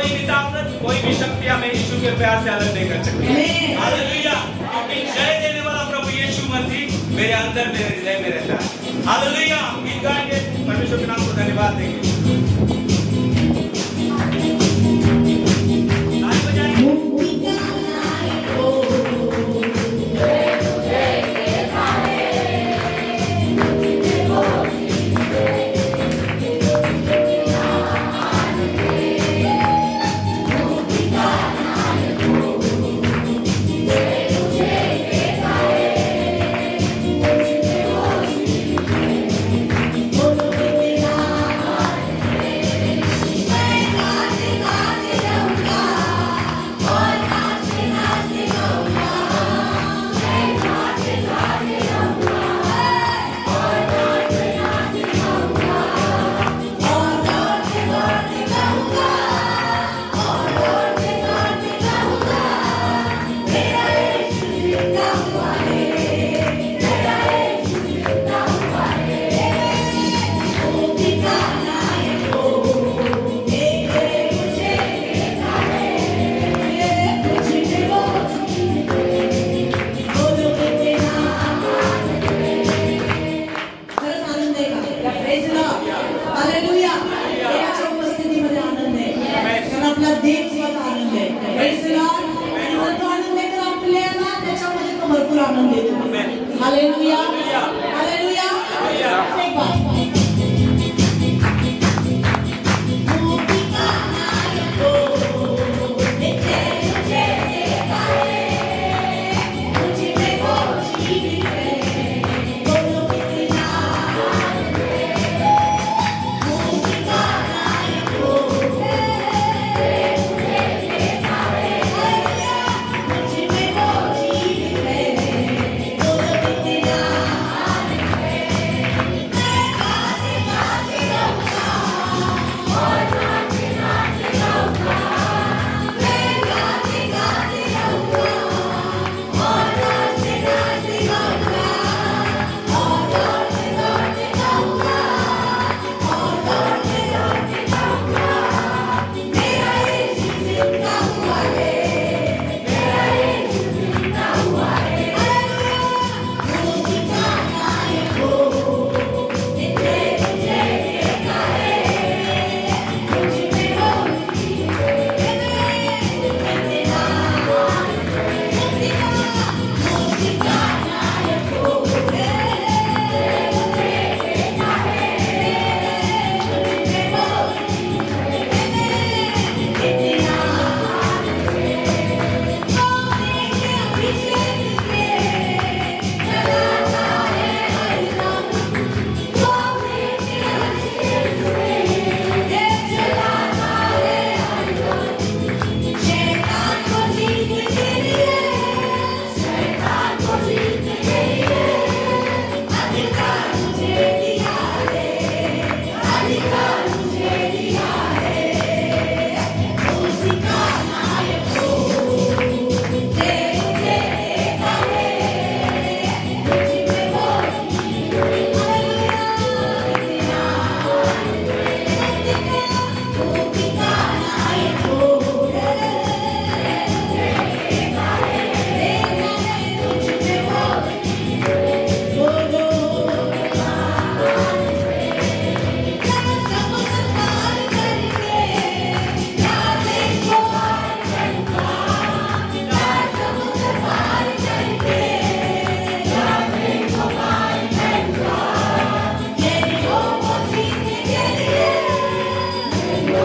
कोई भी ताकत, कोई भी शक्ति हमें यीशु के प्यार से अलग नहीं कर सकती। हालेलुया, क्योंकि जय देने वाला प्रभु यीशु मसीह मेरे अंदर, मेरे हृदय में रहता है। हालेलुया, गीत गाएंगे, परमेश्वर के नाम को धन्यवाद देंगे।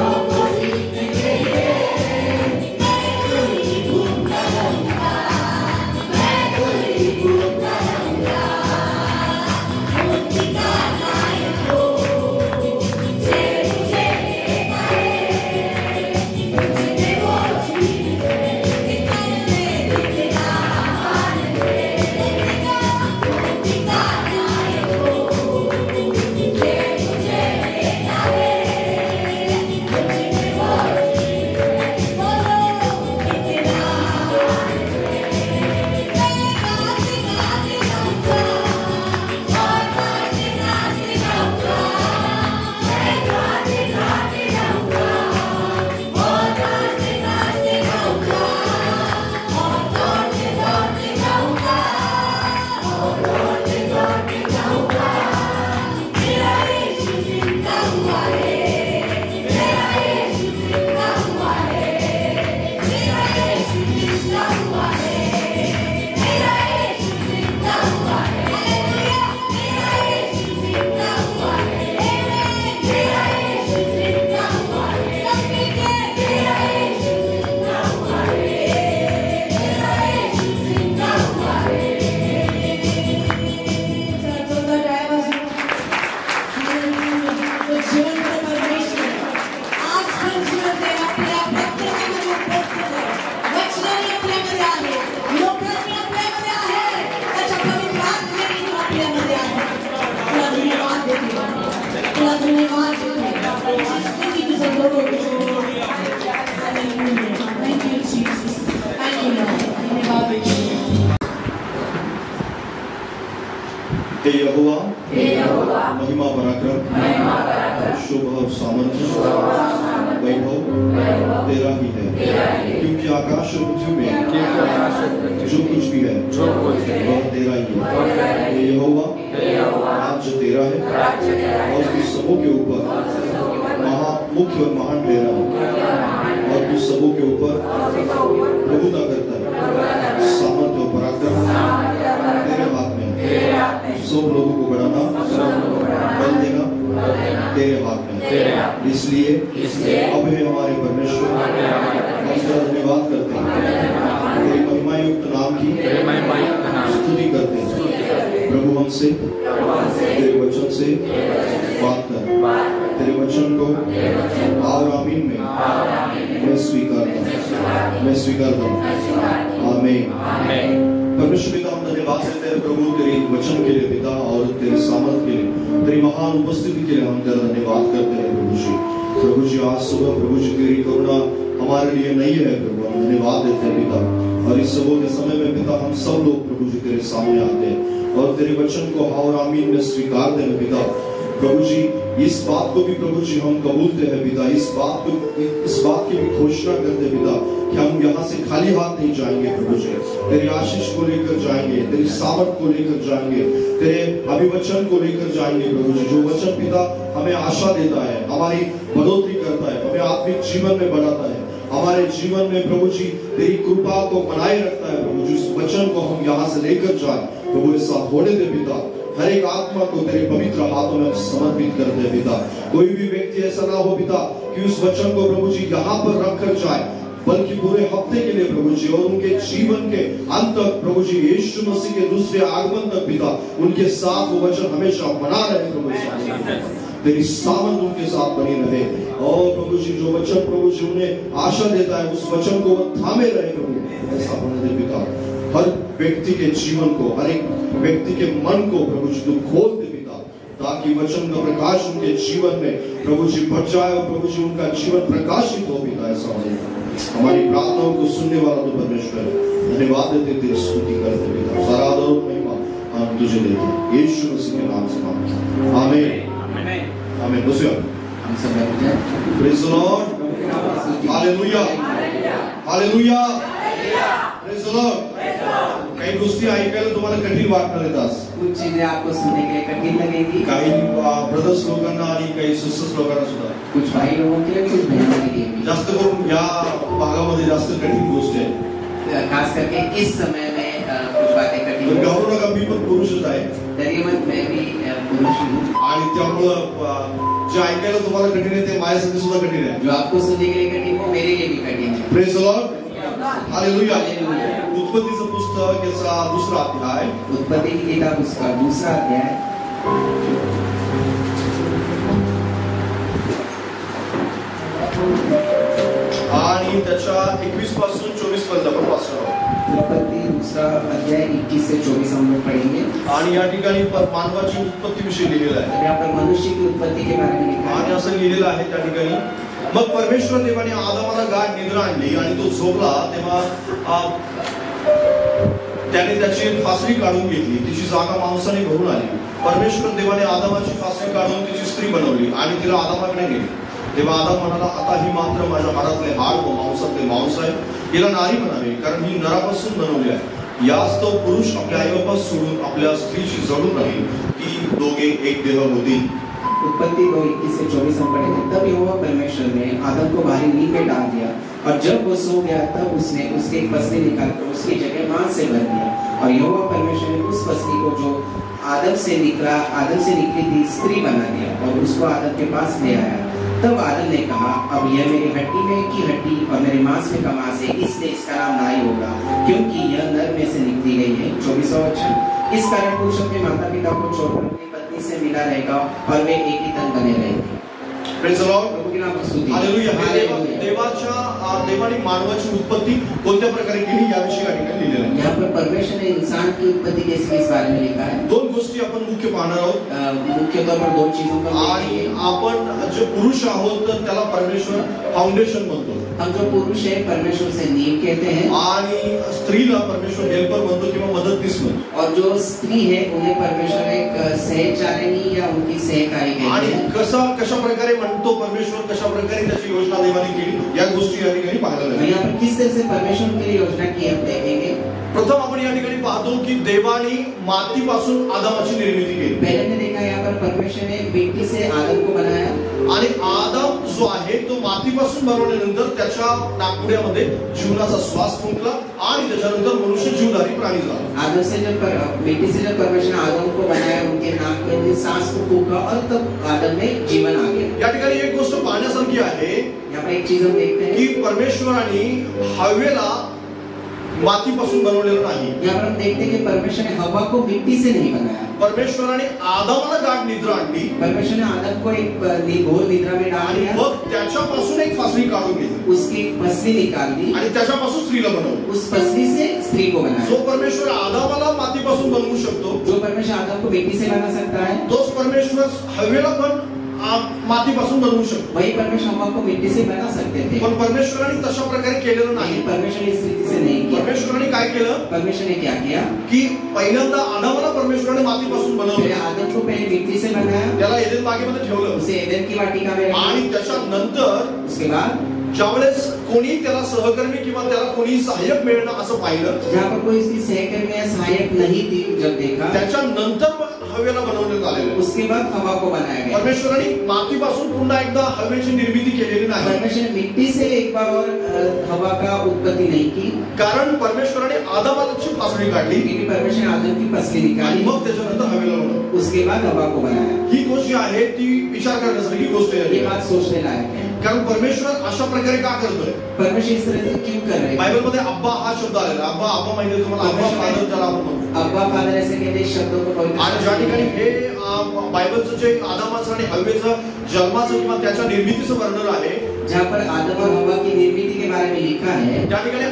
Oh धन्यवाद देते हैं स्तुति की जरूरत है। Thank you Jesus, thank you Lord, धन्यवाद हे यहोवा महिमा पराक्रम शुभ और सामर्थ्य वैभव तेरा ही है, क्योंकि आकाश और पृथ्वी में जो कुछ भी है वह तेरा ही है। हे यहोवा राज्य तेरा है और तू सबों के ऊपर मुख्य और महान ठहरा है और तू सबों के ऊपर प्रभुता करता है। सामर्थ्य और पराक्रम तेरे हाथ में है, सब लोगों को बढ़ाना बल देना तेरे हाथ में। इसलिए अब है हमारे परमेश्वर, हम तेरा धन्यवाद करते हैं, तेरी महिमा युक्त नाम की स्तुति करते हैं। प्रभु हमसे तेरे वचन से बात कर, तेरे वचन को और आमीन में मैं स्वीकारता हूँ। आमीन। परमेश्वर पिता, हम धन्यवाद देते हैं प्रभु तेरे वचन के लिए पिता, और तेरे सामर्थ के लिए, तेरी महान उपस्थिति के लिए हम तेरा धन्यवाद करते हैं प्रभु जी। प्रभु जी आज सुबह प्रभु जी तेरी करुणा हमारे लिए नहीं है प्रभु, हम धन्यवाद देते हैं पिता। और इस सुबह के समय में पिता हम सब लोग प्रभु जी तेरे सामने आते हैं और तेरे वचन को हाँ और आमीन में स्वीकार दें पिता। प्रभु जी इस बात को भी प्रभु जी हम कबूलते हैं पिता, इस बात की भी घोषणा करते पिता कि हम यहाँ से खाली हाथ नहीं जाएंगे प्रभु जी, तेरी आशीष को लेकर जाएंगे, तेरी सामर्थ को लेकर जाएंगे, तेरे अभिवचन को लेकर जाएंगे प्रभु जी। जो वचन पिता हमें आशा देता है, हमारी बढ़ोतरी करता है, हमें आत्मिक जीवन में बढ़ाता है, हमारे जीवन में प्रभु जी तेरी कृपा को बनाए रखता है प्रभु जी। इस वचन को हम यहाँ से लेकर जाए प्रभु, ऐसा होने दे पिता। हर एक आत्मा को तेरे पवित्र हाथों में समर्पित करते हैं पिता। कोई भी व्यक्ति ऐसा ना हो पिता कि उस वचन को प्रभु जी यहाँ पर रखकर जाए, बल्कि पूरे हफ्ते के लिए प्रभु जी और उनके जीवन के अंत तक प्रभु जी यीशु मसीह के दूसरे आगमन तक पिता उनके साथ वो वचन हमेशा बना रहे प्रभु जी। तेरी सामर्थ उनके साथ बनी रहे और प्रभु जी जो वचन प्रभु जी उन्हें आशा देता है उस वचन को वो थामे रहे प्रभु, ऐसा होने दे पिता। हर व्यक्ति के जीवन को, हर एक व्यक्ति के मन को प्रभु जी तू खोल दे पिता, ताकि वचन का प्रकाश उनके जीवन में प्रभु जी बढ़ जाए और प्रभु जी उनका जीवन प्रकाशित हो पिता। ऐसा हो हमारी प्रार्थनाओं को सुनने वाला तो परमेश्वर, धन्यवाद देते तेरी स्तुति करते पिता। सारा आदर और महिमा हम तुझे देते हैं यीशु मसीह के नाम से मांगते हैं, आमीन आमीन। बसियो हम सब बैठ जाएं। Praise the lord, hallelujah hallelujah, praise the Lord. काही गोष्टी ऐकायला तुम्हाला कठीण वाटणार आहेत, कुछ चीजें आपको सुनने के लिए कठिन लगेगी, काही ब्रदर्स लोकांना आणि काही सिस्टर्स लोकांना सुद्धा, कुछ भाई लोगों के लिए, कुछ बहनों के लिए। जास्त करून या भागामध्ये जास्त कठीण गोष्ट आहे, खास करके इस समय में कुछ बातें कठिन। घाबरू नका, मी पण पुरुषच आहे, डरिए मत, मैं भी पुरुष हूँ, आणि त्यामुळं जे ऐकायला तुम्हाला कठीण आहे ते माझ्यासाठी सुद्धा कठीण आहे। जो आपको सुनने के लिए कठिन हो मेरे लिए भी कठिन है। Praise the lord, hallelujah. उत्पत्तीचं पुस्तक याचा दुसरा अध्याय, उत्पत्ति की किताब उसका दूसरा अध्याय आणि त्याच्या 21 पासून 24 पर्यंत आपण वाचणार आहोत। उत्पत्ति दूसरा अध्याय 21 से 24 हम लोग पढ़ेंगे। आणि या ठिकाणी मानवाची उत्पत्ती विषयी लिहिलेलं आहे, यहाँ पर मनुष्य की उत्पत्ति के बारे में लिखा है। आणि असं लिहिलेलं आहे त्या ठिकाणी, मग परमेश्वर देवाने आदामाला गाढ निद्रा आणली आणि तो झोपला तेव्हा त्याने त्याची फासरी काढून घेतली, तिची जागा मांसाने भरून आली। परमेश्वर देवाने आदामाची फासरी काढून तिची स्त्री बनवली आणि तिला आदामाकडे नेली। तेव्हा आदाम म्हणाला, आता ही मात्र माझ्या हाडातले हाड व मांसातले मांस आहे, हिला नारी म्हणावे, कारण ही नरापासून बनवली आहे। यास्तव पुरुष आपल्या आईबापा सोडून आपल्या स्त्रीशी जडून राहील, ती दोघे एक देह होतील। उत्पत्ति 2:21 से 24 हम पढ़ेंगे। तब यहोवा परमेश्वर ने आदम को बाहरी नींद में डाल दिया और जब वो सो गया तब उसने उसके एक पसली निकालकर उसकी जगह मांस से भर दिया। और यहोवा परमेश्वर ने उस पसली को जो आदम से निकली थी स्त्री बना दिया और उसको आदम के पास ले आया। तब आदम ने कहा, अब यह मेरी हड्डी में की हड्डी और मेरे मांस में का मांस है, इसलिए इसका नाम नाई होगा, क्योंकि यह नर में से निकली गई है। 24वां वचन। इस कारण पुरुष अपने माता पिता को छोड़कर अपनी पत्नी से मिला रहेगा और वे एक ही तन बने रहेंगे। Praise the lord. प्रभु के नाम की स्तुति. हालेलुया. हालेलुया. देवाने मानवाची उत्पत्ती कोणत्या प्रकारे केली याविषयी या ठिकाणी लिहिलेलं आहे. यहाँ पर परमेश्वर ने इंसान की उत्पत्ति कैसे इस बारे में लिखा है. दोन गोष्टी आपण मुख्य पाहणार आहोत. मुख्य तौर पर 2 चीजों पर आणि आपण जो पुरुष आहोत तर त्याला परमेश्वर फाउंडेशन म्हणतो. हम जो पुरुष है परमेश्वर से नींव कहते हैं. आणि स्त्रीला परमेश्वर हेल्पर म्हणतो किंवा मदतनीस म्हणतो. और जो स्त्री है उन्हें परमेश्वर एक सहचारिणी या उनकी सहकारी कहते आणि हैं. कशा प्रकारे म्हणतो परमेश्वर, कशा प्रकारे त्याची योजना देवाने केली या गोष्टी या ठिकाणी पाहायला लागेल. यहाँ पर किस तरह से परमेश्वर की योजना की हम देखेंगे. प्रथम आपण या ठिकाणी पाहतो की देवाने मातीपासून आदामाची निर्मिती केली. पहले ने देखा यहाँ पर परमेश्वर ने मिट्टी से आदम को बनाया. आणि आदम जो आहे तो मातीपासून बनवल्यानंतर त्याच्या नाकपुड्यामध्ये जीवनाचा श्वास फुंकला आणि त्याच्यानंतर मनुष्य जीवधारी प्राणी झाला. आदम से जब मिट्टी से जब परमेश्वर ने आदम को बनाया, उनके नाक में सांस को फूंका और तब आदम में जीवन आ गया. या ठिकाणी एक गोष्ट पाहण्यासारखी आहे यहाँ पर एक चीज हम देखते हैं की परमेश्वराने हवेला मातीपासून बनवलेलं नाही. यहाँ पर हम देखते हैं कि परमेश्वर ने हवा को मिट्टी से नहीं बनाया. परमेश्वराने आदामाला गाढ निद्रा आणली. परमेश्वर ने आदम को एक घोर निद्रा में डाल आणि दिया. मग त्याच्यापासून एक फासली काढून घेतली उसकी पसली निकाल दी आणि त्याच्यापासून स्त्रीला बनवलं. उस पसली से स्त्री को बनाया. जो परमेश्वर आदामाला मातीपासून बनवू शकतो, जो परमेश्वर आदम को मिट्टी से बना सकता है, तोच परमेश्वर हवेला पण मातीपासून बनवू शकतो. वही परमेश्वर हवा को मिट्टी से बना सकते थे. पण परमेश्वराने तशा प्रकारे केलेलं नाही. लेकिन परमेश्वर ने इस रीति से नहीं किया. परमेश्वराने काय केलं परमेश्वर ने क्या किया की पहिल्यांदा आदामाला परमेश्वराने मातीपासून पहले बनवलं, आदम को पहले मिट्टी से बनाया, त्याला एदेन बागेमध्ये ठेवलं उसे एदेन की वाटिका में रखा. आणि त्याच्यानंतर उसके बाद ज्यावेळेस कोणी त्याला सहकर्मी किंवा त्याला कोणी सहाय्यक मिळणं असं पाहिलं, जहाँ पर कोई इसकी सहकर्मी या सहायक नहीं थी, जब देखा त्याच्यानंतर हवेला बनवण्यात आलेलं. उसके बाद हवा को बनाया गया. परमेश्वराने मातीपासून पुन्हा एकदा हवेची निर्मिती केलेली नाही. परमेश्वर ने मिट्टी से एक बार और हवा का उत्पत्ति नहीं की, कारण परमेश्वराने आदामाची फासली काढली क्योंकि परमेश्वर ने आदम की पसली आणि निकाली, मग त्याच्यानंतर हवेला बनवलं. उसके बाद हवा को बनाया. ही गोष्ट जी आहे ती विचार करण्यासारखी गोष्ट ये आहे. बात सोचने लायक है. कारण परमेश्वर अशा प्रकारे का करतोय. परमेश्वर इस तरह से क्यों कर रहे हैं. बायबल मध्ये अब्बा हा शब्द आलेला. अब्बा माहिती आहे तुम्हाला. अब्बा फादर ज्याला आपण म्हणतो. अब्बा फादर ऐसे कहते हैं शब्दों को पवित्र आणि ज्या ठिकाणी हे बायबलचं जे आदामाचं आणि हवेचं जन्माचं किंवा त्याच्या निर्मितीचं वर्णन आहे, जहाँ पर आदम और हवा की निर्मिती के बारे में लिखा है, त्या ठिकाणी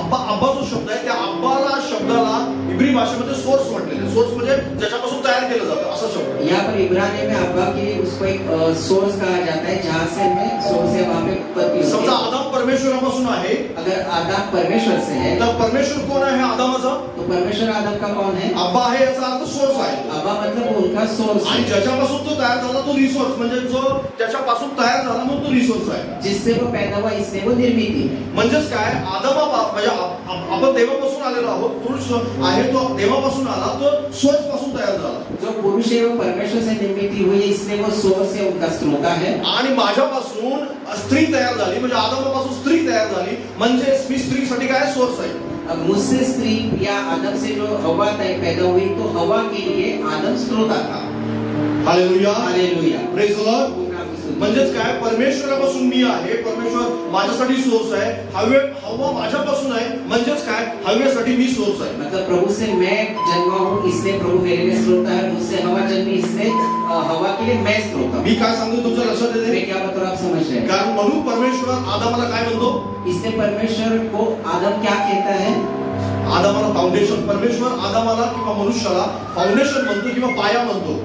अब्बा जो शब्द आहे त्या अब्बाला शब्दाला इब्री भाषेमध्ये सोर्स म्हटलेलं आहे. सोर्स म्हणजे ज्याच्यापासून तयार केलं जातं असा शब्द. यहाँ पर इब्रानी में अब्बा के लिए उसको एक सोर्स कहा जाता है, जहाँ से हमें सोर्स है वहाँ पे उत्पत्ति होती समजा है. आदाम परमेश्वरापासून आहे अगर आदम परमेश्वर से है तर परमेश्वर कोण आहे आदामाचा. तो परमेश्वर आदम का कौन है. अब्बा आहे याचा अर्थ सोर्स आहे. अब्बा मतलब उनका सोर्स आणि है, ज्याच्यापासून तो तयार झाला तो रिसोर्स, म्हणजे जो त्याच्यापासून तयार झाला म्हणून तो रिसोर्स आहे. जिससे वो पैदा हुआ, इसलिए वो निर्मिती है. म्हणजेच काय आदामा म्हणजे आपण देवापासून आलेलो आहोत. पुरुष आहे तो देवापासून आला, तो सोर्स पासून तयार झाला. जो पुरुष है वो परमेश्वर से निर्मिती हुई है, इसलिए वो सोर्स है, उनका स्रोत है. आणि माझ्यापासून स्त्री तयार झाली म्हणजे आदामापासून स्त्री तयार झाली म्हणजे मी स्त्रीसाठी काय सोर्स आहे. अब मुझसे स्त्री या आदम से जो हवा पैदा हुई, तो हवा के लिए आदम स्रोता था. Hallelujah. Hallelujah. Praise the Lord. म्हणजेच काय परमेश्वरापासून मी आहे, परमेश्वर माझ्यासाठी सोर्स आहे. हवा माझ्यापासून आहे म्हणजेच काय हवेसाठी मी सोर्स आहे. मतलब प्रभु से मैं जन्मा हूँ, इसलिए प्रभु मेरे लिए स्रोत है. मुझसे हवा जन्मी, इसलिए हवा के लिए मैं स्रोत हूँ. मी काय सांगतो तुमच्या लक्षात येते. मैं क्या बता रहा हूँ, आप समझ रहे हैं. कारण म्हणून परमेश्वर आदामाला काय म्हणतो. इसलिए परमेश्वर को आदम क्या कहता है. आदामाला फाउंडेशन. परमेश्वर आदामाला किंवा मनुष्याला फाउंडेशन म्हणतो किंवा पाया म्हणतो.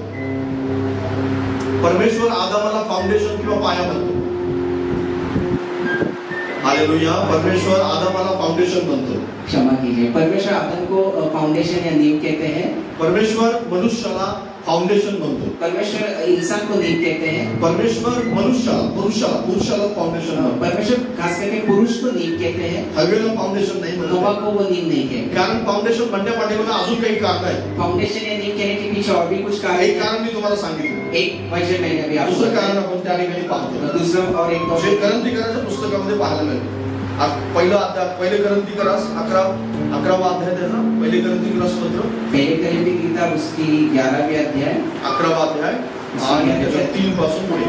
परमेश्वर आदामाला फाउंडेशन किंवा पाया म्हणतो. हालेलुया. परमेश्वर आदामाला फाउंडेशन म्हणतो. क्षमा कीजिए. परमेश्वर आदम को फाउंडेशन या नींव कहते हैं. परमेश्वर मनुष्याला फाउंडेशन म्हणतो. परमेश्वर इंसान को नींव कहते हैं. परमेश्वर पुरुषाला फाउंडेशन म्हणतो. परमेश्वर खास करके पुरुष को नींव कहते हैं. हवेला फाउंडेशन नाही हवा म्हणतो. को वो नींव नहीं कहते. कारण फाउंडेशन म्हणण्यापाठीमागे अजून काही कारण आहे. फाउंडेशन या नींव कहने के पीछे और भी कुछ कारण एक है. कारण मी तुम्हाला सांगितलं. एक वजह मैंने अभी आपको दुसरं बताया. कारण आपण त्या ठिकाणी पाहतो. दूसरा और एक जे करंतीकराच्या पुस्तकामध्ये पाहायला मिळेल. पहिले करंतीकरास 11वा अध्याय त्याचा. पहिले करंतीकरास पत्र पहले कलीसिया की किताब उसकी 11वीं अध्याय 11वा अध्याय आणि त्याच्या 3 पासून पुढे.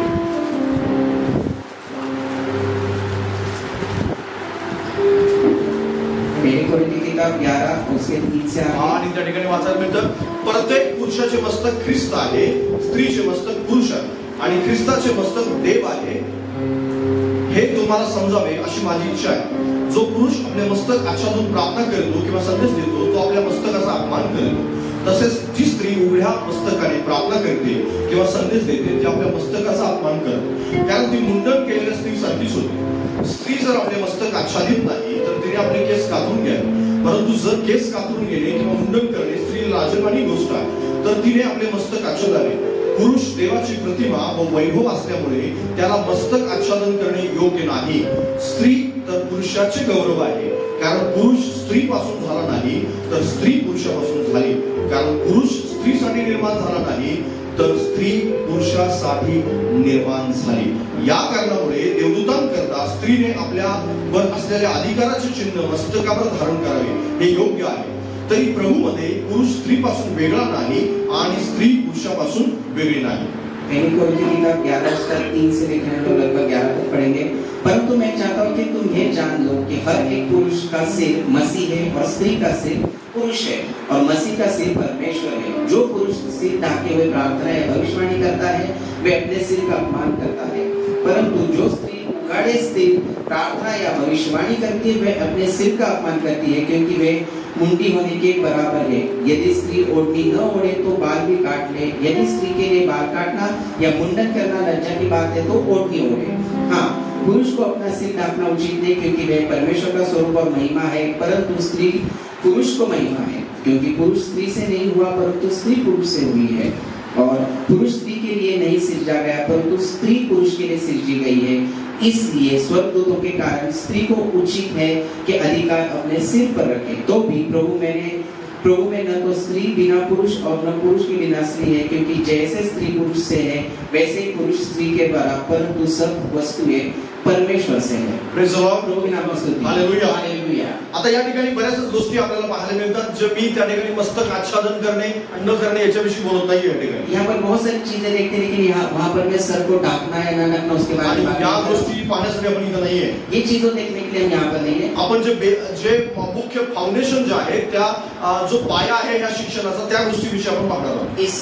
पहले कलीसिया की किताब 11 उसके 3 से आगे. आणि त्या ठिकाणी वाचायला मिळतं प्रत्येक पुरुषाचे मस्तक ख्रिस्त आहे, स्त्रीचे मस्तक पुरुष आहे. आणि ख्रिस्ताचे मस्तक देव आहे हे तुम्हाला समजावे अशी माझी इच्छा आहे. जो पुरुष आपले मस्तक आच्छादून प्रार्थना करतो किंवा संदेश देतो तो आपल्या मस्तकाचा अपमान करतो. तसेच जी स्त्री उघड्या मस्तकाने प्रार्थना करते किंवा संदेश देते ती आपल्या मस्तकाचा अपमान करते, कारण ती मुंडन केलेल्या स्त्री सारखीच होती. स्त्री जर आपले मस्तक आच्छादित नाही तर तिने आपले केस कातरून घ्यावे, परंतु जर केस कातरून घेणे किंवा मुंडन करणे स्त्रीला लाजवानी गोष्ट आहे तर तिने आपले मस्तक आच्छादावे. पुरुष देवाची प्रतिमा व वैभव असल्यामुळे त्याला मस्तक आच्छादन करणे योग्य नाही. स्त्री तर पुरुषाचे गौरव आहे, कारण पुरुष स्त्रीपासून झाला नाही तर स्त्री पुरुषापासून झाली. कारण पुरुष स्त्रीसाठी निर्माण झाला नाही तर स्त्री पुरुषासाठी निर्माण झाली. या कारणामुळे देवदूतांकरता स्त्रीने आपल्यावर असलेल्या अधिकाराचे चिन्ह मस्तकावर धारण करावे हे योग्य आहे. तरी प्रभूमध्ये पुरुष स्त्रीपासून वेगळा नाही आणि स्त्री पुरुषापासून वेगळी नाही. पहली कोरिन्थियों की किताब 11:3 से लेकर तो लगभग 11 तक पढ़ेंगे. परंतु मैं चाहता हूँ कि तुम ये जान लो कि हर एक पुरुष का सिर मसीह है और स्त्री का सिर पुरुष है और मसीह का सिर परमेश्वर है. जो पुरुष सिर ढाके हुए प्रार्थना या भविष्यवाणी करता है वे अपने सिर का अपमान करता है, परंतु जो स्त्री उघाड़े सिर प्रार्थना या भविष्यवाणी करती है वे अपने सिर का अपमान करती है, क्योंकि वे मुंडी होने के बराबर है. यदि स्त्री ओढ़नी न ओढ़े तो बाल भी काट ले. यदि स्त्री के लिए बाल काटना या मुंडन करना लज्जा की बात है तो ओढ़नी ओढ़े. हाँ, पुरुष को अपना सिर ढाकना उचित नहीं, क्योंकि वह परमेश्वर का स्वरूप और महिमा है, परंतु स्त्री पुरुष को महिमा है, क्योंकि पुरुष स्त्री से नहीं हुआ परंतु स्त्री पुरुष से हुई है. और पुरुष स्त्री के लिए नहीं सिरजा गया परंतु स्त्री पुरुष के लिए सिरजी गई है. इसलिए स्वर्गदूतों के कारण स्त्री को उचित है कि अधिकार अपने सिर पर रखे. तो भी प्रभु में न तो स्त्री बिना पुरुष और न पुरुष के बिना स्त्री है, क्योंकि जैसे स्त्री पुरुष से है वैसे ही पुरुष स्त्री के बराबर, परंतु सब वस्तुएं परमेश्वर से है. Praise the lord. प्रभु के नाम में स्तुति. हालेलुया. हालेलुया. आता या ठिकाणी बऱ्याच गोष्टी आपल्याला पाहायला मिळतात जे मी त्या ठिकाणी मस्तक आच्छादन करणे न करणे याच्याविषयी बोलत नाही. या ठिकाणी यहाँ पर बहुत सारी चीजें देखते हैं, लेकिन यहाँ वहाँ पर मैं सर को ढाकना है न ढाकना उसके बारे में या गोष्टी पाहण्यासाठी आपण इथं नाहीये. ये चीजों देखने के लिए हम यहाँ पर नहीं है. आपण जे मुख्य फाउंडेशन जे आहे त्या जो पाया आहे या शिक्षणाचा त्या गोष्टीविषयी आपण पाहणार आहोत. इस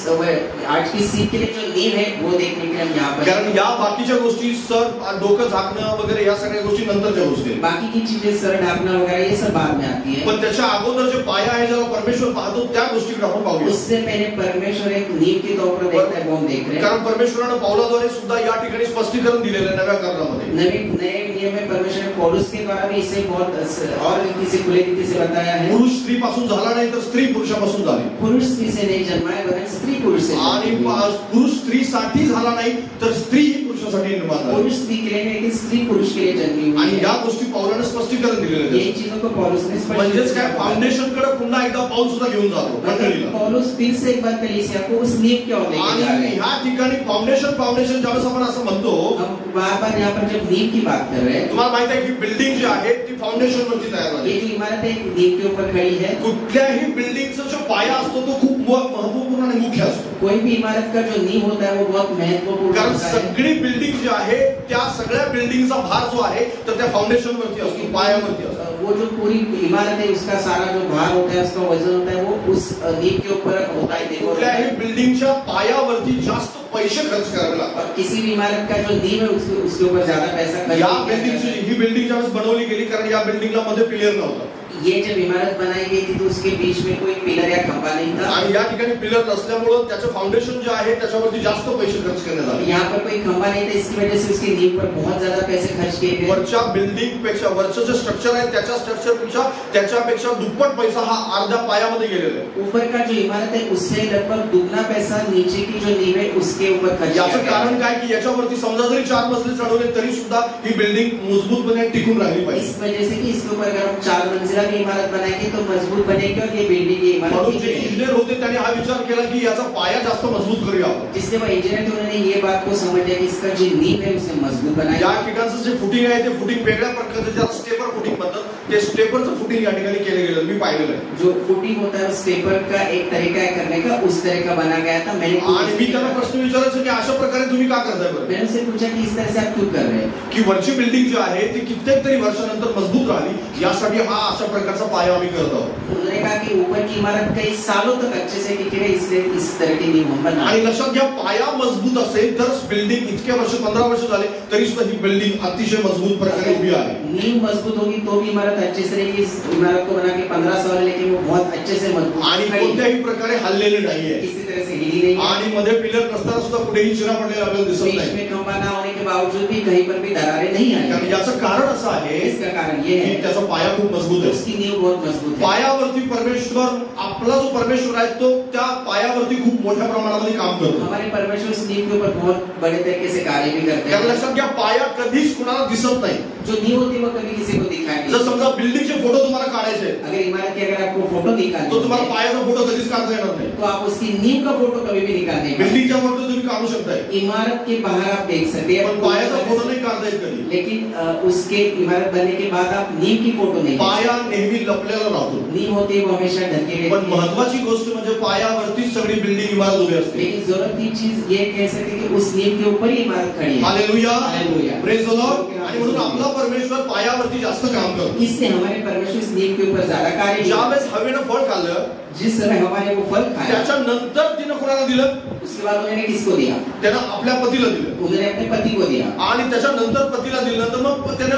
आज की सीख के लिए जो नींव है वो देखने के लिए हम यहाँ पर, कारण या बाकीच्या गोष्टी सर डोकं झाकणं वगैरे या सगळ्या गोष्टी नंतरच्या गोष्टी आहेत. बाकी की चीजें सर ढाकना वगैरह ये सब बाद में आती है. पण त्याच्या अगोदर जे पाया आहे ज्याला परमेश्वर पाहतो त्या गोष्टीकडे आपण पाहूया. उससे पहले परमेश्वर एक नींव के तौर पर देखता है, वो हम देख रहे हैं. कारण परमेश्वराने पौलाद्वारे सुद्धा या ठिकाणी स्पष्टीकरण दिलेलं आहे नव्या करारामध्ये. नए नियम में परमेश्वर ने पौलुस के द्वारा भी इसे बहुत और रीति से खुले रीति से बताया है. पुरुष स्त्रीपासून झाला नाही तर स्त्री पुरुषापासून झाली. पुरुष स्त्री से नहीं जन्मा है वरन स्त्री पुरुष से. आणि पुरुष स्त्रीसाठी झाला नाही तर स्त्री ही पुरुषासाठी निर्माण झाली. पुरुष स्त्री के लिए नहीं लेकिन स्त्री पुरुष के लिए जन्मी हुई. आणि या गोष्टी पौलाने स्पष्टीकरण दिलेलं आहे. ये चीजों को पौलुस ने स्पष्ट म्हणजेच काय फाउंडेशन कडे पुन्हा एकदा पाऊल सुद्धा घेऊन जातो मंडळीला. पौलुस फिर से एक बार कलीसिया को उस नींव की ओर लेके जा रहे हैं. ह्या ठिकाणी फाउंडेशन ज्यावेळेस आपण असं म्हणतो, हम बार-बार यहाँ पर जब नींव की बात कर रहे हैं, तुम्हाला माहित आहे की बिल्डिंग जी आहे ती फाउंडेशन वरती तयार झाली. ये जो इमारत है नींव के ऊपर खड़ी है. कुठल्याही बिल्डिंगचा जो पाया असतो तो खूप महत्त्वपूर्ण आणि मुख्य असतो. कोई भी इमारत का जो नींव होता है वो बहुत महत्वपूर्ण कारण होता है. सगळी बिल्डिंग जी आहे त्या सगळ्या बिल्डिंगचा भार जो आहे तर त्या फाउंडेशन वरती असतो, पायावरती असतो. वो जो पूरी इमारत है उसका सारा जो भार होता है उसका वजन होता है वो उस नींव के ऊपर होता है. कुठल्याही बिल्डिंगच्या पायावरती जास्त पैसे खर्च करावे लागतात. और किसी भी इमारत का जो नींव है उसके ऊपर ज्यादा पैसा खर्च या किया जाता बिल्डिंगची है. ही बिल्डिंग ज्यावेळेस बनवली गेली कारण या बिल्डिंगला मध्ये पिलर नव्हता. ये जब इमारत बनाई गई थी तो उसके बीच में कोई पिलर या खंभा नहीं था. आणि या ठिकाणी पिलर नसल्यामुळे त्याचं फाउंडेशन जे आहे त्याच्यावरती जास्त पैसे खर्च करण्यात आले. यहाँ पर कोई खंभा नहीं था, इसकी वजह से उसकी नींव पर बहुत ज्यादा पैसे खर्च किए गए. वरच्या बिल्डिंग पेक्षा वरचं जे स्ट्रक्चर आहे त्याच्या स्ट्रक्चर पेक्षा त्याच्यापेक्षा दुप्पट पैसा हा अर्ध्या पायामध्ये गेलेला आहे. ऊपर का जो इमारत है उससे लगभग दुगना पैसा नीचे की जो नींव है उसके ऊपर खर्च किया याचं गया. कारण काय की याच्यावरती समजा जरी 4 मजले चढवले तरी सुद्धा ही बिल्डिंग मजबूतपणे टिकून राहिली पाहिजे. इस वजह से कि इसके ऊपर अगर हम 4 मंजिला की इमारत बनाएंगे तो मजबूत बनेगी और ये बिल्डिंग ये इमारत म्हणून जे इंजिनियर होते त्यांनी हा विचार केला की याचा पाया जास्त मजबूत करूया. जिसने वो इंजीनियर थे उन्होंने ये बात को समझा कि इसका जो नींव है उसे मजबूत बनाया. या ठिकाणचं जे फुटिंग आहे ते फुटिंग वेगळ्या प्रकारचं ज्याला स्टेपर फुटिंग म्हणतात ते स्टेपरचं फुटिंग या ठिकाणी केलं गेलं मी पाहिलेलं आहे. जो फुटिंग होता है स्टेपर का एक तरीका है करने का, उस तरह का बना गया था. मैंने आणि मी त्यांना प्रश्न विचारायचा की अशा प्रकारे तुम्ही का करताय बरं. मैंने उनसे पूछा कि इस तरह से आप क्यों कर रहे हैं. की वरची बिल्डिंग जी आहे ती कित्येक तरी वर्षानंतर मजबूत राहिली यासाठी हा अशा प्रकारचा पाया आम्ही करत आहोत. उन्होंने कहा कि ऊपर की इमारत कई सालों तक अच्छे से टिकी रही, इसलिए इस तरह की नींव हम बना. आणि लक्षात घ्या, पाया मजबूत असेल तर बिल्डिंग इतक्या वर्ष 15 वर्ष झाले तरी सुद्धा ही बिल्डिंग अतिशय मजबूत प्रकारे उभी आहे. नींव मजबूत होगी तो भी इमारत अच्छे से रहेगी. इस इमारत को बना के 15 साल, लेकिन वो बहुत अच्छे से मजबूत आणि कोणत्याही प्रकारे हल्लेले नाहीये. किसी तरह से हिली नहीं. आणि मध्ये पिलर नसताना सुद्धा कुठेही चिरा पडलेला आपल्याला दिसत बीच नाही. में खंबा ना होने के बावजूद भी कहीं पर भी दरारें नहीं आई. कारण याचं कारण असं आहे इसका कारण ये है की त्याचा पाया खूप मजबूत आहे. उसकी नींव बहुत मजबूत है. पायावरती परमेश्वर, आपला जो परमेश्वर आहे तो त्या पायावरती खूप मोठ्या प्रमाणामध्ये काम करतो. हमारे परमेश्वर उस नींव के ऊपर बहुत बड़े तरीके से कार्य भी करते कारण हैं. लक्षात घ्या, पाया कधीच कुणाला दिसत नाही. जो नींव होती है वो कभी किसी को दिखाई नहीं. जर समजा बिल्डिंगचे फोटो तुम्हाला काढायचे अगर इमारत की अगर आपको फोटो निकालनी तो तुम्हाला है, पायाचा फोटो कधीच काढता येणार नाही. तो आप उसकी नींव का फोटो कभी भी निकाल नहीं पाएंगे. बिल्डिंगच्या फोटो तुम्ही काढू शकताय, इमारत के बाहर आप देख सकते हैं, पण पायाचा फोटो नाही काढता येत कधी. लेकिन उसके इमारत बनने के बाद आप नींव की फोटो नहीं. पाया नेहमी लपलेला राहतो. नींव होती है वो हमेशा ढकी रहती पण है. महत्वाची गोष्ट म्हणजे पायावरतीच सगळी बिल्डिंग इमारत उभी असते. लेकिन जरूरत की चीज ये कह सकते हैं कि उस नींव के ऊपर ही इमारत खड़ी है. Hallelujah, hallelujah. Praise the Lord. आणि म्हणून आपला परमेश्वर पायावरती जास्त काम करतो. इसलिए हमारे परमेश्वर इस नींव के ऊपर ज्यादा कार्य. ज्यावेळेस हवेनं फळ खाल्लं, जिस समय हमारे वो फल खाया, त्याच्यानंतर तिनं कोणाला दिलं? उसके बाद उन्होंने किसको दिया? त्यानं आपल्या पतीला दिलं. उन्होंने अपने पति को दिया. आणि त्याच्यानंतर पतीला दिल्यानंतर मग त्यानं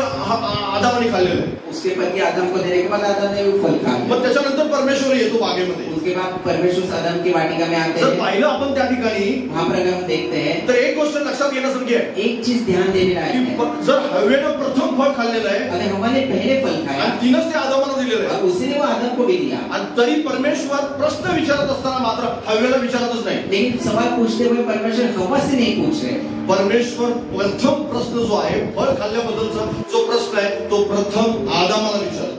आदामाने खाल्लेलं आहे. उसके पति आदम को देने के बाद आदम ने वो फल खा लिया. मग त्याच्यानंतर परमेश्वर येतो बागेमध्ये. उसके बाद परमेश्वर आदम की वाटिका में आते जर हैं. पाहिलं आपण त्या ठिकाणी वहां पर अगर हम देखते हैं तर एक गोष्ट लक्षात घेण्यासारखी आहे एक चीज ध्यान देने लायक की है. जर हवेनं प्रथम फळ खाल्लेलं आहे अगर हमने पहले फल खाया आणि तिनंच ते आदामाला दिलेलं आहे, और उसने वो आदम को भी दिया, आणि तरी परमेश्वर प्रश्न विचारत असताना मात्र हवेला विचारतच नाही. लेकिन सवाल पूछते हुए परमेश्वर हवा से नहीं पूछ रहे. परमेश्वर प्रथम प्रश्न जो आहे, फळ खाल्ल्याबद्दलचा जो प्रश्न आहे तो प्रथम आदामाला विचारतो.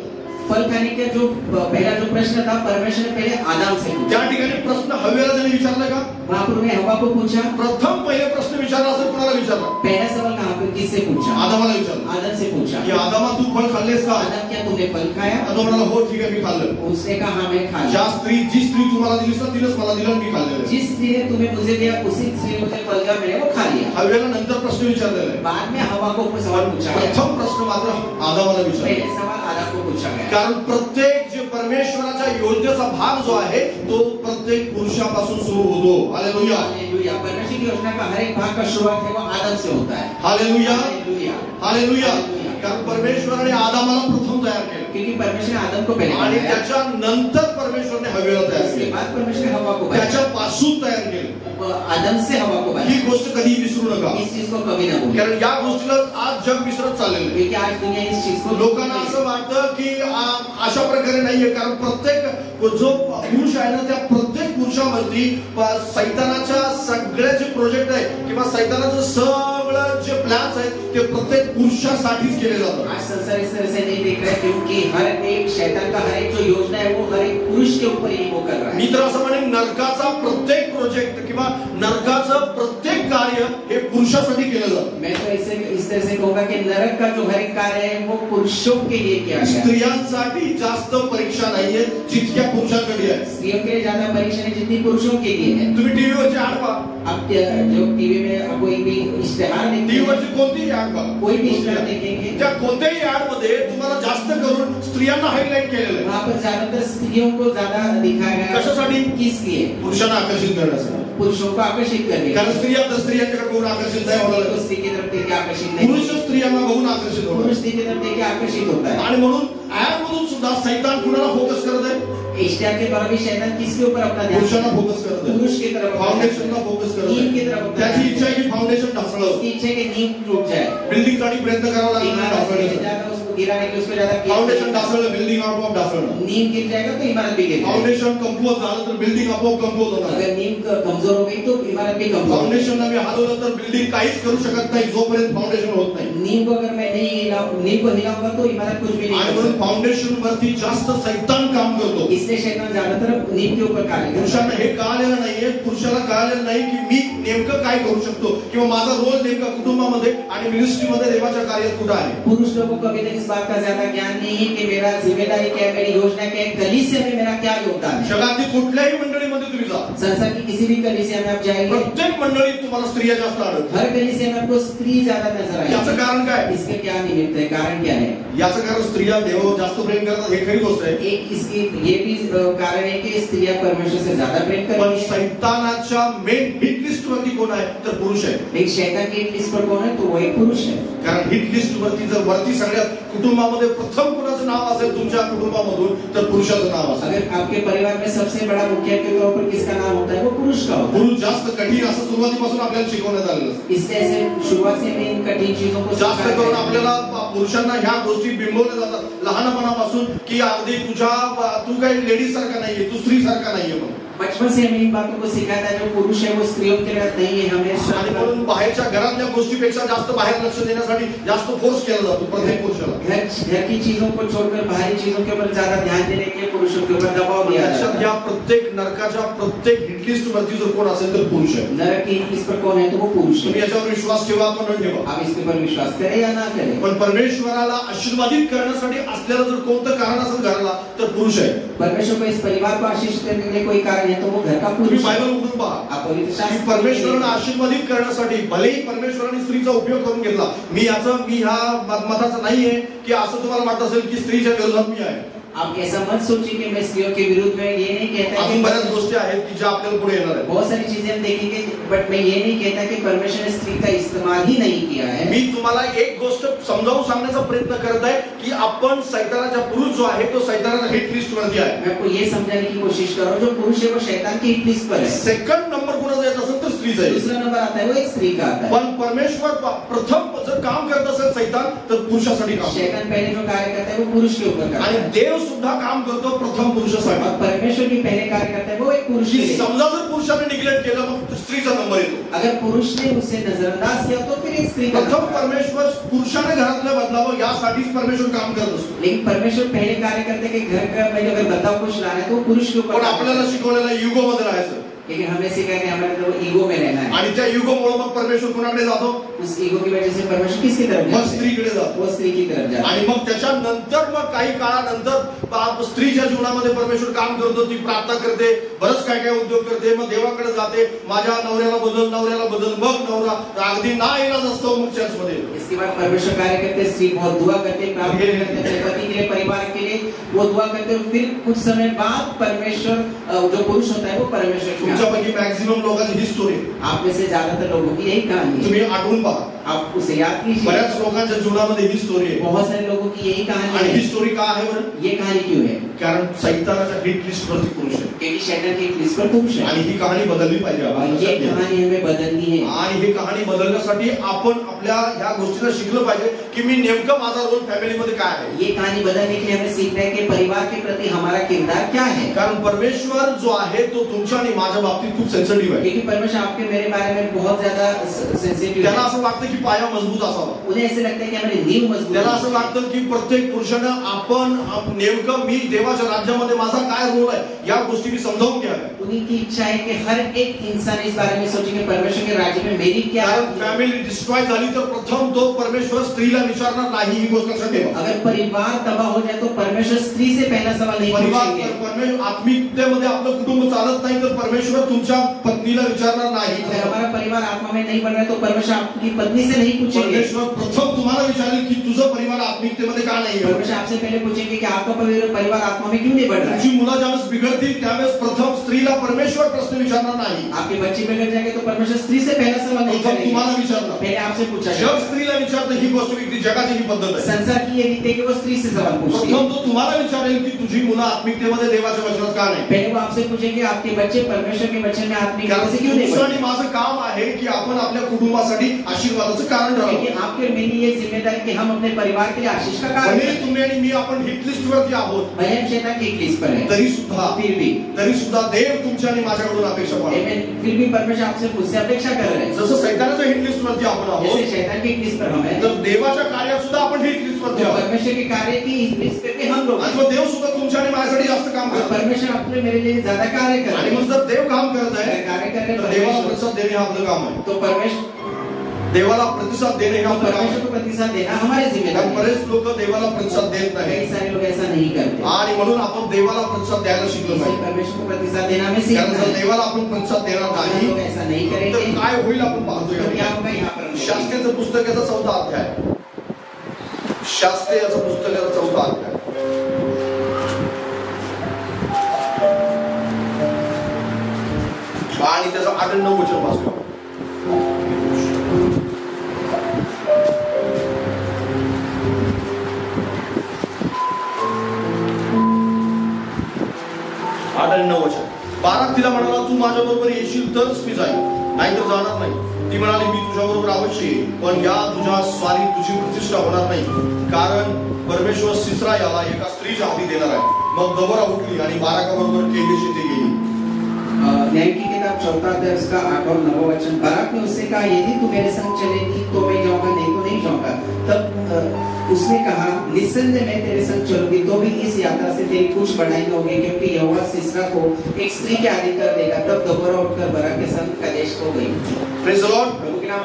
फल खाने का जो पहला जो प्रश्न था परमेश्वर ने पहले आदम से पूछा. त्या ठिकाणी प्रश्न हवेला त्याने विचारला का? वहां पर उन्हें हवा को पूछा. प्रथम पहिले प्रश्न विचारला असेल कोणाला विचारला? पहला सवाल कहाँ पे किससे पूछा? आदामाला विचारला आदम से पूछा की आदामा तू फळ खाल्लेस का? आदम क्या तुमने फल खाया? आदम म्हणाला हो ठीक आहे मी खाल्लं. उसने कहा हाँ मैं खा ज्या लिया. जी स्त्री तुम्हाला दिलीस ना तिनंच मला दिलं आणि मी खाल्लेलं आहे. जिस स्त्री ने तुम्हें मुझे दिया उसी स्त्री ने मुझे फल का मैंने वो खा लिया. हवेला नंतर प्रश्न विचारलेला आहे. बाद में हवा को सवाल पूछा गया. प्रथम प्रश्न मात्र आदामाला विचारला. पहले सवाल आदम को पूछा गया. कारण प्रत्येक जे परमेश्वराच्या योजनेचा भाग जो आहे तो प्रत्येक पुरुषापासून सुरू होतो. Hallelujah, hallelujah. परमेश्वर की योजना का हर एक भाग का शुरुआत है वो आदम से होता है. Hallelujah, hallelujah. हालेलुया. कारण परमेश्वराने आदामाला प्रथम तयार केलं क्योंकि परमेश्वर ने आदम को पहले आणि बनाया. त्याच्यानंतर परमेश्वरने हवेला तयार उसके केलं, बाद परमेश्वर ने हवा को बनाया. त्याच्यापासून तयार केलं. आदम से हवा को ही बनाया. गोष्ट कधी विसरू नका, इस चीज को कभी ना भूलें. कारण या गोष्टीला आज जग विसरत चाललेलं आहे. क्योंकि आज दुनिया इस चीज को लोकांना असं वाटतं की अशा प्रकारे नाहीये, कारण प्रत्येक जो पुरुष आहे ना त्या प्रत्येक पुरुषावरती सैतानाच्या सगळे जे प्रोजेक्ट आहे किंवा सैतानाचं सगळं जे प्लॅन्स आहेत ते प्रत्येक पुरुषासाठीच केले जातात. आज संसार इस तरह से नहीं देख रहा है क्योंकि हर एक शैतान का हर एक जो योजना है वो हर एक पुरुष के ऊपर ही वो कर रहा है. मी तर असं म्हणेन नरकाचा प्रत्येक प्रोजेक्ट किंवा नरकाचं प्रत्येक कार्य हे पुरुषासाठी केलं जातं. मैं तो इस तरह से कहूंगा कि नरक का जो हर एक कार्य है वो पुरुषों के लिए किया गया है. स्त्रियांसाठी जास्त परीक्षा नाहीये जितक्या पुरुषांकडे आहे. स्त्रियों के लिए ज्यादा परीक्षा नहीं जितनी पुरुषों के लिए है. तुम्ही टीव्हीवरची ऍड पहा, अब जो टीवी में कोई भी इश्तेहार देखते हैं, टीव्हीवरची कोणतीही ऍड पहा, कोई भी इश्तेहार देखेंगे त्या कोणत्याही ऍड मध्ये तुम्हाला जास्त करून स्त्रियांना हायलाइट केलेलं आहे. वहाँ पर ज्यादातर स्त्रियों को ज्यादा दिखाया गया है. कशासाठी? किस लिए? पुरुषांना आकर्षित करण्यासाठी. पुरुषों को आकर्षित करने. कारण स्त्रियांच्याकडे बघून आकर्षित नाही होणार. स्त्री की तरफ देख के आकर्षित नहीं. पुरुष स्त्रियांना बघून आकर्षित होणार. पुरुष स्त्री की तरफ देख के आकर्षित होता है. आणि म्हणून ऍड मधून सुद्धा सैतान कुणाला फोकस करत आहे? इश्तिहार के द्वारा भी शैतान किसके ऊपर अपना ध्यान? पुरुषांना फोकस करत आहे. पुरुष की तरफ. फाउंडेशनला फोकस करत नींव की आहे. तरफ. त्याची इच्छा आहे की फाउंडेशन ढासळावं, उसकी इच्छा है कि नींव टूट जाए. बिल्डिंग साठी प्रयत्न करावा लागेल इमारत ढासळण्याचा. ज्यादा उसको गिराने के लिए उसको ज्यादा फाउंडेशन ढासळलं, बिल्डिंग आपोआप ढासळणार. नींव गिर जाएगा तो इमारत भी गिर जाएगी. फाउंडेशन कमकुवत झालं तर बिल्डिंग आपोआप कमकुवत होणार. अगर नींव कमजोर हो गई तो इमारत भी कमजोर. फाउंडेशनला मी हलवलं तर बिल्डिंग काहीच करू शकत नाही जोपर्यंत फाउंडेशन होत नाही. नींव को अगर मैं नहीं नींव को हिलाऊंगा तो इमारत कुछ भी नहीं आणि कर म्हणून सकती. फाउंडेशन वरती जास्त सैतान काम करतो. इसलिए शैतान ज्यादातर नींव के ऊपर कार्य करता है. पुरुषांना हे कळालेलं नाहीये, पुरुषाला कळालेलं नाही की मी नेमकं काय करू शकतो किंवा माझा रोल नेमका कुटुंबामध्ये आणि मिनिस्ट्रीमध्ये देवाच्या कार्यात कुठं आहे. पुरुष लोगों को अभी तक इस बात का ज्यादा ज्ञान नहीं है कि मेरा जिम्मेदारी क्या है, मेरी योजना क्या है, कलीसिया में मेरा क्या योगदान है. जगातली कुठल्याही मंडळीमध्ये तुम्ही जा, संसार की किसी भी कलीसिया में आप जाएंगे, प्रत्येक मंडळीत तुम्हाला स्त्रिया जास्त आढळतात. हर कलीसिया में आपको स्त्री ज्यादा नजर आएगी. याचं कारण काय? इसके क्या निमित्त है, कारण क्या है? याचं कारण स्त्रिया देवावर जास्त प्रेम करतात, हे खरी गोष्ट आहे. एक इसकी ये भी कारण है कि स्त्रियां परमेश्वर से ज्यादा प्रेम पण करती हैं. सैतानाच्या मेन हिट लिस्ट वरती कोण आहे तर पुरुष आहे. लेकिन शैतान की हिट लिस्ट पर कौन है, तो वो एक पुरुष है. कारण हिट लिस्ट वरती जर वरती सगळ्यात कुटुंबामध्ये प्रथम कोणाचं नाव असेल तुमच्या कुटुंबामधून तर पुरुषाचं नाव असेल. अगर आपके परिवार में सबसे बड़ा मुखिया के तौर पर किसका नाम होता है, वो पुरुष का होता है. पुरुष जास्त कठीण असं सुरुवातीपासून आपल्याला शिकवण्यात आलेलं असतं. इसलिए ऐसे शुरुआत से मैं इन कठिन चीजों को जास्त करून आपल्याला पुरुषांना ह्या गोष्टी बिंबवल्या जातात लहानपणापासून की अगदी तू काही लेडीज सारखा नाहीये, तू स्त्री सारखा नाहीये. म्हणून बचपन से हमें इन बातों को सिखाया था, जो पुरुष है वो स्त्रियों के लिए नहीं है. हमें आणि म्हणून बाहेरच्या घरातल्या गोष्टीपेक्षा जास्त बाहेर लक्ष देण्यासाठी जास्त फोर्स केला जातो प्रत्येक पुरुषाला. घर की चीजों को छोड़कर बाहरी चीजों के ऊपर ज्यादा ध्यान देने के लिए पुरुषों के ऊपर दबाव दिया जाता है. या प्रत्येक नरकाच्या प्रत्येक हिटलिस्ट वरती जर कोण असेल तर पुरुष आहे. नरक की हिटलिस्ट पर कौन है, तो वो पुरुष है. तुम्ही याच्यावर विश्वास ठेवा आपण न ठेवा, आप इसके ऊपर विश्वास करें या ना करें, पण परमेश्वराला आशीर्वादित करण्यासाठी असलेलं जर कोणतं कारण असेल घराला तर पुरुष आहे. परमेश्वर को इस परिवार को आशीष करने के लिए कोई कारण है तो वो घर का पुरुष. तुम्ही बायबल उघडून पहा, आप पवित्र शास्त्र की परमेश्वराने आशीर्वादित करण्यासाठी भलेही परमेश्वराने स्त्रीचा उपयोग करून घेतला. मी ह्या मताचा नाहीये की असं तुम्हाला वाटत असेल की स्त्रीच्या विरोधात मी आहे. आप ऐसा मत सोचिए कि मैं स्त्रियों के विरुद्ध में ये नहीं कहता अजून कि बऱ्याच गोष्टी आहेत की ज्या आपल्याला पुढे येणार आहेत. बहुत सारी चीजें हम देखेंगे, बट मैं ये नहीं कहता कि परमेश्वर ने स्त्री का इस्तेमाल ही नहीं किया है. मी तुम्हाला एक गोष्ट समजावून सांगण्याचा प्रयत्न करत आहे की आपण सैतानाचा पुरुष जो आहे तो सैतानाच्या हिट लिस्ट वरती आहे. मैं आपको ये समझाने की कोशिश कर रहा हूँ, जो पुरुष है वो शैतान की हिट लिस्ट पर है. सेकंड नंबर कोणाचा येत असेल तर स्त्रीचा आहे. दूसरा नंबर आता है वो एक स्त्री का आता है. पण परमेश्वर प्रथम जर काम करत असेल सैतान तर पुरुषासाठी काम. शैतान पहले जो कार्य करता है वो पुरुष के ऊपर करता आणि है. देव सुद्धा काम करतो प्रथम पुरुषासाठी. और परमेश्वर भी पहले कार्य करता है वो एक पुरुष के लिए. समजा जर पुरुषाने निग्लेक्ट केलं मग स्त्रीचा नंबर येतो. अगर पुरुष ने उसे नजरअंदाज किया तो फिर एक स्त्री का. प्रथम परमेश्वर पुरुषाने घरातलं बदलावं यासाठीच परमेश्वर काम करत असतो. लेकिन परमेश्वर पहले कार्य करते कि घर का में अगर बदलाव कुछ लाना है तो वो पुरुष के ऊपर. पण आपल्याला शिकवलेला युगो मध्ये राहायचं. लेकिन हमें सिखाया कि हमारे तो ईगो में रहना है. आणि त्या युगोमुळे मग परमेश्वर कोणाकडे जातो, उस ईगो की वजह से परमेश्वर किसकी तरफ मग जाता है, स्त्रीकडे जातो. वो स्त्री की तरफ जाता है. आणि मग त्याच्यानंतर मग काही काळानंतर स्त्रीच्या जीवनामध्ये परमेश्वर काम करतो. ती प्रार्थना करते, बरंच काय काय उद्योग करते, मग देवाकडे जाते, माझ्या नवऱ्याला बदल, मग नवरा अगदी ना इलाज असतो मग चर्चमध्ये. इसके बाद परमेश्वर कार्य करते, स्त्री बहुत दुआ करते, प्रार्थना करते अपने पति के लिए, परिवार के लिए वो दुआ करते. फिर कुछ समय बाद परमेश्वर जो पुरुष होता है वो परमेश्वर. तुमच्यापैकी मॅक्सिमम लोकांची ही स्टोरी, आप में से ज्यादातर लोगों की यही कहानी है. तुम्ही आठवून पहा, आप उसे याद कीजिए. बऱ्याच लोकांच्या जीवनामध्ये ही स्टोरी आहे. बहुत सारे लोगों की यही कहानी आणि है. ही स्टोरी का आहे बरं? ये कहानी क्यों है? कारण सैतानाच्या हिट लिस्ट वरती पुरुष आहे. क्योंकि शैतान की लिस्ट पर पुरुष है. आणि ही कहाणी बदलली पाहिजे. और ये कहानी हमें बदलनी है. आणि ही कहाणी बदलण्यासाठी आपण आपल्या ह्या गोष्टीला शिकलं पाहिजे की मी नेमकं माझा रोल फॅमिलीमध्ये काय आहे. ये कहानी बदलने के लिए हमें सीखना है कि परिवार के प्रति हमारा किरदार क्या है. कारण परमेश्वर जो आहे तो तुमच्या आणि माझ्या बाबतीत खूप सेन्सिटिव्ह आहे. क्योंकि परमेश्वर आपके मेरे बारे में बहुत ज्यादा सेंसिटिव त्याला है. असं वाटतं की पाया मजबूत असावा. उन्हें ऐसे लगता है कि हमारी नींव मजबूत त्याला है. असं वाटतं की प्रत्येक पुरुषानं आपण नेमकं मी देवाच्या राज्यामध्ये माझा काय रोल आहे या गोष्टी मी समजावून घ्याव्या. उन्हीं की इच्छा है कि हर एक इंसान इस बारे में सोचे कि परमेश्वर के राज्य में मेरी क्या. कारण फॅमिली डिस्ट्रॉय झाली तर प्रथम तो परमेश्वर स्त्रीला विचारणार नाही, ही गोष्ट लक्षात ठेवा. अगर परिवार तबाह हो जाए तो परमेश्वर स्त्री से पहला सवाल नहीं पूछेंगे. परमेश्वर आत्मिकतेमध्ये आपलं कुटुंब चालत नाही तर परमेश्वर तुमच्या पत्नीला विचारणार नाही. अगर हमारा परिवार आत्मा में नहीं बन रहा है तो परमेश्वर आपकी पत्नी से नहीं पूछेंगे. परमेश्वर प्रथम तुम्हाला विचारेल की तुझं परिवार आत्मिकतेमध्ये का नाही. परमेश्वर आपसे पहले पूछेंगे कि आपका परिवार आत्मा में क्यों नहीं बढ़ रहा है. तुमची मुलं ज्यावेळेस बिघडतील त्यावेळेस प्रथम स्त्रीला परमेश्वर प्रश्न विचारणार नाही. आपके बच्चे बिगड़ जाएंगे तो परमेश्वर स्त्री से पहला सवाल नहीं प्रथम करेंगे, तुम्हाला विचारणार. पहले आपसे पूछा जग स्त्रीला विचारतं ही गोष्ट वेगळी, जगाची ही पद्धत आहे. संसार की ये रीति है कि वो स्त्री से सवाल पूछती है. प्रथम तो तुम्हाला विचारेल की तुझी मुलं आत्मिकतेमध्ये देवाच्या वचनात का नाही. पहले वो आपसे पूछेंगे आपके बच्चे परमेश्वर के वचन में आत्मिक से क्यों नहीं तुमचं बढ़े. आणि माझं काम आहे की आपण आपल्या कुटुंबासाठी आशीर्वादाचं कारण क्योंकि राहावं. आपके और मेरी ये जिम्मेदारी कि हम अपने परिवार के लिए आशीष का कारण भले करें. तुम्ही आणि मी आपण हिट लिस्ट वरती आहोत भले हम शैतान की एक लिस्ट पर है तरी सुद्धा फिर भी देव तुमच्या आणि माझ्याकडून अपेक्षा करतो. लेकिन फिर भी परमेश्वर आपसे मुझसे अपेक्षा कर रहे हैं. जसं सैतानाच्या हिट लिस्ट वरती आपण आहोत जैसे शैतान की एक लिस्ट पर हम हैं, तर देवाच्या कार्यात सुद्धा आपण हिट लिस्ट वरती तो आहोत. परमेश्वर के कार्य की इस लिस्ट पे भी हम लोग आणि हैं. मग देव सुद्धा तुमच्या आणि माझ्यासाठी जास्त काम और करतो. परमेश्वर अपने मेरे लिए ज्यादा कार्य कर आणि रहे मग हैं. जर देव काम करत आहे कार्य कर रहे तर हैं देवाला परमेश्वर, प्रतिसाद देणे हे आपलं काम आहे. तो परमेश्वर देवाला प्रतिसाद देणे हे आपलं काम परमेश्वर आहे. को प्रतिसाद देना हमारी कारण जिम्मेदारी है। बरेच लोक देवाला प्रतिसाद देत कई नाही सारे लोग ऐसा नहीं करते, आणि म्हणून आपण देवाला प्रतिसाद द्यायला शिकलो इसलिए नाही. परमेश्वर को प्रतिसाद देना हमें कारण सीखना जर है। देवाला आपण प्रतिसाद देणार अगर नाही लोग ऐसा नहीं तर करेंगे काय होईल आपण पाहतो या तो क्या ठिकाणी. होगा यहाँ पर हम देखेंगे। शास्त्रीय पुस्तकाचा 4था अध्याय, शास्त्रीय पुस्तकाचा 4था अध्याय आणि त्याचा 8 आणि 9 वचन वाचूया. बाराक तिला म्हणाला, तू माझ्या बरोबर येशील तरच मी जाईल, नाहीतर जाणार नाही. ती म्हणाली, मी तुझ्या बरोबर अवश्य येईल, पण या तुझ्या स्वारीत तुझी प्रतिष्ठा होणार नाही, कारण परमेश्वर सिसरा याला एका स्त्रीच्या हाती देणार आहे. मग दबोरा उठली आणि बाराका बरोबर केदेश येथे गेली. न्याय की किताब 4 अध्याय उसका 8 और 9 वचन। बाराक ने उससे कहा, यदि तू मेरे संग चलेगी तो मैं जाऊंगा, नहीं तो नहीं जाऊंगा। तब उसने कहा, निस्संदेह मैं तेरे संग चलूंगी, तो भी इस यात्रा से तेरी कुछ बढ़ाई न होगी, क्योंकि यहोवा सिसरा को एक स्त्री के आदि कर देगा। तब दबोरा उठकर बाराक के संग कदेश को गई। Praise the Lord.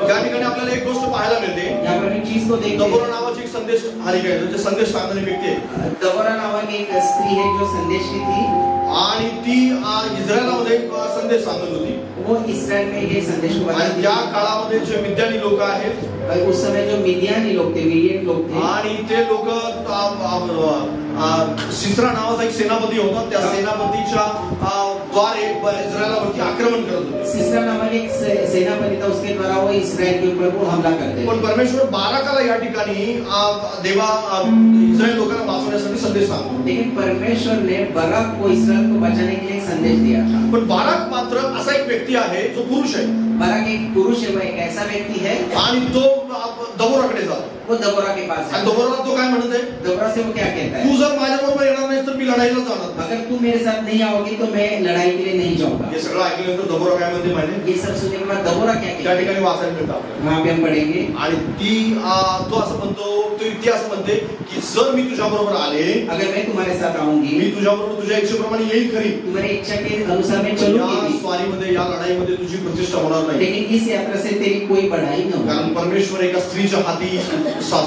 या ठिकाणी आपल्याला एक गोष्ट पाहायला मिळते. यहाँ पर एक चीज को देखते हैं, दबोरा नावाची एक संदेश हारिका आहे, म्हणजे संदेश सांगणारी व्यक्ती आहे. दबोरा नामक एक स्त्री है जो संदेश की थी, आणि ती इस्रायलामध्ये संदेश सांगत होती. वो इस्राएल में ये संदेश को आणि बताती त्या थी। काळामध्ये जे मिद्यानी लोक आहेत और उस समय जो मिदियानी लोग थे, मिडियन लोग थे, आणि ते लोक सिसरा नावाचा एक सेनापती होता, त्या सेनापतीच्या द्वारे इस्रायलावरती आक्रमण करत होते. सिसरा नामक एक सेनापति था, उसके द्वारा वो इस्राएल के ऊपर वो हमला करते पण थे। परमेश्वर बाराकाला या ठिकाणी देवा इस्रायल लोकांना वाचवण्यासाठी संदेश सांगतो. लेकिन परमेश्वर ने बाराक को इस्राएल को बचाने के लिए एक संदेश दिया था। पण बाराक मात्र असा एक व्यक्ती आहे जो पुरुष आहे बाराक एक पुरुष है, वो एक ऐसा व्यक्ती है, आणि तो दबोराकडे जातो. वो दबोरा के पास आणि है। दबोराला तो काय म्हणत आहे, दबोरा से वो क्या कहता तू है, जर माझ्या बरोबर येणार नाहीस तर मी लढाईला जाणार नाही. अगर तू मेरे साथ नहीं आओगी तो मैं लड़ाई के लिए नहीं जाऊंगा। हे सगळं ऐकल्यानंतर दबोरा काय म्हणते माहिती, ये सब सुनने के बाद दबोरा क्या त्या कहता है, ठिकाणी वाचायला मिळतं आपल्याला. वहां पे हम पढ़ेंगे। आणि तो असं म्हणतो, ती असं म्हणते की जर मी तुझ्या बरोबर आले, अगर मैं तुम्हारे साथ आऊंगी, मी तुझ्या बरोबर तुझ्या इच्छेप्रमाणे येईल खरी, तुम्हारी इच्छा के अनुसार मैं या चलूंगी, स्वारीमध्ये या लढाईमध्ये तुझी प्रतिष्ठा होणार नाही. लेकिन इस यात्रा से तेरी कोई बढ़ाई न कारण होगी, परमेश्वर एका स्त्रीच्या हाती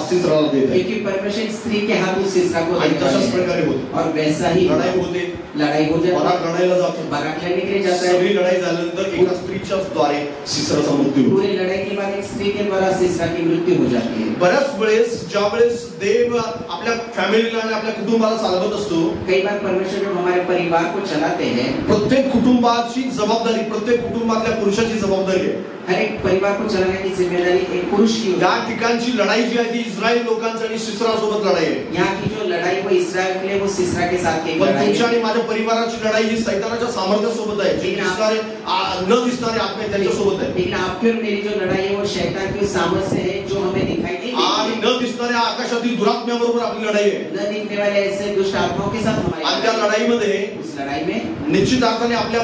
सिसराला देत आहे. क्योंकि परमेश्वर एक स्त्री के हाथ उस सिसरा को आणि देता तशाच है। प्रकारे होते, और वैसा ही लढाई होते, लड़ाई हो जाती बाराक है, लढाईला जातो. बाराक लड़ने के लिए जाता है। सगळी लढाई झाल्यानंतर एका स्त्रीच्या द्वारे सिसराचा मृत्यू होतो. पूरी लड़ाई के बाद एक स्त्री के द्वारा सिसरा की मृत्यू हो जाती है। बऱ्याच वेळेस ज्या वेळेस देव आपल्या फॅमिलीला आणि आपल्या कुटुंबाला चालवत असतो, कई बार परमेश्वर जब हमारे परिवार को चलाते हैं, प्रत्येक कुटुंबाची जबाबदारी, प्रत्येक कुटुंबातल्या पुरुषाची जबाबदारी आहे. हर एक परिवार को चलाने की जिम्मेदारी एक पुरुष की होती या है। ठिकाणची लढाई जी आहे ती इस्रायल लोकांची आणि सिसरा सोबत लढाई आहे. यहाँ की जो लड़ाई वो इस्राएल के लिए, वो सिसरा के साथ की पण लड़ाई तुमच्या है। आणि माझ्या परिवाराची लढाई ही सैतानाच्या सामर्थ्यासोबत आहे. जे दिसणारे न दिसणारे आत्मे त्यांच्या सोबत आहे. लेकिन आपकी और मेरी जो लड़ाई है वो शैतान की सामर्थ से है, जो हमें दिखाई नहीं आणि देती। न दिसणाऱ्या आकाशातील दुरात्म्याबरोबर आपली लढाई आहे. न दिखने वाले ऐसे दुष्ट आत्माओं के साथ हमारी आणि त्या लढाईमध्ये उस लड़ाई में निश्चित अर्थाने आपल्या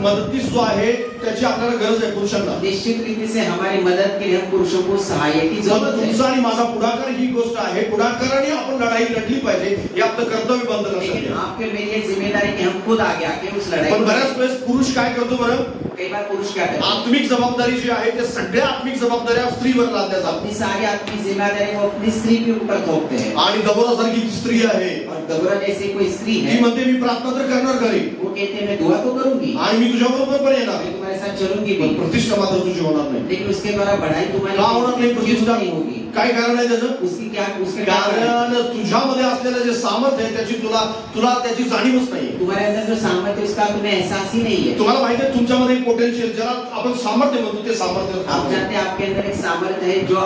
मदतीस जो आहे त्याची आपल्याला गरज आहे पुरुषांना. निश्चित रीति से हमारी मदद के लिए हम पुरुषों को सहायक की मग जरूरत है। तुमचा आणि माझा पुढाकार ही गोष्ट आहे. पुढाकाराने आपण लढाई लढली पाहिजे, हे आपलं कर्तव्य बनतं लक्षात लेकिन घ्या. आपके मेरी ये जिम्मेदारी कि हम खुद आगे आके उस लड़ाई पण में- बऱ्याच वेळेस पुरुष काय करतो बरं, कई बार पुरुष क्या करते हैं, आत्मिक जबाबदारी जी आहे ते सगळ्या आत्मिक जबाबदाऱ्या स्त्रीवर लादल्या जातात. अपनी सारी आत्मिक जिम्मेदारी वो अपनी स्त्री के ऊपर थोपते हैं। आणि दबोरासारखी ती स्त्री आहे, और दबोरा जैसी कोई स्त्री ती है, म्हणते मी प्रार्थना तर करणार घरी वो कहते हैं मैं दुआ तो करूंगी, आणि मी तुझ्या बरोबर पण येणार, मैं तुम्हारे साथ चलूंगी पण भी, प्रतिष्ठा मात्र तुझी होणार नाही. लेकिन उसके द्वारा बढ़ाई तुम्हारी का होणार नाही क्यों प्रतिष्ठा? नहीं होगी? काय कारण आहे त्याचं? उसकी क्या, उसका क्या कारण है? कारण तुझ्यामध्ये असलेलं जे सामर्थ्य आहे त्याची तुला त्याची जाणीवच नाही. तुम्हारे अंदर जो सामर्थ्य उसका तुम्हें एहसास ही नहीं है। तुम्हाला माहिती आहे तुमच्यामध्ये एक पोटेन्शियल, ज्याला आपण सामर्थ्य म्हणतो, ते सामर्थ्य आप जानते हैं आपके अंदर एक सामर्थ्य है जो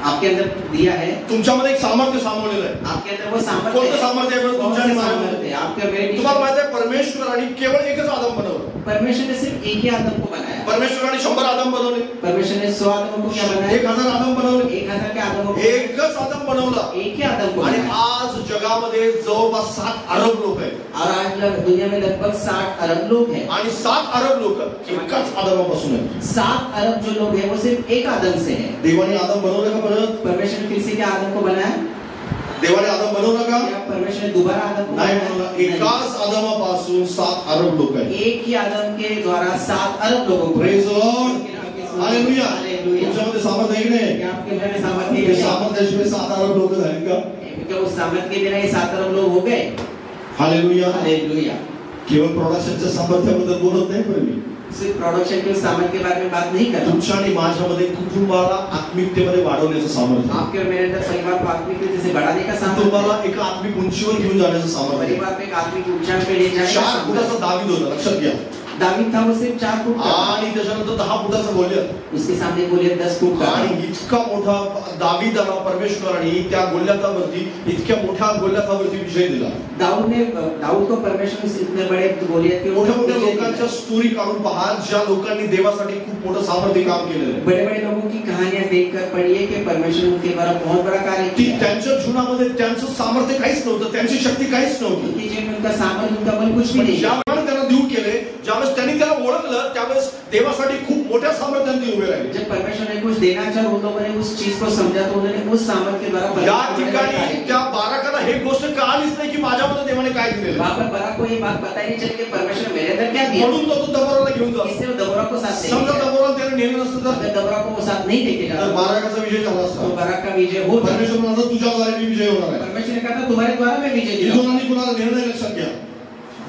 आपके अंदर दिया है, तुमच्यामध्ये एक सामर्थ्य सामावलेलं आहे. आपके अंदर वो सामर्थ्य कोणतं है। सामर्थ्य आहे बरं कौन तुमच्या सा आणि माझ्या? सामर्थ्य है? आपके और मेरे बीच तुम्हाला में माहिती आहे परमेश्वराने केवळ एकच आदम बनवलं. परमेश्वर ने सिर्फ एक ही आदम को बनाया। परमेश्वराने 100 आदम बनवले, परमेश्वर ने 100 आदमों को क्या बनाया? 1000 आदम बनवले, 1000 के आदमों को एकच आदम बनवला. एक ही आदम को आणि बनाया। आज जगामध्ये जवळपास 7 अरब लोक आहेत. और आज दुनिया में लगभग 60 अरब लोग हैं। आणि 7 अरब लोक एकाच आदमापासून आहेत. 7 अरब जो लोग हैं वो सिर्फ एक आदम से हैं। देवाने आदम बनवलं का परत? परमेश्वर ने फिर से क्या आदम को बनाया? देवाने आदम बनवलं का? क्या परमेश्वर ने दोबारा आदम को नाही बनाया? बनवलं. नहीं। एकाच आदमापासून 7 अरब लोक आहेत. एक ही आदम के द्वारा 7 अरब लोगों को Praise the Lord. Hallelujah hallelujah. तुमच्यामध्ये सामर्थ्य आहे की नाही? क्या आपके अंदर में सामर्थ्य है? ते सामर्थ्याशिवाय 7 अरब लोक झाले का? क्या उस सामर्थ्य के बिना ये 7 अरब लोग हो गए? Hallelujah hallelujah. केवळ प्रोडक्शनच्या सामर्थ्याबद्दल बोलत नाही पण मी सिर्फ प्रोडक्शन के सामर्थ्य के बारे में बात नहीं कर रहा। तुमच्या आणि माझ्यामध्ये कुटुंबाला आत्मिकतेमध्ये वाढवण्याचं सामर्थ्य, आपके और मेरे अंदर परिवार को आत्मिक रूप से बढ़ाने का सामर्थ्य, कुटुंबाला एका आत्मिक उंचीवर घेऊन जाण्याचं सामर्थ्य. परिवार पे एक आत्मिक ऊंचाई पे ले जाने का 4 सामर्थ्य। फुटाचा दावीद होता, लक्षात घ्या. दावीद था वो सिर्फ 4 फुट का, आणि त्याच्यानंतर 10 फुटाचा गोलियत. उसके सामने गोलियत 10 फुट का. आणि इतका मोठा दावीदाला परमेश्वराने त्या गोलियतावरती, इतक्या मोठ्या गोलियतावरती विजय दिला. दाऊद को परमेश्वर ने इतने बड़े गोलियत के मोठ्या मोठ्या लोकांच्या स्टोरी काढून पहा, ज्या लोकांनी देवासाठी खूप मोठं सामर्थ्य काम केलेलं आहे. बड़े बड़े लोगों की कहानियां देखकर पढ़िए कि परमेश्वर ने उनके द्वारा बहुत बड़ा कार्य किया. त्यांच्या जीवनामध्ये त्यांचं सामर्थ्य काहीच नव्हतं, त्यांची शक्ती काहीच नव्हती. उनके जीवन में उनका सामर्थ्य, उनका बल कुछ भी नहीं. ज्यावेळेस त्यांना देव केले, ज्यावेळेस त्यांनी त्याला ओळखलं, त्यावेळेस देवासाठी खूप मोठ्या सामर्थ्याने उभे राहिले. जब परमेश्वर ने कुछ देना चाहा, उन लोगों ने उस चीज को समझा, तो उन्होंने उस सामर्थ्य के द्वारा या ठिकाणी त्या बाराकाला हे गोष्ट कळालीच नाही की माझ्यामध्ये देवाने काय दिलेलं. वहां पर बाराक को ये बात पता ही नहीं चली कि परमेश्वर ने मेरे अंदर क्या दिया. म्हणून तो दबोराला घेऊन जातो. इसलिए वो दबोरा को साथ ले समजा गया. दबोराला त्याने नेलं नसतं तर अगर दबोरा को वो साथ नहीं लेके तर जाता बाराकाचा विजय झाला तो असता. बाराक का विजय हो. परमेश्वर म्हणाला तुझ्याद्वारे मी विजय होणार आहे. परमेश्वर ने कहा था तुम्हारे द्वारा मैं विजय जीतूंगा. गिदोनाने कुणाला नेलं नाही, लक्षात घ्या.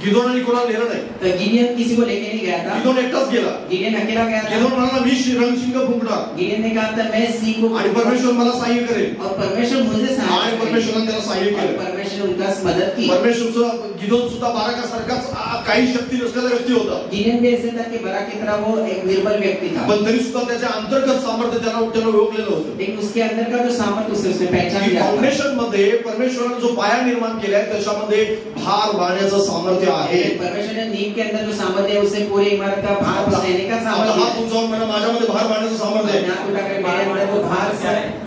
गिदोनाने कुणाला नेलं नाही. तो गिडियन किसी को लेके नहीं गया था. गिदोन एकटाच गेला. गिडियन अकेला गया था. गिदोन म्हणाला मी रणशिंग फुंकणार गिडियन ने कहा था मैं सी को, आणि परमेश्वर मला सहाय्य करेल. और परमेश्वर मुझे आणि सहायता करेगा. परमेश्वराने त्याला सहाय्य और केलं. परमेश्वर ने उनका मदद की. परमेश्वर गिदोन सुद्धा बाराकासारखाच काही शक्ती नसलेला व्यक्ती होता. गिडियन भी ऐसे था कि बाराक की तरह वो एक निर्बल व्यक्ति था. पण तरी सुद्धा त्याच्या अंतर्गत सामर्थ्य त्याला ओळखलेलं होतं. लेकिन उसके अंदर का जो सामर्थ्य उसने पहचान लिया था. फाउंडेशन मध्ये परमेश्वराने जो पाया निर्माण केलाय त्याच्यामध्ये भार वाहण्याचं सामर्थ्य आहे. परमेश्वर ने नींव के अंदर जो सामर्थ्य है उससे पूरी इमारत का भार सहने का सामर्थ्य हात उंचावून म्हणा माझ्यामध्ये भार वाहण्याचं सामर्थ्य आहे. हाथ उठाकर मेरे अंदर वो भार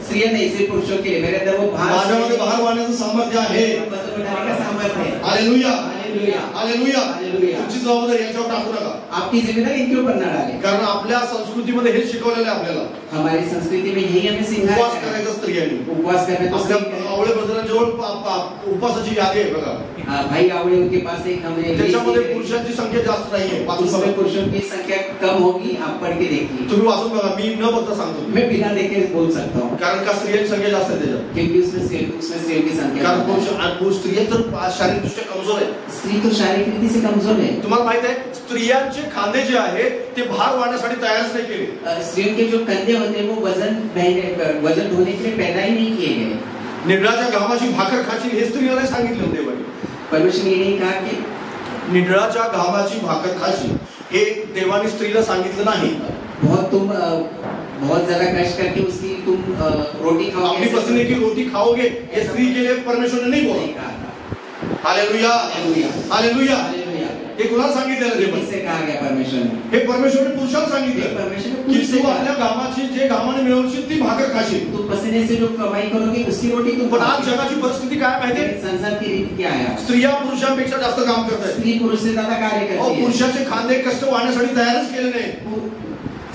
स्त्री नहीं सिर्फ पुरुषों के लिए, मेरे अंदर वो भार माझ्यामध्ये भार वाहण्याचं सामर्थ्य आहे. वजन उठाने का सामर्थ्य है. Hallelujah hallelujah. हालेलुया. हालेलुया. तुमची जबाबदारी याच्यावर टाकू नका. आपकी जिम्मेदारी इनके ऊपर न डालें. कारण आपल्या संस्कृतीमध्ये हेच शिकवलेलं आहे आपल्याला. हमारी संस्कृति में यही हमें सिखाया उपवास है. करायचा स्त्रियांनी. उपवास करने तो आपल्या सही है. आवळे ब्रदरांजवळ उपवासाची यादी आहे बघा. भाई आवड़े उनके पास एक हमने त्याच्यामध्ये पुरुषांची संख्या जास्त नाहीये. उसमें पुरुषों की संख्या कम होगी. आप पढ़ के देखिए. तुम्ही वाचून बघा, मी न बघता सांगतो. मैं बिना देखे बोल सकता हूँ. कारण का स्त्रियांची संख्या जास्त आहे त्याच्यात. क्योंकि उसमें स्त्रियों की संख्या कारण ज्यादा है. पुरुष स्त्रिया तर शारीरिकदृष्ट्या कमजोर आहे. स्त्री तो शारीरिक रीति से कमजोर है. तुम्हाला माहित आहे स्त्रियांचे खांदे जे आहेत ते भार वाहण्यासाठी तयारच नाही केले. स्त्रियों के जो कंधे होते हैं वो वजन ढोने के लिए पैदा ही नहीं किए गए. निडळाच्या घामाची भाकर खाशील हे स्त्रीला नाही सांगितलं देवाने. परमेश्वर ने नहीं कहा कि निडळाच्या घामाची भाकर खाशील हे देवाने स्त्रीला सांगितलं नाही. बहुत ज्यादा कष्ट करके उसकी तुम रोटी खाओगे, अपनी पसीने की रोटी खाओगे ये स्त्री के लिए परमेश्वर ने नहीं बोला. Hallelujah hallelujah. हालेलुया. हालेलुया. हे कुणाला सांगितलेलं देवाने? किससे कहा गया परमेश्वर ने? हे परमेश्वरने पुरुषाला सांगितलं परमेश्वर ने की पुरुष से तू कहा, आपल्या घामाची जे घामाने मिळवशील ती भाकर खाशील. तुम पसीने से जो कमाई करोगे उसकी रोटी तुम पण आज खाओगे. जगाची परिस्थिती काय माहितीये? संसार की रीति क्या है? स्त्रिया पुरुषांपेक्षा जास्त काम करतात. स्त्री पुरुष से ज्यादा कार्य करती है. पुरुषाचे खांदे कष्ट वाहण्यासाठी तयारच केले नाही.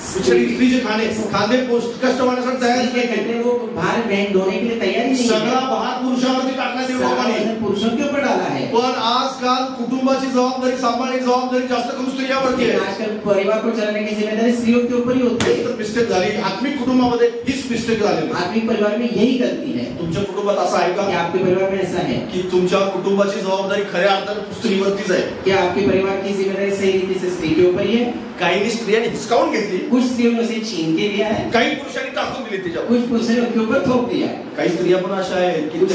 स्त्रीचे खांदे कष्ट वाहण्यासाठी तयारच स्त्री के नाही. कंधे वो भार बहन ढोने के लिए तैयार ही नहीं सगळा है. भार पुरुषावरती टाकण्यात येईल लोकांनी. सारा वजन पुरुषों के ऊपर डाला है. पण आजकाल कुटुंबाची जबाबदारी सांभाळण्याची जबाबदारी जास्त करून स्त्रियावरती आहे. आजकल परिवार को चलाने की जिम्मेदारी स्त्रियों के ऊपर ही होती हेच है. तर मिस्टेक झाली. आत्मिक कुटुंबामध्ये हीच मिस्टेक झालेली आहे. आत्मिक परिवार में यही गलती है. तुमच्या कुटुंबात असं आहे कि का आपके परिवार में ऐसा है? की तुमच्या कुटुंबाची जबाबदारी खऱ्या अर्थाने स्त्रीवरतीच आहे? क्या आपके परिवार की जिम्मेदारी सही रीति से स्त्री के ऊपर ही है? काही स्त्रियांनी हिसकावून घेतली, कुछ स्त्रियों ने उसे छीन के लिया है, काही पुरुषांनी टाकून दिली तिच्यावर. कुछ पुरुषों ने उनके ऊपर थोप दिया. काही स्त्रिया पण अशा आहेत की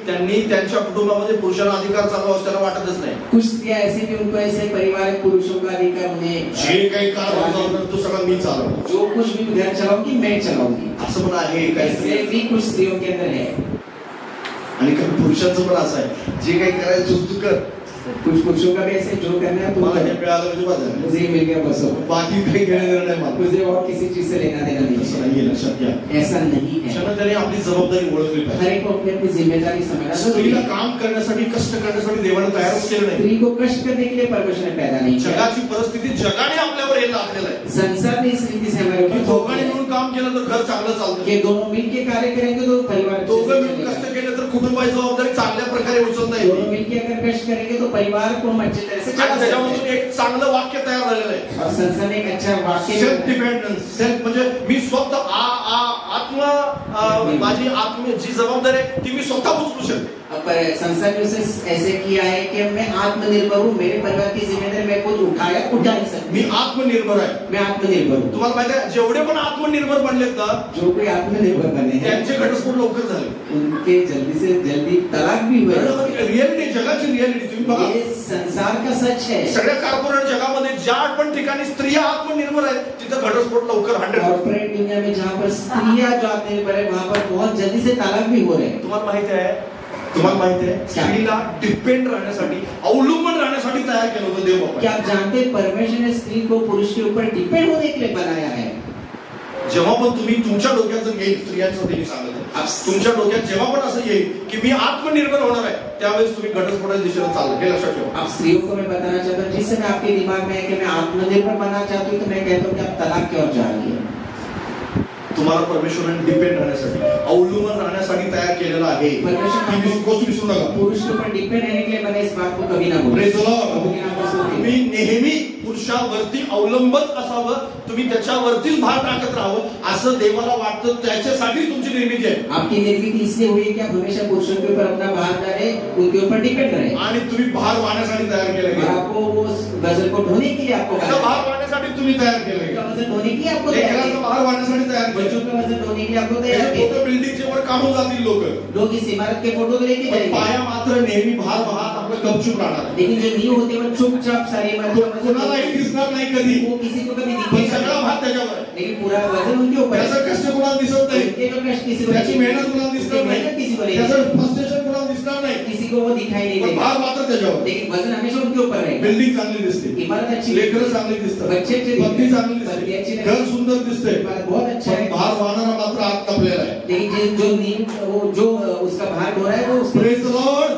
त्यांनी त्यांच्या कुटुंबामध्ये पुरुषांना अधिकार चालवा असं त्यांना वाटतच नाही. कुछ स्त्रियां ऐसे भी उनको ऐसे परिवार पुरुषों का अधिकार उन्हें जे काही कारभार चालवणार तो सगळा मी चालवणार, जो कुछ भी घर चलाऊंगी मैं चलाऊंगी, असं पण आहे. काही ऐसे स्त्रिया भी कुछ स्त्रियों के अंदर है. आणि काही पुरुषांचं पण असं आहे जे काही करायचं तू कर. कुछ पुरुषों का भी ऐसे जो करना है तुम मला हे करो. मिळालं म्हणजे बस झालं. मुझे ये मिल गया बस हो. बाकी काही घेणं देणं नाही मला. मुझे और किसी चीज से लेना देना नहीं असं है. नाहीये, लक्षात घ्या. ऐसा नहीं है. क्षण त्याने आपली जबाबदारी ओळखली हर पाहिजे. एक को अपनी अपनी जिम्मेदारी समझना जरूरी स्त्रीला है. काम करण्यासाठी कष्ट करण्यासाठी देवाने तयारच केलं नाही. स्त्री को कष्ट करने के लिए परमेश्वर ने पैदा नहीं किया. जगाची परिस्थिती जगाने आपल्यावर हे लादलेलं आहे संसार ने इस रीति से हमारे की ऊपर दोघांनी मिळून काम केलं तर घर चांगलं चालतं. कि दोनों मिलके कार्य करेंगे तो परिवार अच्छे दोघं से मिळून चलेगा. कष्ट केलं तर कुटुंबाची जबाबदारी चांगल्या प्रकारे प्रकारे उचलता दोनों येईल मिलकर अगर कष्ट करेंगे तो परिवार को हम अच्छी तरह से चला आणि सकते त्याच्यामधून हैं। एक चांगलं वाक्य तयार झालेलं आहे और संसार में एक अच्छा वाक्य सेल्फ डिपेंडन्स सेल्फ म्हणजे मी स्वतः आत्मा माझी आत्म जी जबाबदारी आहे ती मी स्वतः उचलू शकते। पर संसार ने उसे ऐसे किया है कि मैं आत्मनिर्भर हूँ, मेरे परिवार की जिम्मेदारी मैं खुद उठा नहीं सकती। मी आत्मनिर्भर आहे। मैं आत्मनिर्भर हूँ। तुम्हाला माहिती आहे जेवढे पण आत्मनिर्भर बनलेत ना जो कोई आत्मनिर्भर बने हैं त्यांचे घटस्फोट लवकर झाले, उनके जल्दी से जल्दी तलाक भी हुए। रियालिटी जगाची रियालिटी तुम्ही बघा, ये संसार का सच है। सगळ्या कॉर्पोरेट जगामध्ये ज्या पण ठिकाणी स्त्रिया आत्मनिर्भर आहेत तिथं घटस्फोट लवकर 100%। कॉर्पोरेट दुनिया में जहाँ पर स्त्रियां जो आत्मनिर्भर है वहाँ पर बहुत जल्दी से तलाक भी हो रहे हैं। तुम्हाला माहिती आहे स्त्रीला डिपेंड राहण्यासाठी अवलंबून राहण्यासाठी तयार केलं होतं देव बाबा। क्या आप जानते हैं परमेश्वर ने स्त्री को पुरुष के ऊपर डिपेंड होने के लिए बनाया है। जेव्हा पण तुम्ही तुमच्या डोक्यात जर येईल स्त्रियांचं ते सांगत आहे तुमच्या डोक्यात जेव्हा पण असं येईल की मी आत्मनिर्भर होणार आहे त्यावेळेस तुम्ही घटस्फोटाच्या दिशेने चालला हे लक्षात ठेवा। आप स्त्रियों को मैं बताना चाहता हूँ जिस समय आपके दिमाग में है कि मैं आत्मनिर्भर बनना चाहती हूँ तो मैं कहता हूँ कि आप तलाक की ओर जा रही है। तुम्हाला परमेश्वराने डिपेंड राहण्यासाठी अवलंबून राहण्यासाठी तयार केलेलं आहे। परमेश्वर गोष्ट विसरू नका, पुरुष के ऊपर डिपेंड रहने के लिए बने इस बात को कभी ना भूलें। Praise the Lord. तुम्ही नेहमी पुरुषावरती अवलंबत असावं, तुम्ही त्याच्यावरतीच भार टाकत राहावं असं देवाला वाटतं, त्याच्यासाठीच तुमची निर्मिती आहे। आपकी निर्मिती इसलिए हुई कि आप हमेशा पुरुषों के ऊपर अपना भार डालें, उनके ऊपर डिपेंड रहे आणि तुम्ही भार वाहण्यासाठी तयार केलं और आपको वो वजन को ढोने के लिए आपको भार वाहण्यासाठी तुम्ही तयार केलं वजन ढोने के लिए आपको लेकरांचा भार वाहण्यासाठी तयार केलं। बच्चों का वजन ढोने के लिए आपको तैयार किया। फोटो बिल्डिंगचे वर काढून जातील लोक इस इमारत के फोटो तो लेके जाएंगे, पाया मात्र नेहमी भार वाहत आपलं गपचूप राहणार, लेकिन जो नींव होते वो चुपचाप सारी इमारत कोणालाही दिसणार नाही कधी, वो किसी को कभी पण दिखेगा सगळा भार त्याच्यावर आहे। लेकिन पूरा वजन उनके ऊपर है। त्याचा कष्ट कोणाला दिसत नाही, उनके जो कष्ट किसी को त्याची मेहनत कोणाला दिसणार नाही, मेहनत किसी को नहीं त्याचं फ्रस्ट्रेशन कोणाला दिसणार नाही, किसी को वो दिखाई नहीं पण देगा, भार मात्र त्याच्यावर। लेकिन वजन हमेशा उनके ऊपर रहेगा। बिल्डिंग चांगली दिसते, इमारत अच्छी, लेकरं चांगली दिसतात, बच्चे अच्छे पत्नी चांगली पत्नी अच्छी दिसते, लगती, घर सुंदर दिसते, इमारत बहुत अच्छा है, भार वाहणारा मात्र आत लपलेला आहे। लेकिन जो नींव वो जो उसका भार हो रहा है वो उसके praise the lord,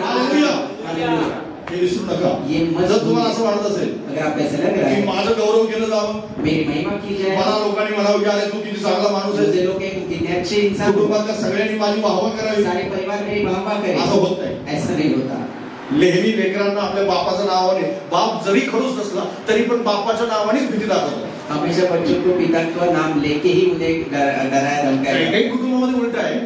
hallelujah. Hallelujah. हे विसरू नका। ये मत जर तुम्हाला असं वाटत असेल अगर आप ऐसा लग रहा की है माझं गौरव केलं जावं, मेरी महिमा की जाए, मला लोकांनी म्हणावं की अरे तू किती चांगला माणूस आहे, दूसरे लोग के कितने अच्छे इंसान हो, कुटुंबातल्या सगळ्यांनी माझी वाहवा करावी, सारे परिवार मेरी वाहवा करे, असं होत नाही। ऐसा नहीं होता। नेहमी लेकरांना आपल्या बापाच्या नावाने, बाप जरी खडूस नसला तरी पण बापाच्या नावानेच भीती दाखवतो। हमेशा बच्चों को पिता का नाम लेके ही उन्हें डराया धमकाया। काही कुटुंबामध्ये उलट आहे,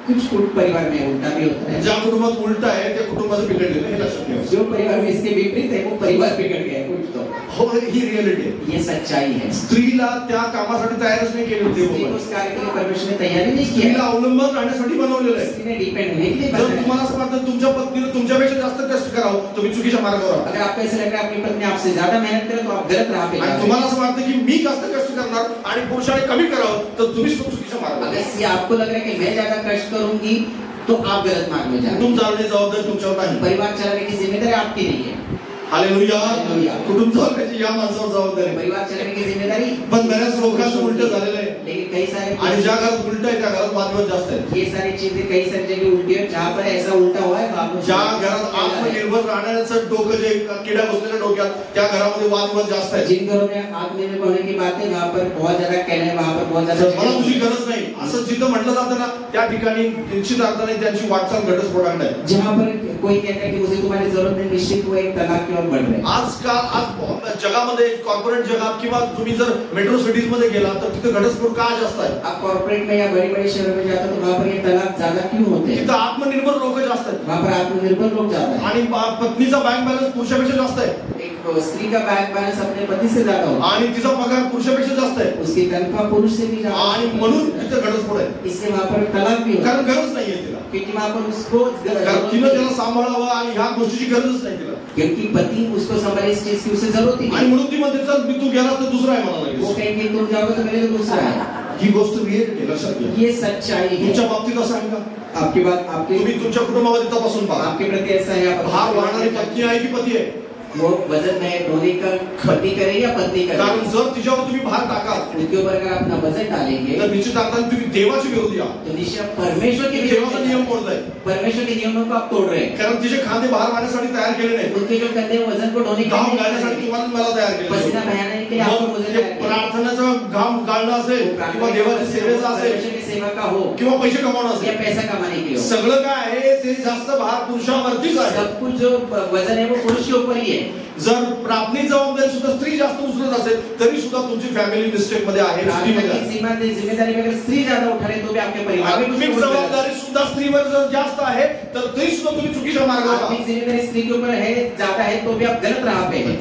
कुछ परिवार में उल्टा भी होता है। ज्या कुटुंबात उलट आहे त्या कुटुंबाचं बिघडलेलं हे लक्षात ठेवा। जो परिवार में इसके विपरीत है वो परिवार बिगड़ गया है कुछ तो। हो, ही रियालिटी आहे। ये सच्चाई है। स्त्रीला त्या कामासाठी तयारच नाही केलं स्त्री को देव। उस कार्य के लिए परमेश्वर ने तैयारी नहीं स्त्रीला किया। अवलंबन राहण्यासाठी बनवलेलं आहे। स्त्री ने डिपेंड होने के लिए जर बनाया। तुम्हाला असं वाटतं तुमच्या पत्नीने तुमच्यापेक्षा जास्त कष्ट करावं, तुम्ही चुकीच्या मार्गावर आहात। अगर आपको ऐसा लग रहा है आपकी पत्नी आपसे ज्यादा मेहनत करे तो आप गलत राह पे जा आणि रहे हैं। तुम्हाला असं वाटतं की मी जास्त कष्ट करणार आणि पुरुषाने कमी करावं तर तुम्हीच चुकीच्या मार्गावर आहात। अगर ये आपको लग रहा है कि मैं ज्यादा कष्ट करूंगी तो आप गलत मार्ग में जा रहे हैं। कुटुंब चालवण्याची जबाबदारी तुमच्यावर नाही। परिवार चलाने की जिम्मेदारी आपकी नहीं है। हालेलुया। हालेलुया। कुटुंब चालवण्याची या माणसावर जबाबदारी आहे। परिवार चलाने की जिम्मेदारी पण बऱ्याच लोकांचं उलट झालेलं आहे लेकिन कई सारे आणि ज्या घरात उलट आहे त्या घरात वादविवाद जास्त आहेत। ये सारी चीजें कई सारी जगह उल्टी है जहाँ पर ऐसा उल्टा हुआ है वहाँ पर ज्या घरात आत्मनिर्भर राहण्याचं डोकं जे किड्या बसलेल्या डोक्यात त्या घरामध्ये वादविवाद जास्त आहे। जिन घरों में आत्मनिर्भर होने की बात है वहाँ पर बहुत ज्यादा कहना है, वहाँ पर बहुत मला तुझी ज्यादा गरज नाही असं जिथं म्हटलं जातं ना त्या ठिकाणी निश्चित अर्थाने त्यांची वाटचाल घटस्फोटाकडे आहे। जहाँ पर कोई कहता है कि मुझे तुम्हारी जरूरत नहीं, निश्चित वो एक तलाक की ओर बढ़ रहे हैं। आज जगामध्ये कॉर्पोरेट जगात किंवा तुम्ही जर मेट्रो सिटीज मध्ये गेला तर तिथे घटस्फोट का जास्त आहे? आप कॉर्पोरेट में या बड़े बड़े शहरों में जाते हो तो वहाँ पर ये तलाक ज्यादा क्यों होते हैं? तिथं आत्मनिर्भर लोक जास्त आहेत वहाँ पर आत्मनिर्भर लोग ज्यादा है। आणि पत्नीचा बँक बॅलन्स पुरुषापेक्षा जास्त आहे एक स्त्री का बैंक बैलेंस अपने पति से ज्यादा हो आणि तिचा पगार पुरुषापेक्षा जास्त आहे उसकी तनख्वाह पुरुष से भी ज्यादा आणि म्हणून तिथे घटस्फोट आहे। इसलिए वहाँ पर तलाक भी होता है कारण गरज नाहीये तिला, क्योंकि वहाँ पर उसको कारण तिनं त्याला सांभाळावं आणि ह्या गोष्टीची गरजच नाही तिला क्योंकि पति उसको संभाले इस चीज की उसे जरूरत ही आणि नहीं। म्हणून ती म्हणते चल मी तू गेला तर दुसरा आहे मला वो लागेल। कहेंगे तुम जाओगे तो मेरे लिए दूसरा है। ही गोष्ट रिअलिटी लक्षात घ्या। ये सच्चाई है। तुमच्या बाबतीत असं आहे का? आपकी बात आपके तुम्ही तुमच्या कुटुंबामध्ये तपासून पहा, आपके प्रति ऐसा है आप भार वाहणारी पत्नी आहे की पती आहे? वो वजन में ढोने का पति करे या पत्नी करे, कारण जर तिच्यावर तुम्ही भार टाकाल उनके ऊपर अगर अपना वजन डालेंगे तर निश्चित अर्थाने तुम्ही देवाची विरोधी आहात। तो निश्चय परमेश्वर के देवाचा नियम मोडताय, परमेश्वर के नियमों को आप तोड़ रहे हैं। कारण तिचे खांदे भार वाहण्यासाठी तयार केले नाही, उनके जो कंधे वजन को ढोने के घाम लिए गाळण्यासाठी तुम्हाला मला तयार केले पसीना बहाने के लिए आपको मग वजन ते तैयार किया। प्रार्थनेचा घाम गाळणं असेल किंवा देवाच्या सेवेचा असेल परमेश्वर की सेवा का हो किंवा पैसे कमावणं या असेल, पैसा कमाने के लिए हो। सगळं काय आहे ते जास्त भार पुरुषावरतीच आहे. सब कुछ जो वजन है वो पुरुष के ऊपर ही है. जर प्राथमिक जबाबदारी सुद्धा स्त्री जास्त उचलत असेल तरी सुद्धा तुमची फॅमिली मिस्टेक मध्ये आहे. जिम्मेदारी अगर स्त्री ज्यादा उठा रही तो भी आपके परिवार में आत्मिक जबाबदारी सुद्धा स्त्रीवर जर जास्त आहे तर तरी सुद्धा तुम्ही चुकीच्या मार्गावर आहात. जिम्मेदारी स्त्री के ऊपर है ज्यादा है तो भी आप गलत राह पे हैं.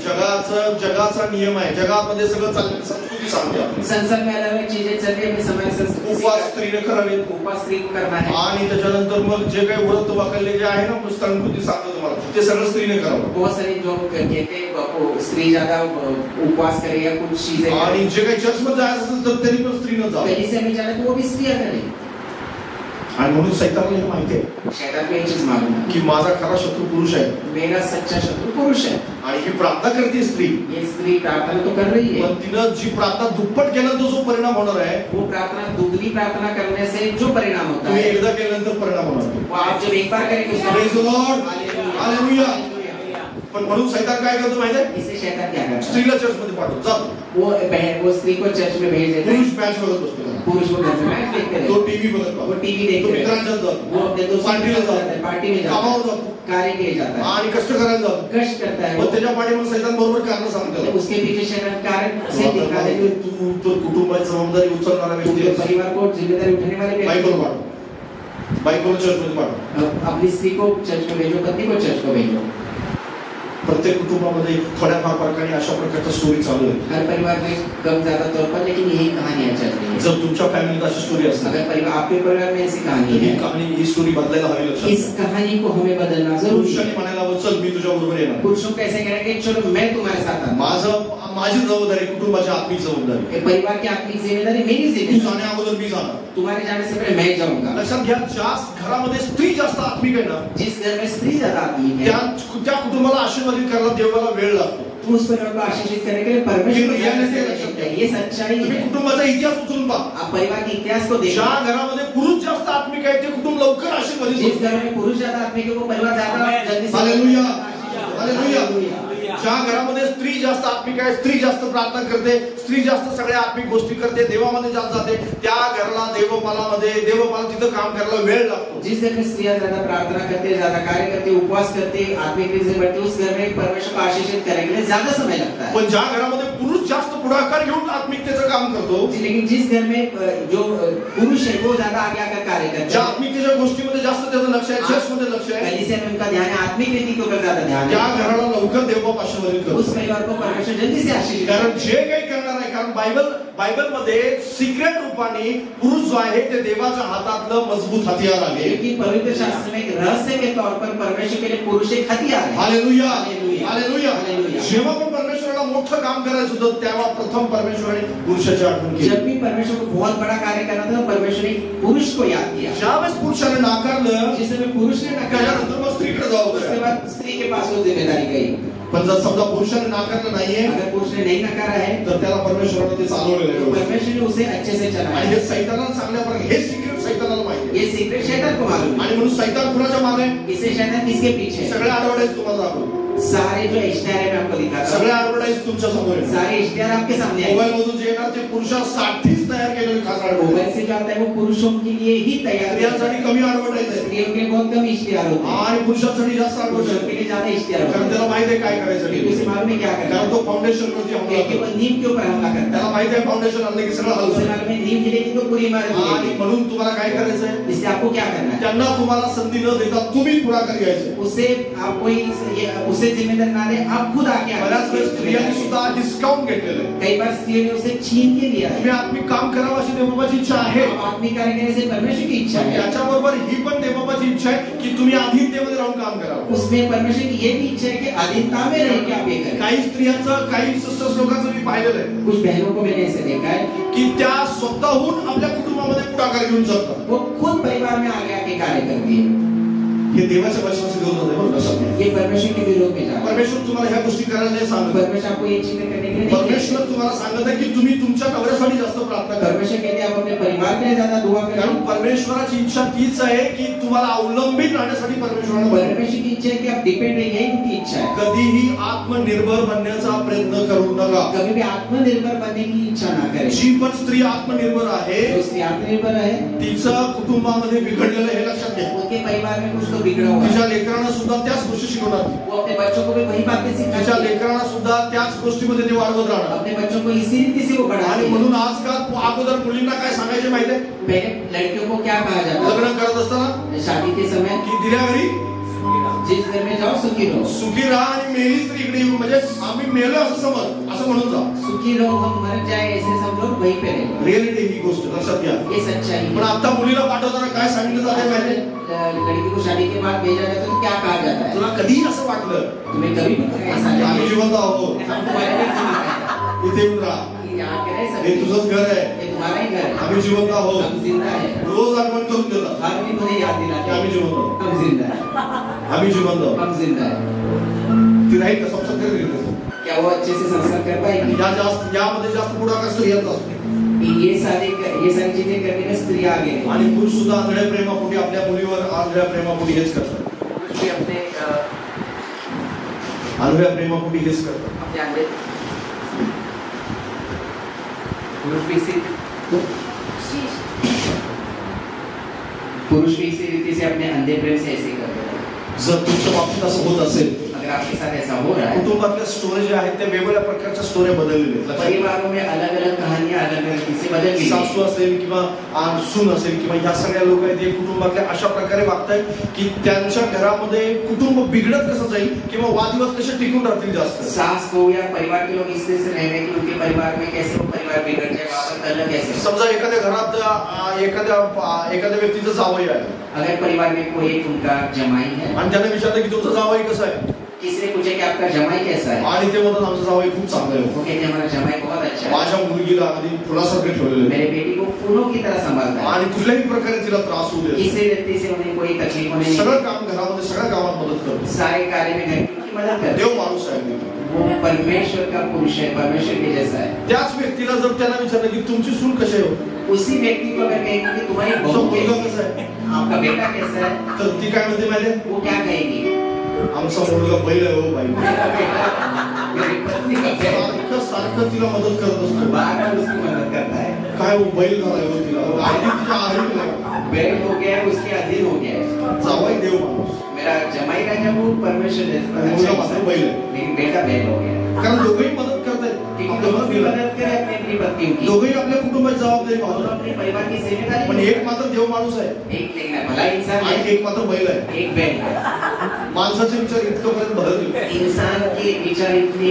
जगाचा नियम आहे. जगामध्ये सगळं चाललं संस्कृती सांगते. संसार में अलग अलग चीजें चल रही है. समय संस्कृती उपवास स्त्रीने करावे. उपवास स्त्री को करना है. आणि त्याच्यानंतर मग जे काही व्रत वाकले जे आहे ना संस्कृती सांगतो तुम्हाला ते सगळं स्त्रीने करावं. बहुत सारे जो कहते स्त्री ज्यादा उपवास करे या कुछ चीजें. आणि जे काही चर्च मध्ये जायचं असेल तर तरी पण स्त्रीने जावं. कलिसिया में जाना तो वो भी स्त्रियां करें. आणि म्हणून सैतानाला हे माहिती आहे शैतान को एक चीज मालूम है की माझा खरा शत्रू पुरुष आहे. मेरा सच्चा शत्रु पुरुष है. आणि ही प्रार्थना करते स्त्री. ये स्त्री प्रार्थना तो कर रही है. पण तिनं जी प्रार्थना दुप्पट केल्यानंतर जो परिणाम होणार आहे वो प्रार्थना दुगनी प्रार्थना करने से जो परिणाम होता तुम्ही है एकदा केल्यानंतर परिणाम होणार. वो आप जब एक बार करेंगे प्रेज द लॉर्ड. हालेलुया. पण म्हणून सैतान काय करतो माहिती आहे. इससे शैतान क्या करता है. स्त्रीला चर्च मध्ये पाठवतो जातो. वो स्त्री को चर्च में भेज देता है. पुरुष मॅच बघत बसतो. पुरुष को घर में मैच देखते रहते. तो टीव्ही बघत वो बसतो. टीवी तो देखते रहते. मित्रांच्यात जातो. वो अपने दोस्तों के साथ जाता है. पार्टी में जाता कामावर है. जातो. कार्य के लिए जाता है. आणि कष्ट करायला जातो. कष्ट करता है. मग त्याच्या पाठी मग सैतान बरोबर कारण सांगतो. उसके पीछे शैतान कारण से दिखा दे. तू तो कुटुंबाची जबाबदारी उचलणारा व्यक्ती आहे. परिवार को जिम्मेदारी उठाने वाले बायकोला पाठव. बायकोला चर्च मध्ये पाठव. अपनी स्त्री को चर्च में भेजो. पत्नी को चर्च में भेजो. प्रत्येक कुटुंबामध्ये थोड्याफार प्रकारे अशा प्रकारच्या स्टोरी चालू आहे. हर परिवार में कम ज्यादा तौर पर लेकिन यही कहानियां चल रही हैं. जर तुमच्या फॅमिलीत अशी स्टोरी असेल अगर परिवार आपके परिवार में ऐसी कहानी ही है कहाणी ही स्टोरी बदलायला हवी. लक्षात इस कहानी को हमें बदलना जरूरी पुरुषांनी है. म्हणायला हवं चल मी तुझ्या बरोबर येणार. पुरुषों कैसे कहेंगे चलो मैं तुम्हारे साथ आता हूं. माझी जबाबदारी कुटुंबाची आत्मिक जबाबदारी. परिवार की आत्मिक जिम्मेदारी मेरी तू जिम्मेदारी. जाण्या अगोदर मी जाणार. तुम्हारे जाने से पहले मैं जाऊंगा. लक्षात घ्या ज्या घरामध्ये स्त्री जास्त आत्मिक आहे ना जिस घर में स्त्री ज्यादा आत्मिक है त्या कुटुंबाला आशीर्वादित करायला देवाला वेळ लागतो. तो उस परिवार को आशीषित करने के लिए परमेश्वर को जानने से आवश्यकता है. ये सच्चाई तुम्ही है. कुटुंबाचा इतिहास उचलून पहा. आप परिवार के इतिहास को देखो. ज्या घरामध्ये पुरुष जास्त आत्मिक आहे ते कुटुंब लवकर आशीर्वादित जिस होतं. घर में पुरुष ज्यादा आत्मिक है वो परिवार ज्यादा जल्दी से. हालेलुया. हालेलुया. ज्या घरामध्ये स्त्री जास्त आत्मिक आहे, स्त्री जास्त प्रार्थना करते, स्त्री जास्त सगळ्या आत्मिक गोष्टी करते, देवामध्ये जास्त जाते, त्या घराला देवपाला तिथं काम करायला वेळ लागतो. जिस घर में स्त्रियां ज्यादा प्रार्थना करते, ज्यादा कार्य करते, उपवास करते, आत्मिक रूप से बढ़ते, उस घर में परमेश्वर को आशीषित करने के लिए ज्यादा समय लगता है. पण ज्या घरामध्ये पुरुष जास्त पुढाकार घेऊन आत्मिकतेचं काम करतो, लेकिन जिस घर में जो पुरुष है वो ज्यादा आगे आकर कार्य करता ज्या है, आत्मिकतेच्या गोष्टीमध्ये जास्त त्याचं लक्ष आहे, चर्चमध्ये लक्ष आहे, कलीसिया में उनका ध्यान है, आत्मिक रीति के ऊपर ज्यादा ध्यान त्या है, घराला लवकर देवबाप आशीर्वादित करतो. उस परिवार को परमेश्वर जल्दी से आशीषित कारण करता है. जे काही करणार आहे, कारण बायबल मध्ये सिक्रेट रूपाने पुरुष जो आहे ते देवाच्या हातातलं मजबूत हथियार आहे. क्योंकि पवित्र शास्त्र में एक रहस्य के तौर पर परमेश्वर के लिए पुरुष एक हथियार है. हालेलुया. हालेलुया. हालेलुया. हालेलुया. जेव्हा पण परमेश्वराला मोठं काम करायचं होतं तेव्हा प्रथम परमेश्वराने पुरुषाची आठवण केली. जब भी परमेश्वर को बहुत बड़ा कार्य करना था परमेश्वर ने पुरुष को याद किया. ज्यावेळेस पुरुषाने नाकारलं जिस समय पुरुष ने नकारा त्याच्यानंतर मग स्त्रीकडे जावं उसके लागलं. बाद स्त्री के पास वो जिम्मेदारी गई. पण जर समजा पुरुषाने नाकारलं नाहीये अगर पुरुष ने नहीं नकारा है तर त्याला परमेश्वराने ते चालवलेलं तो आहे. परमेश्वर ने उसे अच्छे से चलाया. आणि हे सैतानाला चांगल्या प्रकारे हे सिक्रेट सैतानाला माहिती आहे. ये सीक्रेट शैतान को मालूम है. आणि म्हणून सैतान कुणाच्या मागे आहे? इसे शैतान किसके पीछे है? सगळे ऍडव्हर्टाईज तुम्हाला दाखवतो. सारे जो इश्तिहार है मैं आपको दिखाता सगळे हूँ. ऍडव्हर्टाईज तुमच्या समोर आहे. सारे इश्तिहार आपके सामने है. मोबाईल मधून जे येणार ते पुरुषासाठीच तयार केलेले खास ऍडव्हर्टाईज. मोबाइल से जो आता है वो पुरुषों के लिए ही तैयार है. स्त्रियांसाठी कमी ऍडव्हर्टाईज आहे स्त्रियों के लिए बहुत कम इश्तिहार होते हैं. आणि पुरुषांसाठी जास्त पुरुषों ऍडव्हर्टाईज के आहे. लिए ज्यादा इश्तिहार होते कारण हैं. त्याला माहिती आहे काय करायचं क्योंकि उसे ते. मालूम है क्या करना कारण है. तो फाउंडेशन वरती हमला क्योंकि वो करतो. नींव के ऊपर हमला करता त्याला है. माहिती आहे फाउंडेशन आणलं की सगळं उसे हलतं. मालूम है नींव गिरेगी तो पूरी इमारत आणि गिरेगी. म्हणून तुम्हाला काय करायचंय? इसलिए आपको क्या करना है? त्यांना तुम्हाला संधी न देता तुम्ही पुढाकार घ्यायचे. उसे आप कोई उसे जिम्मेदार ना दे, आप खुद आके बऱ्याच वेळेस स्त्रियांनी सुद्धा डिस्काउंट घेतलेलं आहे. कई बार स्त्रियों ने उसे छीन के लिया है. तुम्ही आत्मिक काम करावं अशी देवबाबाची इच्छा आहे. आत्मिक कार्य करने से परमेश्वर की इच्छा है. त्याच्याबरोबर ही पण देवबाबाची इच्छा आहे की तुम्ही अधीनतेमध्ये राहून काम करावं. उसमें परमेश्वर की ये भी इच्छा है कि अधीनता में रह के आप ये करें. काही स्त्रियांचं काही सिस्टर्स लोकांचं मी पाहिलेलं आहे कुछ बहनों को मैंने ऐसे देखा है की त्या स्वतःहून आपल्या कुटुंबामध्ये पुढाकार घेऊन जातात. वो खुद परिवार में आगे आके कार्य करती है. हे देवाच्या वचनाचे विरोध आहे बरं का. ये परमेश्वर के विरोध में जाता है. परमेश्वर तुम्हाला ह्या गोष्टी करायला नाही सांगत. परमेश्वर आपको ये चीजें करने के लिए नहीं परमेश्वर तुम्हाला सांगत आहे की तुम्ही तुमच्या नवऱ्यासाठी जास्त प्रार्थना कहता. करा. परमेश्वर कहते हैं आप अपने परिवार के लिए ज्यादा दुआ कारण करें. परमेश्वराची इच्छा तीच आहे की तुम्हाला अवलंबित राहण्यासाठी परमेश्वराने बोलवलं. परमेश्वर की इच्छा है कि आप डिपेंड रहिए, यही उनकी इच्छा है. कधीही आत्मनिर्भर बनण्याचा प्रयत्न करू नका. कभी भी आत्मनिर्भर बनने की इच्छा ना करें. जी पण स्त्री आत्मनिर्भर आहे जो स्त्री आत्मनिर्भर है तिचं कुटुंबामध्ये बिघडलेलं हे लक्षात घ्या. उनके परिवार में कुछ तो तो बिगड़ा हुआ है। तिच्या लेकरांना सुद्धा त्याच गोष्टी शिकवणार ती. वो अपने बच्चों को भी वही बातें तिच्या सिखाती है, लेकरांना सुद्धा त्याच गोष्टीमध्ये ते वाढवत राहणार. अपने बच्चों को इसी रीति से वो आणि बढ़ाती है। म्हणून आजकाल अगोदर मुलींना काय सांगायचे माहितीये, पहले लड़कियों को क्या कहा जाता लग्न करत असताना है शादी के समय, की दिल्या घरी जिस घर में जाओ सुखी रहो, सुखी राहा आणि मेलीच तर इकडे येऊ, म्हणजे आम्ही मेलो असं समज, असं म्हणून जा. सुखी रहो, हम मर जाए ऐसे समझो, वहीं पे रहो। रिअलिटी ही गोष्ट लक्षात घ्या. ये सच्चाई पण है। आता मुलीला पाठवताना काय सांगितलं जाते माहिती, लड़की को शादी के बाद भेजा जाता है तो क्या कहा जाता है? तुला कधी असं वाटलं तुम्हें कभी भी ऐसा आम्ही नहीं, जिवंत आहोत, हम तुम्हारे लिए जीवित हैं, इथे येऊन राहा, यहाँ के रह हे सकते, तुझंच घर आहे, ये तुम्हारा ही घर है, आम्ही जिवंत आहोत. हम जिंदा है। रोज आठवण करून देतात हर दिन उन्हें याद दिलाते की आम्ही हैं, जिवंत आहोत, हम जिंदा है, आम्ही जिवंत आहोत. हम जिंदा है। ती राहील का संसार करेल का? क्या वो अच्छे से संस्कार कर पाएगी? यामध्ये जास्त पुढाकार स्त्रियाच असतो. ये सारी चीजें करने में स्त्री आगे है। आणि पुरुष सुद्धा आंधळ्या प्रेमापोटी आपल्या मुलीवर आंधळ्या प्रेमापोटी हेच करतात. ये अपने आंधळ्या प्रेमापोटी हेच करतात. अपने अंदर पुरुष भी इसी रीति से अपने अंधे प्रेम से ऐसे करते हैं। जर तुमच्या बाबतीत असं होत असेल, अगर आपके साथ ऐसा हो रहा है, कुटुंबातल्या स्टोरी ज्या आहेत त्या वेगवेगळ्या प्रकारच्या स्टोऱ्या बदललेल्या आहेत. परिवारों में अलग अलग कहानियां अलग अलग से बदल गई। सासू असेल किंवा सून असेल किंवा ह्या सगळ्या लोक आहेत हे कुटुंबातल्या अशा प्रकारे वागतायत की त्यांच्या घरामध्ये कुटुंब बिघडत कसं जाईल किंवा वादविवाद कसे टिकून राहतील जास्त. सास को या परिवार के लोग इसलिए से रह रहे कि उनके परिवार में कैसे वो परिवार बिगड़ जाए, वापस अलग कैसे। समजा एखाद्या घरात एखाद्या व्यक्तीचं जावई आहे अगर परिवार में कोई एक उनका जमाई है, आणि त्याने विचारलं की तुमचा जावई कसा आहे, किसी ने पूछा कि आपका जमाई कैसा है, आणि ते म्हणतात आमचा जावई खूप चांगला आहे, वो कहते हैं हमारा जमाई बहुत अच्छा है, माझ्या मुलगीला अगदी फुलासारखे ठेवलेलं आहे मेरे बेटी को फूलों की तरह संभालता है, आणि कुठल्याही प्रकारे तिला त्रास होऊ देत नाही. किसी व्यक्ति से उन्हें कोई तकलीफ नहीं, सगळं काम घरामध्ये सगळ्या कामात मदत करतो. सारे कार्य में घर की मदद करते देव माणूस आहे. वो परमेश्वर का पुरुष है, परमेश्वर के जैसा है। त्याच व्यक्तीला जर त्यांना विचारलं की तुमची सून कशी आहे, उसी व्यक्ति को अगर कहेंगे कि तुम्हारी तुमचा बहू मुलगा कैसी कसा है, आहे, आपका बेटा कैसा है, तर ती काय म्हणते माहिती आहे, वो क्या कहेगी? आमचा मुलगा बैल आहे हो बाई. मेरा बेटा मेरी पत्नी का बैल, सारखं सारखं तिला मदत करत असतो. बार-बार उसकी मदद करता है। काय हो बैल झालाय हो तिला, आधी तिच्या आधीच नाही. बैल हो गया है, उसके अधीन हो गया है। जावई देव माणूस, मेरा जमाई राजा वो परमेश्वर जैसा मुलगा मात्र बैल आहे. लेकिन बेटा बैल हो गया, कारण दोघेही मदत करतायत. क्योंकि आपल्या दोनों भी पत्नीला. मदद करे अपनी पत्नियों की, दोघेही आपल्या कुटुंबाची जबाबदारी दोनों पाहतात. अपने परिवार की जिम्मेदारी, पण एक मात्र देव माणूस आहे एक लेकिन भला इंसान आणि है, एक मात्र बैल आहे. एक बैल है। माणसाचे विचार इतकंपर्यंत भरले इंसान के विचार इतनी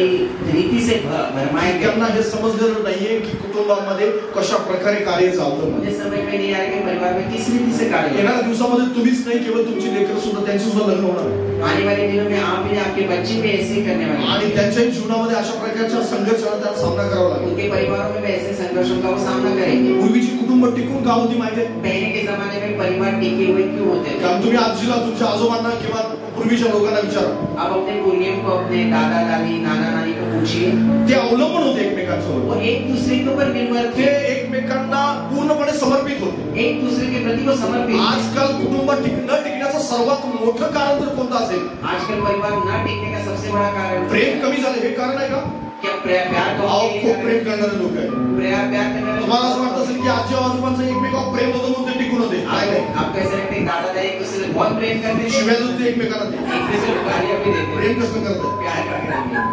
रीति से भरमाए गए, त्यांना हे समजलेलं नाहीये की कुटुंबामध्ये कशा प्रकारे कार्य चालतं. मुझे समझ में नहीं आया कि परिवार में किस रीति से कार्य होगा। येणाऱ्या दिवसामध्ये तुम्हीच नाही केवळ तुमची लेकरं सुद्धा त्यांची सुद्धा लग्न होणार आहे. आने वाले दिनों में आप भी आपके बच्चे भी ऐसे ही करने वाले आणि हैं। त्यांच्याही जीवनामध्ये अशा प्रकारच्या संघर्षाला त्यांना सामना करावा लागेल. उनके परिवारों में भी ऐसे संघर्षों का वो सामना करेंगे। पूर्वीची कुटुंब टिकून का होती माहिती आहे, पहले के जमाने में परिवार टिके हुए क्यों होते थे? कारण तुम्ही आजीला तुमच्या आजोबांना किंवा पूर्वीच्या लोकांना विचारा, आप अपने पूर्वजों को, अपने दादा दादी नाना नानी को पूछिए, ते अवलंबन होते एकमेकांच्यावर. वो एक दूसरे के ऊपर निर्भर ते थे, एकमेकांना पूर्णपणे समर्पित होते. एक दूसरे के प्रति वो समर्पित थे। आजकाल कुटुंब न टिकण्याचं सर्वात मोठं कारण जर कोणतं असेल, आजकल परिवार न टिकने का सबसे बड़ा कारण प्रेम कमी झालं हे कारण आहे का? क्या प्यार अहो, खूप प्रेम करणारे लोक आहेत. प्यार करने वाले तुम्हाला असं वाटत असेल की आजी आजोबांचं एकमेकावर प्रेम होतं म्हणून ते टिकून होते. नाही नाही, आपको ऐसा लगता है दादा दादी एक दूसरे से बहुत प्रेम करते थे, शिव्या देऊन ते एकमेकांना ते एक दूसरे को गालियां भी देते थे, प्रेम कसं करतात, प्यार करते थे,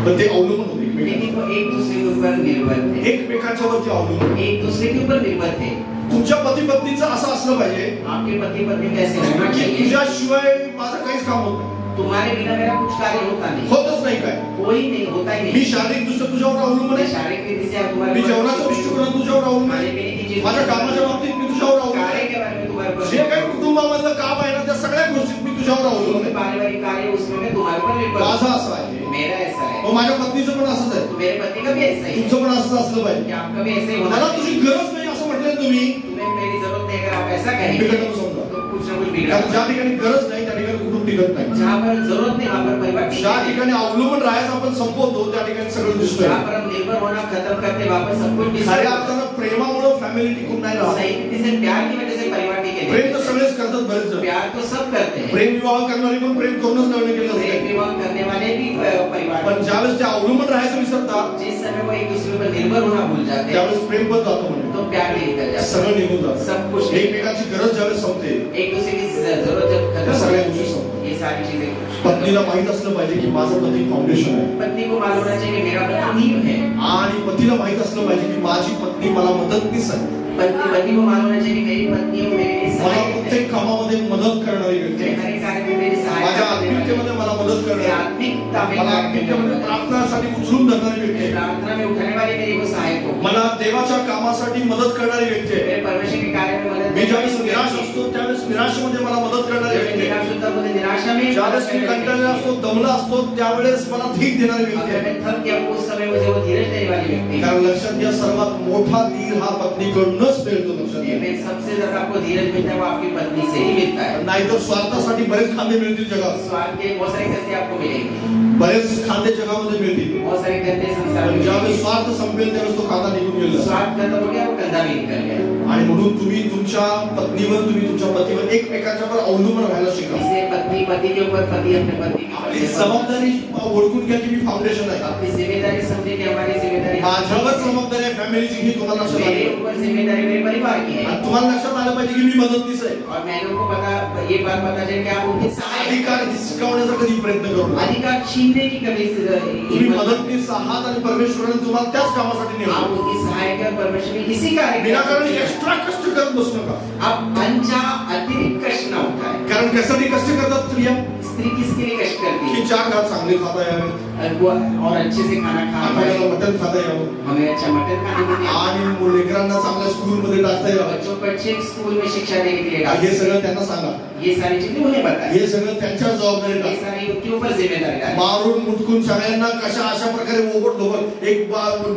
पण ते अवलंबून होते एकमेकांना. लेकिन वो एक दूसरे के ऊपर निर्भर थे, एकमेकांच्यावरती अवलंबून. एक दूसरे के ऊपर निर्भर थे। तुमच्या पती पत्नीचं असं असलं पाहिजे आपके पति पत्नी कैसे होना की चाहिए? तुझ्याशिवाय माझं काहीच काम होत नाही. तुम्हारे बिना मेरा कुछ कार्य होता नहीं, होतच नाही काय. कोई नहीं होता ही मी नहीं। शारीरिक दृष्ट्या तुझ्यावर अवलंबून आहे. शारीरिक रीति से आप तुम्हारे मी जेवणाच्या दृष्टिकोनात तुझ्यावर अवलंबून आहे. माझ्या कामाच्या बाबतीत मी तुझ्यावर अवलंबून कार्य आहे. के बारे में तुम्हारे ऊपर जे काही कुटुंबामधलं काम आहे ना त्या सगळ्या गोष्टीत मी तुझ्यावर अवलंबून आहे. पारिवारिक कार्य उसमें मैं तुम्हारे ऊपर निर्भर हूं। माझं असं आहे. मेरा ऐसा है, मग माझ्या पत्नीचं पण असंच आहे. तो मेरे पति का भी ऐसा ही है। तुमचं पण असंच असलं पाहिजे. क्या आपका भी ऐसे ही होना मला चाहिए? तुझी गरज नाही असं म्हटलं तुम्ही, तुम्हें मेरी जरूरत नहीं, अगर आप ऐसा कहेंगे बिघडलं समजा. तो कुछ ना कुछ बिगड़ा। कारण ज्या ठिकाणी गरज नाही त्या ठिकाणी कुटुंब टिकत नाही. जहाँ पर जरूरत नहीं वहाँ पर परिवार टिकता ज्या है। ठिकाणी अवलंबून राहायचं आपण संपवतो त्या ठिकाणी सगळं दिसतंय. जहाँ पर हम निर्भर होना खत्म करते वापस सब कुछ खऱ्या अर्थानं प्रेमामुळे फॅमिली टिकून नाही राहत. सही रीति से प्यार की वजह से परिवार टिके प्रेम नहीं। तर सगळेच करतात बरेच जण. प्यार तो सब करते हैं. प्रेम विवाह करणारे पण प्रेम करूनच लग्न केलं प्रेम जातं. विवाह करने वाले भी परिवार. पण ज्यावेळेस ते अवलंबून राहायचं विसरतात, जिस समय वो एक दूसरे पर निर्भर होना भूल जाते हैं, त्यावेळेस प्रेम पण जातं म्हणे. तो प्यार भी निकल जाता है. सगळं निघून जातं. सब कुछ एकमेकाची गरज ज्यावेळेस संपते, एक दूसरे की जरूरत जब खत्म सगळ्या हो गोष्टी जाती संपतात. है, ये सारी चीजें. पत्नीला माहित असलं पाहिजे की माझं पती फाउंडेशन आहे, पत्नी को मालूम होना चाहिए कि मेरा पति नींव है. आणि पतीला माहित असलं पाहिजे की माझी पत्नी मला मदतनीस आहे, पति को मालूम होना चाहिए कि मेरी पत्नी वो मेरे लिए मला सहायक है. प्रत्येक कामामध्ये मदत करणारी व्यक्ती मेरे आहे. हर एक कार्य में मेरी माझ्या सहायता करने वाली आत्मिकतेमध्ये मला मदत है. करणारी, आत्मिकता में मला आत्मिकतेमध्ये प्रार्थनासाठी उचलून धरणारी व्यक्ती आहे, प्रार्थना में उठाने वाली मेरी वो सहायक हो. मला देवाच्या कामासाठी मदत करणारी व्यक्ती आहे. मेरे परमेश्वर के कार्य में मदद. मी ज्यावेळेस निराश असतो त्यावेळेस निराशेमध्ये मला मदत करणारी व्यक्ती आहे. निराश होता मुझे निराशा में. ज्यावेळेस मी कंटाळलेला असतो, दमला असतो, त्यावेळेस मला धीर देणारी व्यक्ती अगर आहे. मैं थक गया उस समय मुझे वो धीरज देने वाली व्यक्ति. कारण लक्षात घ्या, सर्वात मोठा धीर हा पत्नीकडूनच मिळतो. लक्षात घ्या, में सबसे ज्यादा आपको धीरज मिलता है वो आपकी पत्नी से ही मिलता है. नाहीतर स्वार्थासाठी बरेच खांदे मिळतील जगात, स्वार्थ के बहुत सारे गंदे आपको मिलेंगे. बरेच खांदे जगामध्ये मिळतील. बहुत सारे गंदे संसार पण में. ज्यावेळेस स्वार्थ संपेल त्यावेळेस तो खांदा निघून गेला. स्वार्थ खत्म हो गया, वो गंदा भी निकल गया. आणि म्हणून तुम्ही तुमच्या पत्नीवर, तुम्ही तुमच्या पतीवर एकमेकांच्यावर अवलंबून राहायला शिका. इसलिए पत्नी पति के ऊपर, पति अपने पति के आपली ऊपर. जबाबदारी ओळखून घ्या की मी फाउंडेशन आहे. अपनी जिम्मेदारी समझे कि हमारी जिम्मेदारी माझ्यावर जबाबदारी आहे फॅमिलीची, ही तुम्हाला लक्षात मेरे आली. ऊपर जिम्मेदारी मेरे परिवार की है. आणि तुम्हाला लक्षात आलं पाहिजे की मी मदतनीस आहे. और मैंने उनको पता ये बात पता चले कि आप उनके सहायक. अधिकार हिसकावण्याचा कधी प्रयत्न करू नका. अधिकार छीनने की कभी तुम्ही मदतनीस आहात आणि परमेश्वराने तुम्हाला त्याच कामासाठी आप नेमलं. उनकी सहायक है. परमेश्वर ने इसी कार्य विनाकारण एक्स्ट्रा कष्ट करत बसू नका. आप अंजा अतिरिक्त कष्ट न उठाए. कारण कशासाठी कष्ट करतात स्त्रिया? स्त्री किसके लिए कष्ट करती की है? 4 घास चांगले खाता यावेत, वो और अच्छे से खाना खाना आठवड्याला मटण खाता यावं, हमें अच्छा मटन खाने को मिले. आणि लेकरांना चांगल्या स्कूलमध्ये टाकता यावं. बच्चों को अच्छे स्कूल में शिक्षा देने के लिए हे डालें. सगळं त्यांना सांगा. ये सारी चीजें उन्हें बताएं. हे सगळं त्यांच्या जबाबदारी ये टाका. सारी उनके ऊपर जिम्मेदारी डालें. मारून मुटकून सगळ्यांना कशा अशा प्रकारे ओबड धोबड एक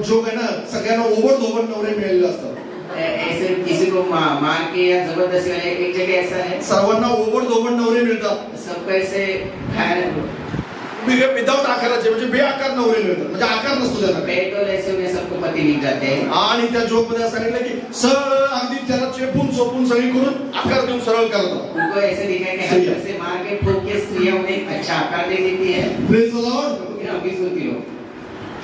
जोक आहे ना, सगळ्यांना ओबड धोबड नवरे मिळालेले असतात. ऐसे किसी को मार के या जबरदस्ती वाले एक जगह ऐसा है, सर्वांना ओबड धोबड नवरे मिळतात. सबको ऐसे विदाउट आकाराचे, म्हणजे बेआकार नवरे मिळतात, म्हणजे आकार नसतो त्यांना. पेट्रोल ऐसे उन्हें सबको पति मिल जाते हैं. आणि त्या जोक मध्ये सांगितलं की सरळ अगदी त्याला चेपून सोपून सगळी करून आकार देऊन सरळ करतात. उनको ऐसे दिखाई कि हर से मार के ठोक के स्त्रियां उन्हें अच्छा आकार दे देती है. Praise the Lord. अभी सुनती हो,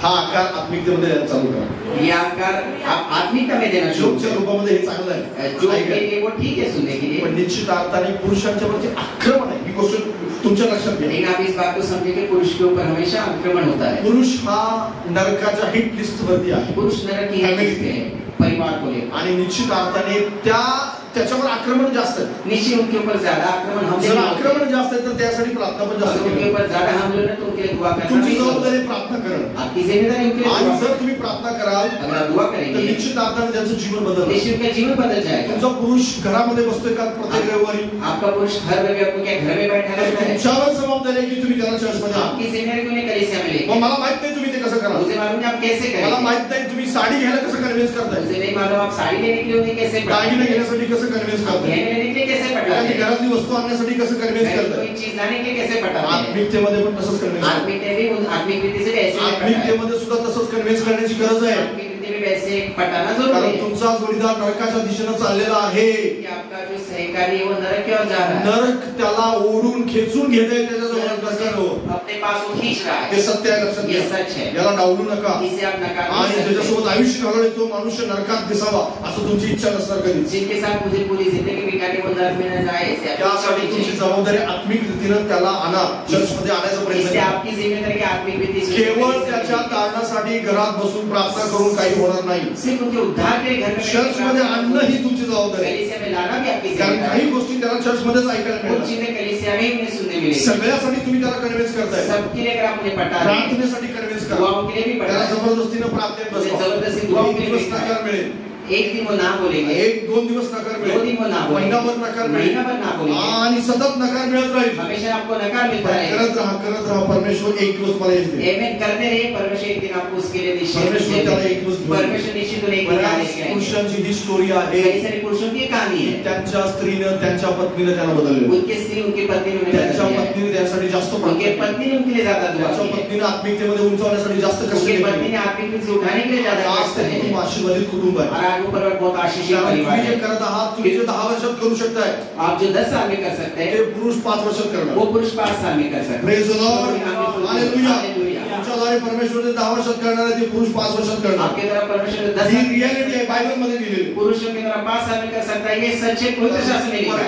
हा आकार आत्मिकतेमध्ये चालू करा. ये आकार आप आत्मिकता में देना शुरू जोकच्या करें. रूपामध्ये हे चांगलं आहे. जो के लिए वो ठीक है सुनने के लिए, पण निश्चित अर्थाने पुरुषांच्या वरती आक्रमण आहे. ही गोष्ट तुमच्या लक्षात घ्या. लेकिन आप इस बात को समझे कि पुरुष के ऊपर हमेशा आक्रमण होता है. पुरुष हा नरकाच्या हिट लिस्ट वरती आहे. पुरुष नरक की है परिवार को लेकर. आणि निश्चित अर्थाने त्याच्यावर आक्रमण जास्त आहे. निश्चय उनके ऊपर ज्यादा आक्रमण हम जर आक्रमण जास्त आहे तर त्यासाठी प्रार्थना पण जास्त उनके करा. ऊपर ज्यादा हमले ना तो उनके लिए दुआ करना तुमची भी जबाबदारी प्रार्थना करणं. आपकी जिम्मेदारी उनके लिए आणि दुआ जर करना. तुम्ही प्रार्थना कराल अगर आप दुआ तर करेंगे निश्चित अर्थाने त्यांचं जीवन बदलतं. निश्चय उनका जीवन बदल जाएगा. तुमचा पुरुष घरामध्ये बसतोय का प्रत्येक रविवारी? आपका पुरुष हर रविवार को क्या घर में बैठा रहता है? तुमच्यावर जबाबदारी आहे की तुम्ही त्याला चर्चमध्ये आणा. आपकी जिम्मेदारी उन्हें कलीसिया में ले. मग मला माहित नाही तुम्ही ते कसं करा. मुझे मालूम नहीं आप कैसे मला करेंगे. माहित नाही तुम्ही साडी घ्यायला कसं कन्व्हिन्स करताय, मुझे नहीं मालूम आप साड़ी लेने के लिए उन्हें कैसे दागिने घेण्यासाठी कसं कन्व्हिन्स करताय, गहने लेने के लिए कैसे पटाते एखादी हैं. घरातली वस्तू आणण्यासाठी कसं कन्व्हिन्स करताय. कोई चीज लाने के लिए कैसे पटाते हैं. आत्मिकतेमध्ये पण तसंच कन्व्हिन्स. आत्मिक ने भी उन आत्मिक रीति से ऐसे पटाते हैं. आत्मिकतेमध्ये सुद्धा तसंच कन्व्हिन्स करण्याची गरज आहे. आत्मिक रीति में वैसे पटाना जरूरी कारण है. तुमचा जोडीदार नरकाच्या दिशेनं चाललेला आहे. कि आपका जो सहकारी है वो नरक की ओर जा रहा है. नरक त्याला ओढून खेचून घेत आहे त्याच्याजवळ नरकाकडे. अपने पास वो खींच रहा ते है. सत्य आहे, लक्षात ये घ्या. सच है. याला डावलू नका. इसे आप नकार नहीं आणि सकते. त्याच्यासोबत आयुष्य घालवले तो मनुष्य नरकात दिसावा असं तुमची इच्छा नसणार कधीच. जिनके साथ मुझे पूरी जिंदगी बिताने को नरक में न जाए ऐसे आप त्यासाठी तुमची जबाबदारी आत्मिक रीतीनं त्याला आणा, चर्चमध्ये आणायचा प्रयत्न इससे करा. आपकी जिम्मेदारी की आत्मिक रीति से केवळ त्याच्या कारणासाठी घरात बसून प्रार्थना करून काही होणार नाही. सिर्फ उनके उद्धार के लिए घर में चर्चमध्ये आणणं ही तुमची जबाबदारी आहे. कलीसिया में लाना भी आपकी कारण जिम्मेदारी काही गोष्टी त्याला चर्चमध्येच ऐकायला है. कुछ मिळतात. चीजें कलीसिया में ही उन्हें सुनने मिलेगी. सगळ्यासाठी तुम्ही त्याला कन्व्हिन्स करताय. सबके लिए अगर आप उन्हें पटा रहे हैं, प्रार्थनेसाठी कन्व्हिन्स करा. दुआओं के लिए भी पटा त्याला रहे हैं. जबरदस्तीनं प्रार्थनेत बसवा. जबरदस्ती दुआओं के लिए दिवस भी नकार मिळेल, एक दिन वो ना बोलेंगे, 1-2 दिवस नकार 2 दिन वो ना मिळेल, बोलेंगे, महिनाभर नकार मिळेल महीनाभर ना बोलेंगे, आणि सतत नकार मिळत राहील. हमेशा आपको नकार मिलता पण रहेगा. करत राहा. परमेश्वर एक दिवस मला यश देईल. आमेन करते रहिए. परमेश्वर एक दिन आपको उसके लिए परमेश्वर त्याला एक दिवस निश्चित घेऊन परमेश्वर निश्चित उन्हें एक दिन बऱ्याच आने के लिए. पुरुषांची ही स्टोरी आहे. कई सारे पुरुषों की ये कहानी है. त्यांच्या स्त्रीनं त्यांच्या पत्नीनं त्यांना बदलले. उनकी स्त्री उनकी पत्नी ने उन्हें त्यांच्या बदल दिया है. पत्नीने त्यासाठी जास्त उनके प्रार्थना केली. पत्नी ने उनके लिए ज्यादा दुआ त्याच्या की है. पत्नीने आत्मिकतेमध्ये उंचावण्यासाठी जास्त कष्ट उनकी पत्नी केले. ने आत्मिक रूप से उठाने के लिए ज्यादा आज कष्ट तरी है. तुम आशीर्वादित कुटुंब आहे. और आज वो परिवार बहुत आशीषित परिवार तुम्ही जे है। करत आहात, तुम्ही जे 10 वर्षात करू शकताय, आप जो 10 साल में कर सकते ते हैं पुरुष 5 वर्षात करणार. वो पुरुष 5 साल में कर सकते हैं। Praise the lord, hallelujah. Hallelujah. तुमच्याद्वारे परमेश्वर जे 10 वर्षात करणार आहे ते पुरुष 5 वर्षात करणार. आपके द्वारा परमेश्वर 10 ही साल रियालिटी आहे बायबल मध्ये दिलेली. पुरुषों के द्वारा 5 साल में कर सकता है, ये सच्चे पवित्र शास्त्र में लिखा है।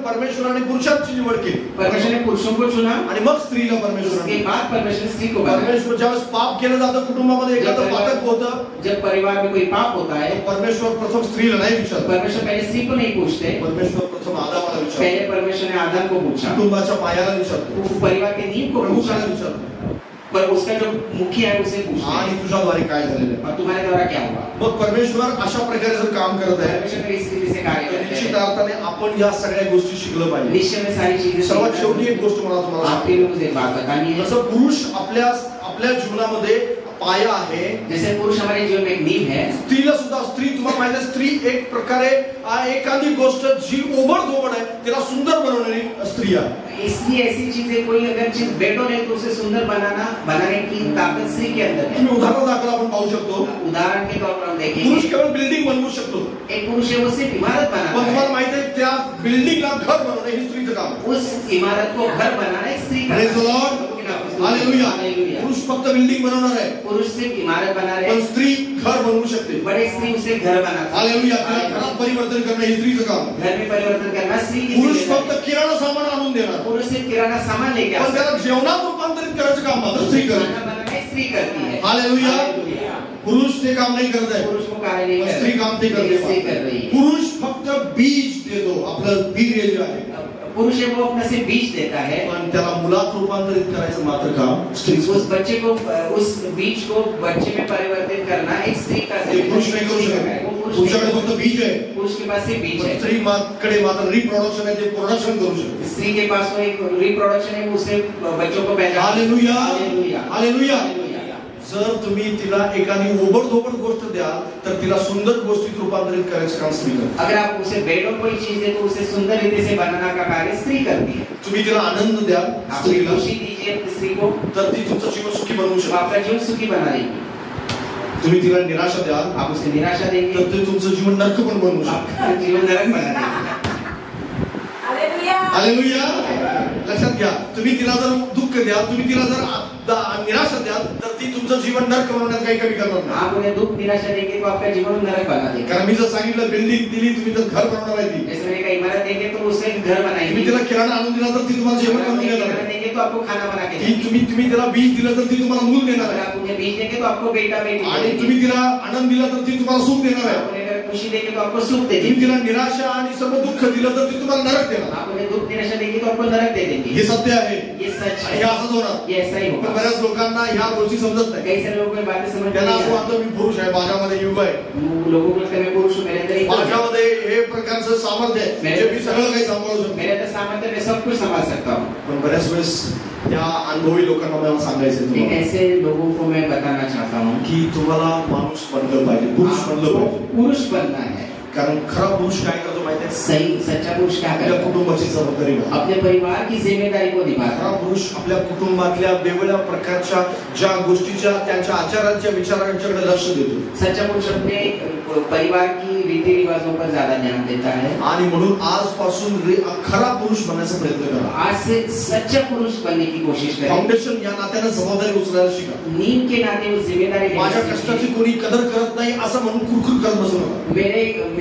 परमेश्वराने पुरुषाची निवड केली परमेश्वर ने पुरुषों को चुना, आणि मग स्त्रीला उसके परमेश्वराने. बाद परमेश्वर ने स्त्री को बनाया। परमेश्वर ज्यावेळेस पाप केलं जातं कुटुंबामध्ये, एखादं पातक होतं, जब परिवार में कोई पाप होता है, परमेश्वर प्रथम स्त्रीला नाही विचारत. परमेश्वर पहले स्त्री को नहीं पूछते, परमेश्वर प्रथम आदामाला विचारतो, पहले परमेश्वर ने आदम को पूछा, कुटुंबाच्या पायाला विचारतो, वो परिवार के नींव को पूछा, प्रभूला विचारतो, पर उसका जो मुखिया है उसे पूछते आणि तुझ्याद्वारे काय झालेलं आहे. और तुम्हारे द्वारा क्या हुआ। मग परमेश्वर अशा प्रकारे जर काम करत आहे, परमेश्वर इस रीति से कार्य तर करते निश्चित हैं। अर्थाने आपण या सगळ्या गोष्टी शिकलं पाहिजे. निश्चय में सारी चीजें सर्वात शेवटी एक गोष्ट मला तुम्हाला आपके सांगतो. लोग मुझे एक बात बतानी है। जसं पुरुष आपल्या जीवनामध्ये पाया आहे, जैसे पुरुष हमारे जीवन में एक नींव है, स्त्रीला सुद्धा, स्त्री तुम्हाला माहिती आहे, स्त्री एक प्रकारे एखादी गोष्ट जी ओबडधोबड आहे त्याला सुंदर बनवणारी स्त्री आहे. इसलिए ऐसी चीजें कोई अगर चीज बेटो नहीं तो उसे सुंदर बनाने की ताकत स्त्री के अंदर है। तुम्ही उदाहरण दाखल आपण पाहू शकतो. उदाहरण के तौर पर हम पुरुष देखेंगे, केवळ बिल्डिंग बनवू शकतो, एक पुरुष है वो सिर्फ इमारत पण बनाता तुम्हाला है, माहिती आहे त्या बिल्डिंगला घर बनवणं हे स्त्रीचं काम आहे. उस इमारत को घर बनाना एक स्त्री का Praise the काम Lord. है। हालेलुया. हालेलुया। पुरुष फक्त बिल्डिंग बनवणार आहे, पुरुष सिर्फ इमारत बना रहे पण हैं, स्त्री घर बनवू शकते. बड़े स्त्री उसे घर बनाती है। हालेलुया. तिला घरात परिवर्तन करणं हे स्त्रीचं काम आहे. घर में परिवर्तन करना स्त्री की पुरुष जिम्मेदारी फक्त है। किराणा सामान आणून देणार, पुरुष सिर्फ किराना सामान लेके पण आता त्याला जेवणात रूपांतरित करायचं काम मात्र स्त्री है, करते. खाना बनाना एक स्त्री करती है। हालेलुया. हालेलुया। पुरुष ते काम नाही करत आहे, पुरुष को कार्य नहीं पण कर स्त्री रही, काम ते स्त्री कर करते. रही है। पुरुष फक्त बीज देतो, आपलं बीज जे आहे, पुरुष है वो अपने से बीज देता है, पण त्याला मुलात रूपांतरित करायचं मात्र काम स्त्रीचं. उस बच्चे को, उस बीज को बच्चे में परिवर्तित करना एक स्त्री का ते पुरुष नाही करू है। शकत. वो पुरुष पुरुषाकडे नहीं- फक्त बीज आहे, पुरुष के पास सिर्फ बीज पण है, स्त्रीकडे मात्र रिप्रोडक्शन आहे, ते प्रोडक्शन करू शकते. स्त्री के पास वो एक रिप्रोडक्शन है, उसे बच्चों को पैदा हालेलुया. हालेलुया। हालेलुया. हालेलुया। जर तुम्ही तिला एखादी ओबडधोबड गोष्ट द्याल तर तिला सुंदर गोष्टीत रूपांतरित करायचं काम स्त्री करते. अगर आप उसे बेडो कोई चीज है तो उसे सुंदर रीति से बनाना का कार्य स्त्री करती है। तुम्ही तिला आनंद द्याल आप स्त्रीला, खुशी दीजिए अपनी स्त्री को, तर ती तुमचं जीवन सुखी बनवू वो शकते. आपका जीवन सुखी बना देगी। तुम्ही तिला निराशा द्याल आप उसे निराशा देंगे, तर ते तुमचं जीवन नरक पण बनवू शकते. आपका जीवन नरक बना देगी। हालेलुया. लक्षात घ्या, तुम्ही तिला जर दुःख द्याल, तुम्ही तिला जर निराशा द्याल तर ती तुमचं जीवन नरक बनवण्यात काही कमी करणार नाही. आप उन्हें दुख निराशा देंगे तो आपका जीवन नरक बना देगा। कारण मी जर सांगितलं बिल्डिंग दिली, तुम्ही जर घर बनवणार आहे ती, जैसे मैंने कई इमारत देंगे तो उससे घर बनाएंगे, तुम्ही तिला किराणा आणून दिला तर ती तुम्हाला जेवण बनवून देणार किराना आहे. देंगे तो आपको खाना बना के ती तुम्ही तिला बीज दिलं तर ती तुम्हाला मूल देणार अगर आहे. आप उन्हें बीज देंगे तो आपको बेटा बेटी आणि देंगे। तुम्ही तिला आनंद दिला तर ती तुम्हाला सुख देणार आहे. आप उन्हें अगर खुशी देंगे तो आपको सुख तुम्ही देंगे, तिला निराशा आणि सर्व दुःख दिलं तर ती तुम्हाला नरक देणार. आप उन्हें दुख निराशा देंगे तो आपको नरक दे देंगे। हे सत्य आहे ये सच आणि हे है, असंच होणार. ये ऐसा ही पण होगा। बऱ्याच लोकांना ह्या गोष्टी समजत नाही. कई सारे लोगों को ये बातें समझ में त्यांना नहीं असं आती। वाटतं मी पुरुष आहे, माझ्यामध्ये युग आहे, लोगों को लगता है मैं पुरुष हूँ, मेरे अंदर एक गुण है। माझ्यामध्ये हे प्रकारचं सामर्थ्य आहे जे मी सगळं काही सांभाळू शकतो. मेरे अंदर सामर्थ्य, मैं सब कुछ संभाल सकता हूँ। पण बऱ्याच वेळेस त्या अनुभवी लोकांना मला सांगायचं आहे लेकिन तुम्हाला ऐसे लोगों को मैं बताना चाहता हूँ की तुम्हाला माणूस बनलं पाहिजे, पुरुष बनलं आपको पाहिजे. पुरुष बनना है। कारण खरा पुरुष काय करतो माहिती आहे? सही सच्चा पुरुष क्या आपल्या करता है? कुटुंबाची जबाबदारी निभावतो. अपने परिवार की जिम्मेदारी को निभाता खरा है। पुरुष आपल्या कुटुंबातल्या वेगवेगळ्या प्रकारच्या ज्या गोष्टीच्या त्यांच्या आचारांच्या विचारांच्याकडे लक्ष देतो. सच्चा पुरुष अपने परिवार की रीति रिवाजों पर ज्यादा ध्यान देता है। आणि म्हणून आजपासून खरा पुरुष बनण्याचा प्रयत्न करा. आज से सच्चा पुरुष बनने की कोशिश करें। फाउंडेशन या नात्याने जबाबदारी उचलायला शिका. नींव के नाते वो जिम्मेदारी माझ्या लेना कष्टाची सीखिए। कोणी कदर करत नाही असं म्हणून कुरकुर करत बसू नका.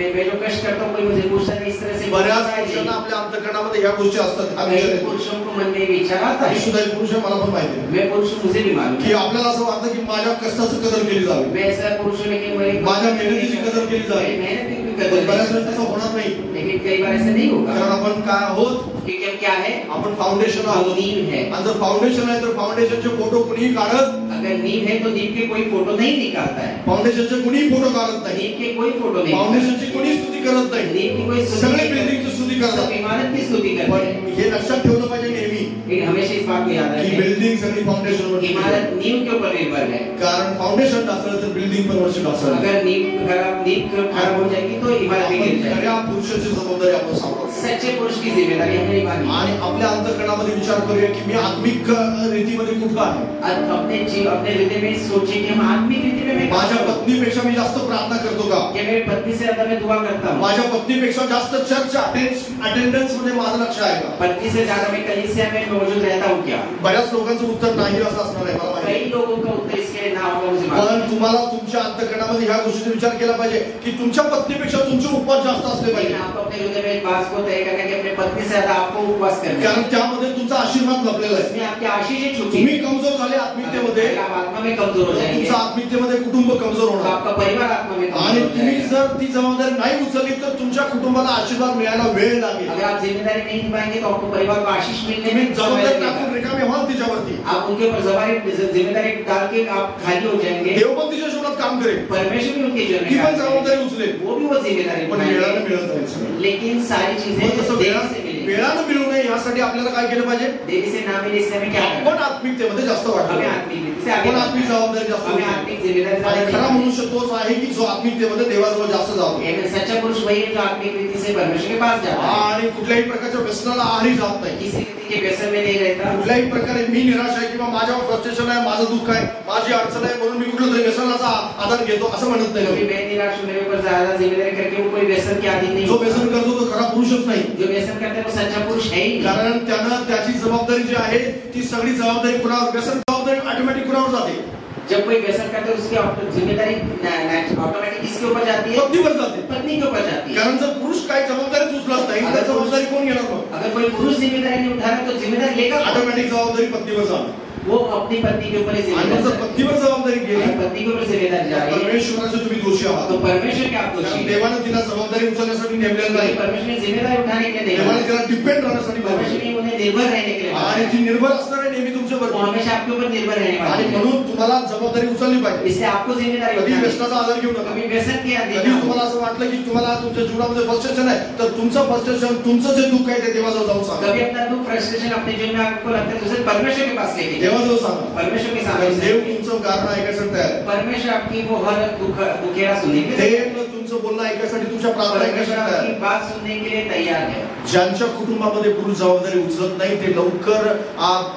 मैं जो कष्ट करता हूँ कोई मुझे पूछता नहीं, इस तरह से बऱ्याच बोलता है पुरुषांना नहीं। आपल्या अंतःकरणामध्ये ह्या गोष्टी असतात. हा विचार कई येतो. पुरुषों को मन में विचार आता मी है, सुद्धा एक पुरुष आहे, मला पण माहिती आहे मैं पुरुष हूँ, मुझे भी मालूम की है। आपल्याला असं वाटतं की माझ्या कष्टाची कदर केली जावी, मैं ऐसा पुरुष हूँ लेकिन मेरी माझ्या मेहनतीची कदर केली जावी. मेहनत की पण कदर बऱ्याच नहीं। वेळेस तसं होणार नाही. लेकिन कई बार ऐसा नहीं होगा, कारण आपण काय आहोत? क्योंकि हम क्या है, आपण फाउंडेशन वो आहोत. नींव है। आणि जर फाउंडेशन आहे तर फाउंडेशनचे फोटो कुणीही काढत, अगर नींव है तो नींव के कोई फोटो नहीं निकालता है, फाउंडेशनचे कुणीही फोटो काढत नाही, नींव के कोई फोटो नहीं, फाउंडेशनची कोणी स्तुती करत नाही, नींव की कोई स्तुति सगळे नहीं बिल्डिंगची करता। स्तुती सब करतात. इमारत की स्तुति करते पण हैं। हे लक्षात ठेवलं पाहिजे नेहमी लेकिन हमेशा इस बात को याद की रखें, बिल्डिंग सगळी फाउंडेशनवर इमारत नींव के ऊपर निर्भर है। कारण फाउंडेशन ढासळलं तर बिल्डिंग पण वर्ष ढासळणार. अगर नींव खराब हो जाएगी तो इमारत भी गिर आपण जाएगी। खऱ्या पुरुषाची जबाबदारी आपण सांभाळतो. सच्चे पुरुष की जिम्मेदारी हमें निभानी है। आणि आपल्या अंतःकरणामध्ये विचार करूया की मी आत्मिक रीतीमध्ये कुठला आहे. अपने हृदय में सोचिए कि हम आत्मिक रीति में मैं माझ्या पत्नीपेक्षा मी जास्त प्रार्थना करतो का? कि मेरी पत्नी से ज्यादा मैं दुआ करता हूँ? माझ्या पत्नीपेक्षा जास्त चर्च अटेंडन्स मध्ये माझं लक्ष आहे का? पत्नी से ज्यादा मैं कलीसिया में मौजूद रहता हूँ क्या? बऱ्याच लोकांचं उत्तर नाही असं असणार आहे मला माहिती. कई लोगों का उत्तर इसके ना होगा मुझे मालूम पण है। तुम्हाला तुमच्या अंतःकरणामध्ये ह्या गोष्टीचा विचार केला पाहिजे की तुमच्या पत्नीपेक्षा तुमचे उपवास जास्त असले पाहिजे. लेकिन आप अपने हृदय में इस बात को तय करना कि अपने पत्नी से ज्यादा आपको उपवास करना है। कारण त्यामध्ये तुमचा आशीर्वाद लपलेला आहे. इसमें आपकी आशीष ही छुपी तुम्ही कमजोर झाले आत्मिकतेमध्ये, आप आत्मा में कमजोर हो जाएंगे, तुमचा आत्मिकतेमध्ये कुटुंब कमजोर होणार. आपका परिवार आत्मा में आणि कमजोर हो तुम्ही जाएगा। जर ती जबाबदारी नाही उचलली तर तुमच्या कुटुंबाला आशीर्वाद मिळायला वेळ लागेल. अगर आप जिम्मेदारी नहीं निभाएंगे तो आपको परिवार को आशीष मिलने तुम्ही में समय जबाबदारी लगेगा। टाकून रिकामे व्हाल तिच्यावरती. आप उनके ऊपर जिम्मेदारी डाल के आप खाली हो जाएंगे। देव पण तिच्या जीवनात काम करेल, परमेश्वर भी उनके जीवन ती में पण काम जबाबदारी करेगा। उचलेल. वो भी वो जिम्मेदारी पण निभाएंगे। वेळानं मिळत राहायचं. लेकिन सारी चीजें पण तसं देवी से मिलेंगी। वेळानं मिळू नये यासाठी आपल्याला काय केलं पाहिजे? देवी से ना मिले इसलिए हमें क्या करना आपण आत्मिकतेमध्ये जास्त है? हमें वाटलं, आत्मिक नीति से आगे आपण बढ़ना आत्मिक है। जबाबदारी जास्त हमें उचलली. आत्मिक जिम्मेदारी आणि ज्यादा खरा लेनी मनुष्य तोच आहे की जो आत्मिकतेमध्ये देवाजवळ जास्त जातो है। एक सच्चा पुरुष वही है जो आत्मिक रीति से परमेश्वर के पास जाता है, आणि कुठल्याही प्रकारच्या व्यसनाला आहारी जात नाही. किसी रीति के व्यसन में नहीं रहता। कुठल्याही प्रकारे मी निराश आहे किंवा माझ्यावर फ्रस्ट्रेशन आहे, माझं दुःख आहे, माझी अडचण आहे म्हणून मी कुठल्या तरी व्यसनाचा आधार घेतो असं म्हणत कभी नाही. मैं निराश हूं, मेरे ऊपर ज्यादा जिम्मेदारी करके वो कोई व्यसन के अधीन नहीं जो होता। व्यसन करतो तो खरा पुरुषच नाही. जो व्यसन करता है वो सच्चा पुरुष है ही नहीं। कारण त्यानं त्याची जबाबदारी जी आहे ती सगळी जबाबदारी कुणावर, व्यसन जबाबदारी ऑटोमॅटिक कुणावर जाते? जब कोई व्यसन करता है उसकी जिम्मेदारी ऑटोमेटिक किसके ऊपर जाती है? पत्नीवर जाते. पत्नी के ऊपर जाती है। कारण जर पुरुष काही जबाबदारी उचलत नाही तर जबाबदारी कोण घेणार मग? अगर कोई पुरुष जिम्मेदारी नहीं उठा रहा तो जिम्मेदारी लेगा कौन? ऑटोमॅटिक जबाबदारी पत्नीवर जाते. वो अपनी पत्नी के ऊपर ही आणि जर जिम्मेदारी पत्नीवर जबाबदारी गेली अगर पत्नी के ऊपर जिम्मेदारी जा रही है परमेश्वराचे तुम्ही दोषी आहात. तो परमेश्वर के आप दोषी कारण हैं। देवाने तिला जबाबदारी उचलण्यासाठी नेमलेलं नाही. परमेश्वर ने जिम्मेदारी उठाने के लिए नहीं देवाने बनाया। तिला डिपेंड राहण्यासाठी परमेश्वर बनवलं. ने उन्हें निर्भर रहने के लिए आणि बनाया। ती निर्भर असणार आहे नेहमी वो तुमच्यावर. हमेशा आपके ऊपर निर्भर रहने वाली आणि है। म्हणून तुम्हाला जबाबदारी उचलली पाहिजे. इसलिए आपको जिम्मेदारी कधी उठानी है। व्यसनाचा आधार घेऊ नका. कभी व्यसन के अधीन कधी ना हो। तुम्हाला असं वाटलं की तुम्हाला तुमच्या जीवनामध्ये फ्रस्ट्रेशन आहे तर तुमचं फ्रस्ट्रेशन, तुमचं जे दुःख आहे ते देवाजवळ जाऊन सांगा. कभी अपना दुख फ्रस्ट्रेशन अपने जीवन में आपको लगता है तो उसे परमेश्वर के पास लेके जाओ। देवाजवळ सांगा. परमेश्वर के कारण सामने देव तुमचं कारण ऐकायसाठी तयार आहे. परमेश्वर आपकी वो हर दुखेड़ा सुनने के लिए देव तुमचं बोलणं ऐकायसाठी, तुमच्या प्रार्थना परमेश्वर ऐकायसाठी तयार आपकी आहे. बात सुनने के लिए तैयार है। ज्यांच्या कुटुंबामध्ये पुरुष जबाबदारी उचलत नाही ते लवकर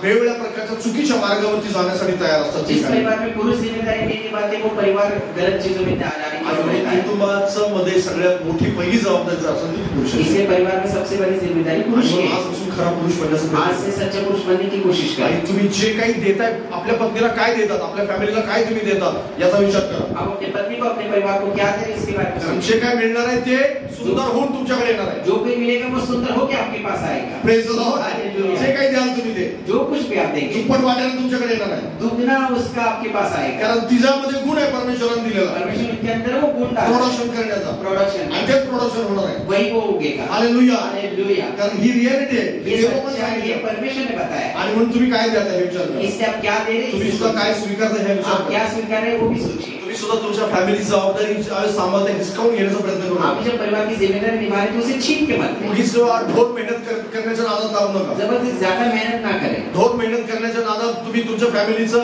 वेगवेगळ्या प्रकारच्या चुकीच्या मार्गावरती जाण्यासाठी तयार असतात. जिस परिवार में पुरुष जिम्मेदारी नहीं निभाते वो परिवार गलत चीजों में जाने की ओर आणि रहता है। कुटुंबाचं मध्ये सगळ्यात मोठी पहिली जबाबदारी जर असेल ती पुरुषाची. इसलिए परिवार में सबसे बड़ी जिम्मेदारी पुरुष की म्हणून है। आजपासून खरा पुरुष बनण्यासाठी आज से सच्चा पुरुष बनने की कोशिश आणि करें। तुम्ही जे काही देताय, आपल्या पत्नीला काय देतात, आपल्या फॅमिलीला काय तुम्ही देतात याचा विचार करा. आप अपनी पत्नी को अपने परिवार को क्या दें इसके बारे में सोचें। जे काय मिळणार आहे ते सुंदर होऊन तुमच्याकडे येणार आहे. जो कोई मिलेगा वो सुंदर होकर आपके पास आएगा। Praise the Lord. Hallelujah. जे काही द्याल तुम्ही ते जो कुछ भी आप देंगे दुप्पट वाट्याने तुमच्याकडे येणार आहे. दुगना उसका आपके पास आएगा। कारण तिच्यामध्ये गुण आहे परमेश्वराने दिलेला परमेश्वर के अंदर वो गुण डाला है। प्रोडक्शन करण्याचा. प्रोडक्शन आणि तेच प्रोडक्शन होणार आहे. वही वो उगेगा। हालेलुया. हालेलुया। कारण ही रियालिटी आहे. ये देव पण सच्चाई है, सांगितलं. परमेश्वर ने बताया। आणि म्हणून तुम्ही काय देता हे विचार करा. इससे आप क्या दे रहे हैं तुम्ही इसे सुद्धा सोचिए। काय स्वीकारता हे विचार आप करा. क्या स्वीकार रहे हैं वो भी सोचिए। तुम्ही सुद्धा तुमच्या फॅमिली जबाबदारी सांभाळता हिसकावून घेण्याचा प्रयत्न करू आप नका. जब परिवार की जिम्मेदारी निभा रहे तो उसे छीन के मत लें। उगीच ढोर मेहनत करण्याच्या नादात लागू नका. जबरदस्ती ज्यादा मेहनत ना करें। ढोर मेहनत करण्याच्या नादात तुम्ही तुमच्या फॅमिलीचं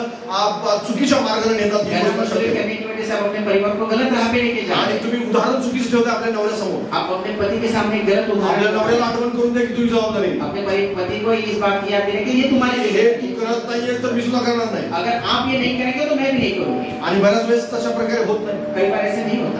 चुकीच्या मार्गाने नेतात ही गोष्ट मजदूरी शक्य आहे. करने की वजह से आप अपने परिवार को गलत राह पे लेके जा आणि रहे हैं। तुम्ही उदाहरण चुकीचं ठेवता आपल्या नवऱ्यासमोर. आप अपने पति के सामने गलत आपल्या उदाहरण नवऱ्याला आठवण करून द्या की तुझी जबाबदारी आहे. अपने पति को इस बात की याद दिलाएं कि ये तुम्हारी हे जिम्मेदारी तू है। करत नाहीयेस तर मी सुद्धा करणार नाही. अगर आप ये नहीं करेंगे तो मैं भी नहीं करूंगी। आणि बऱ्याच वेळेस तशा प्रकारे होत नाही. कई बार ऐसे नहीं होता।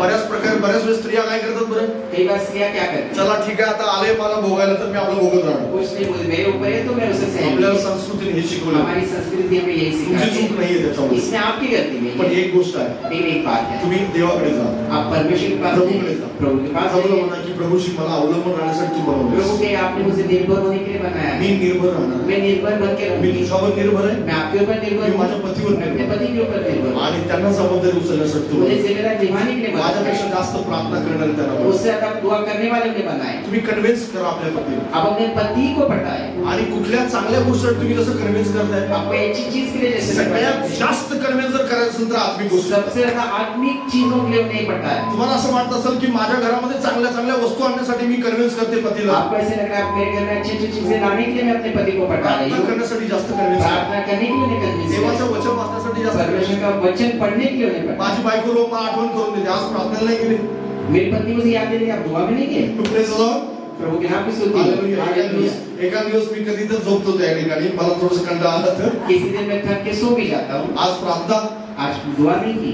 बऱ्याच वेळेस स्त्रिया काय करतात बरं? कई बार स्त्रियां क्या करती हैं? चला ठीक आहे आता आले मला भोगायला तर मी आपलं भोगत राहणार. कुछ नहीं बोले मेरे ऊपर है तो मैं उसे सहन आपल्याला करूंगी। संस्कृतीने हे शिकवलं. हमारी संस्कृति हमें यही तुमची सिखाती चूक है। नाहीये त्याच्यामध्ये. इसमें आपकी गलती नहीं पण है। एक गोष्ट आहे, लेकिन एक बात है तुम्ही देवाकडे जा. आप परमेश्वर के पास प्रभूकडे जा. प्रभु के पास प्रभूला जाइए। म्हणा की प्रभूशी मला अवलंबन राहण्यासाठी तू प्रभु बनवलंस. के आपने मुझे निर्भर होने के लिए बनाया मी है। निर्भर राहणार. मैं निर्भर बन के मी रहूंगी। तुझ्यावर निर्भर आहे मैं आपके ऊपर निर्भर मी हूँ। माझ्या पतीवर मैं अपने निर्भर पति के ऊपर निर्भर हूँ। आणि त्यांना जबाबदारी उचलण्यासाठी तू मुझे बनवलंस. जिम्मेदारी निभाने के लिए बनाया माझ्यापेक्षा है। जास्त प्रार्थना करणारे त्यांना बनवलंस. उससे ज्यादा दुआ करने वाले ने बनाए। तुम्ही कन्व्हिन्स करा आपल्या पतीला. आप अपने पति को पटाए। आणि कुठल्या चांगल्या गोष्टीसाठी तुम्ही जसं कन्व्हिन्स करताय आपको अच्छी चीज के लिए जैसे सगळ्यात जास्त कन्व्हिन्स जर करायचं असेल तर आत्मिक गोष्ट. सबसे ज्यादा आत्मिक चीजों के लिए नहीं पटाए। तुम्हाला असं वाटत असेल की माझ्या घरामध्ये चांगल्या चांगल्या वस्तू आणण्यासाठी मी कन्व्हिन्स करते पतीला. आपको ऐसे लग रहा है मेरे घर में अच्छी अच्छी चीजें लाने के लिए मैं अपने पति को पटा रही प्रार्थना हूँ। करण्यासाठी जास्त कन्व्हिन्स करा. प्रार्थना करने के लिए नहीं करनी देवाचं वचन वाचण्यासाठी जास्त परमेश्वर convince का वचन पढ़ने के लिए नहीं पढ़ा। माझी बायको रोज मला आठवण करून देते आज प्रार्थनेला नाही गेली. मेरी पत्नी मुझे याद दे रही है आप दुआ भी नहीं किए। Praise the Lord. प्रभु के नाम की स्तुति हो। एका दिवस मी कधी तर झोपतो त्या ठिकाणी, मला थोडंसं कंटाळा आला तर किसी दिन मैं थक के सो भी जाता हूँ। आज प्रार्थना आज दुआ नहीं की,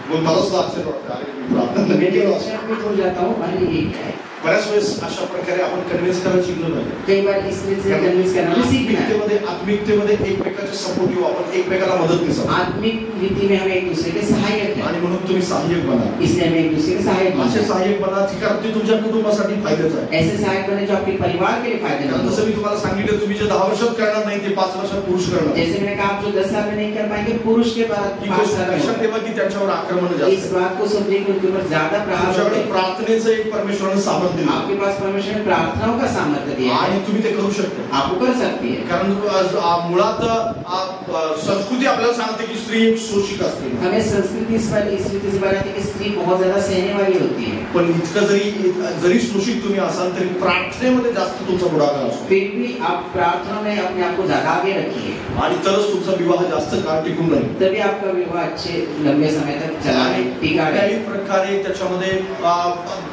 मग मला सुद्धा आश्चर्य वाटतं, अरे मी प्रार्थना मैं नाही केलं. टेंशन हो जाता हूँ, अरे ये क्या है। बऱ्याच वेळेस अशा प्रकारे आपण कन्व्हिन्स करायला शिकलो पाहिजे. कई बार इस तरह से कन्विंस करना भी सीखना है। आत्मिकतेमध्ये एकमेकाचे सपोर्टिव्ह, आपण एकमेकाला मदत करू. आत्मिक रीति में हम एक दूसरे के सहायक हैं, आणि म्हणून तुम्ही सहाय्यक बना. इसलिए हम एक दूसरे के सहायक असे हैं। सहाय्यक बना की कारण ते तुमच्या कुटुंबासाठी फायद्याचं आहे. ऐसे सहायक बने जो आपके परिवार के लिए कारण फायदेमंद जसं हो। मी तुम्हाला सांगितलं, तुम्ही जे 10 वर्षात करणार नाही ते 5 वर्षात पुरुष करणार. जैसे मैंने कहा, आप जो 10 साल में नहीं कर पाएंगे, पुरुष के बाद ही 5 गोष्ट साल में लक्षात होगा। ठेवा की त्यांच्यावर आक्रमण जास्त इस आहे. बात को समझिए कि उनके ऊपर ज्यादा प्रहार तुमच्याकडे होते हैं। प्रार्थनेचं एक परमेश्वराने सामर्थ्य दिलं आपके पास परमेश्वर ने प्रार्थनाओं का सामर्थ्य दिया है, आणि तुम्ही ते करू शकता. आपको कर सकती है। कारण मुळात संस्कृती आपल्याला सांगते की स्त्री एक शोषिक असते. हमें संस्कृति इस रीति से बताती है कि स्त्री बहुत ज्यादा सहने वाली होती है। पण इतकं जरी शोषित तुम्ही असाल तरी प्रार्थनेमध्ये जास्त तुमचा पुढाकार असतो. फिर भी आप प्रार्थना में अपने आप को ज्यादा आगे रखिए, आणि तरच तुमचा विवाह जास्त काळ टिकून राहील. तभी आपका विवाह अच्छे लंबे समय तक चला है, टिका कुठल्याही है। प्रकारे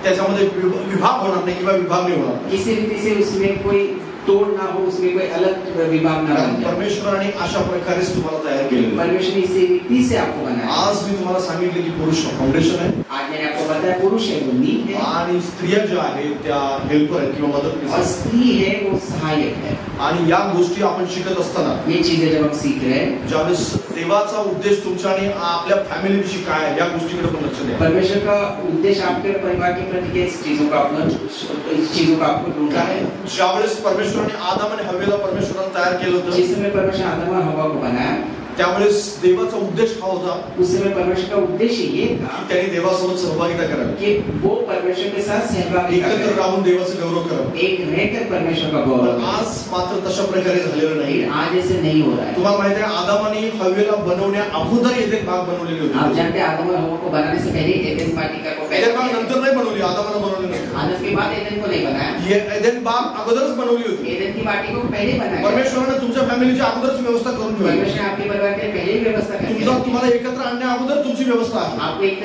त्याच्यामध्ये विभाग होणार नाही किंवा विभागणी होणार नाही. किसी रीति से उसमें कोई तोड़ ना हो, उसमें कोई अलग विभाग ना बन जाए। परमेश्वराने अशा प्रकारेच तुम्हाला तयार केलेलं. परमेश्वर ने इसी रीति से आपको बनाया। आज मी तुम्हाला सांगितले की पुरुष फाउंडेशन आहे आज मैंने आपको बताया पुरुष है वो नींव है, आणि स्त्रिया ज्या आहेत त्या हेल्पर आहेत किंवा मदतनीस और आहेत. स्त्री है वो सहायक है। आणि या गोष्टी आपण शिकत असताना ये चीजें जब हम सीख रहे हैं, ज्यावेळेस देवाचा उद्देश तुमच्या आणि आपल्या फॅमिलीविषयी काय आहे या गोष्टीकडे पण लक्ष द्या. परमेश्वर का उद्देश्य आपके परिवार के प्रति किस चीजों का आपको ढूंढना है। ज्यावेळेस परमेश्वराने आदम आणि हव्वेला परमेश्वराने तयार केलं होतं, जिस समय परमेश्वर आदम और हवा को बनाया, त्यावेळेस देवाचा उद्देश हा होता उस समय परमेश्वर का उद्देश्य ये की था त्यांनी देवासोबत सहभागिता करावी, कि वो परमेश्वर के साथ सहभागी एकत्र राहून देवाचं गौरव करावं. एक रहकर परमेश्वर का पण गौरव। आज मात्र तशा प्रकारे झालेलं नाही. आज ऐसे नहीं हो रहा है। तुम्हाला माहिती आहे, आदम आणि हव्वेला बनवण्या अगोदर येथे भाग बनवलेले आप होते. जानते हैं आदम और हवा को बनाने से पहले एदेन वाटिका को एदेन बाग पहले नंतर नाही बनवली, आदमाला बनवली नाही. आदम के बाद एदेन को नहीं बनाया, एदेन बाग अगोदरच बनवली होती. एदेन की वाटिका को पहले बनाया। परमेश्वराने तुमच्या फॅमिलीची अगोदरच व्यवस्था करून ठेवली. परमेश्वर ने आपके परिवार के लिए पहले ही व्यवस्था कर दी। तुम्हाला एकत्र आणण्या अगोदर तुमची व्यवस्था आहे. आपको एक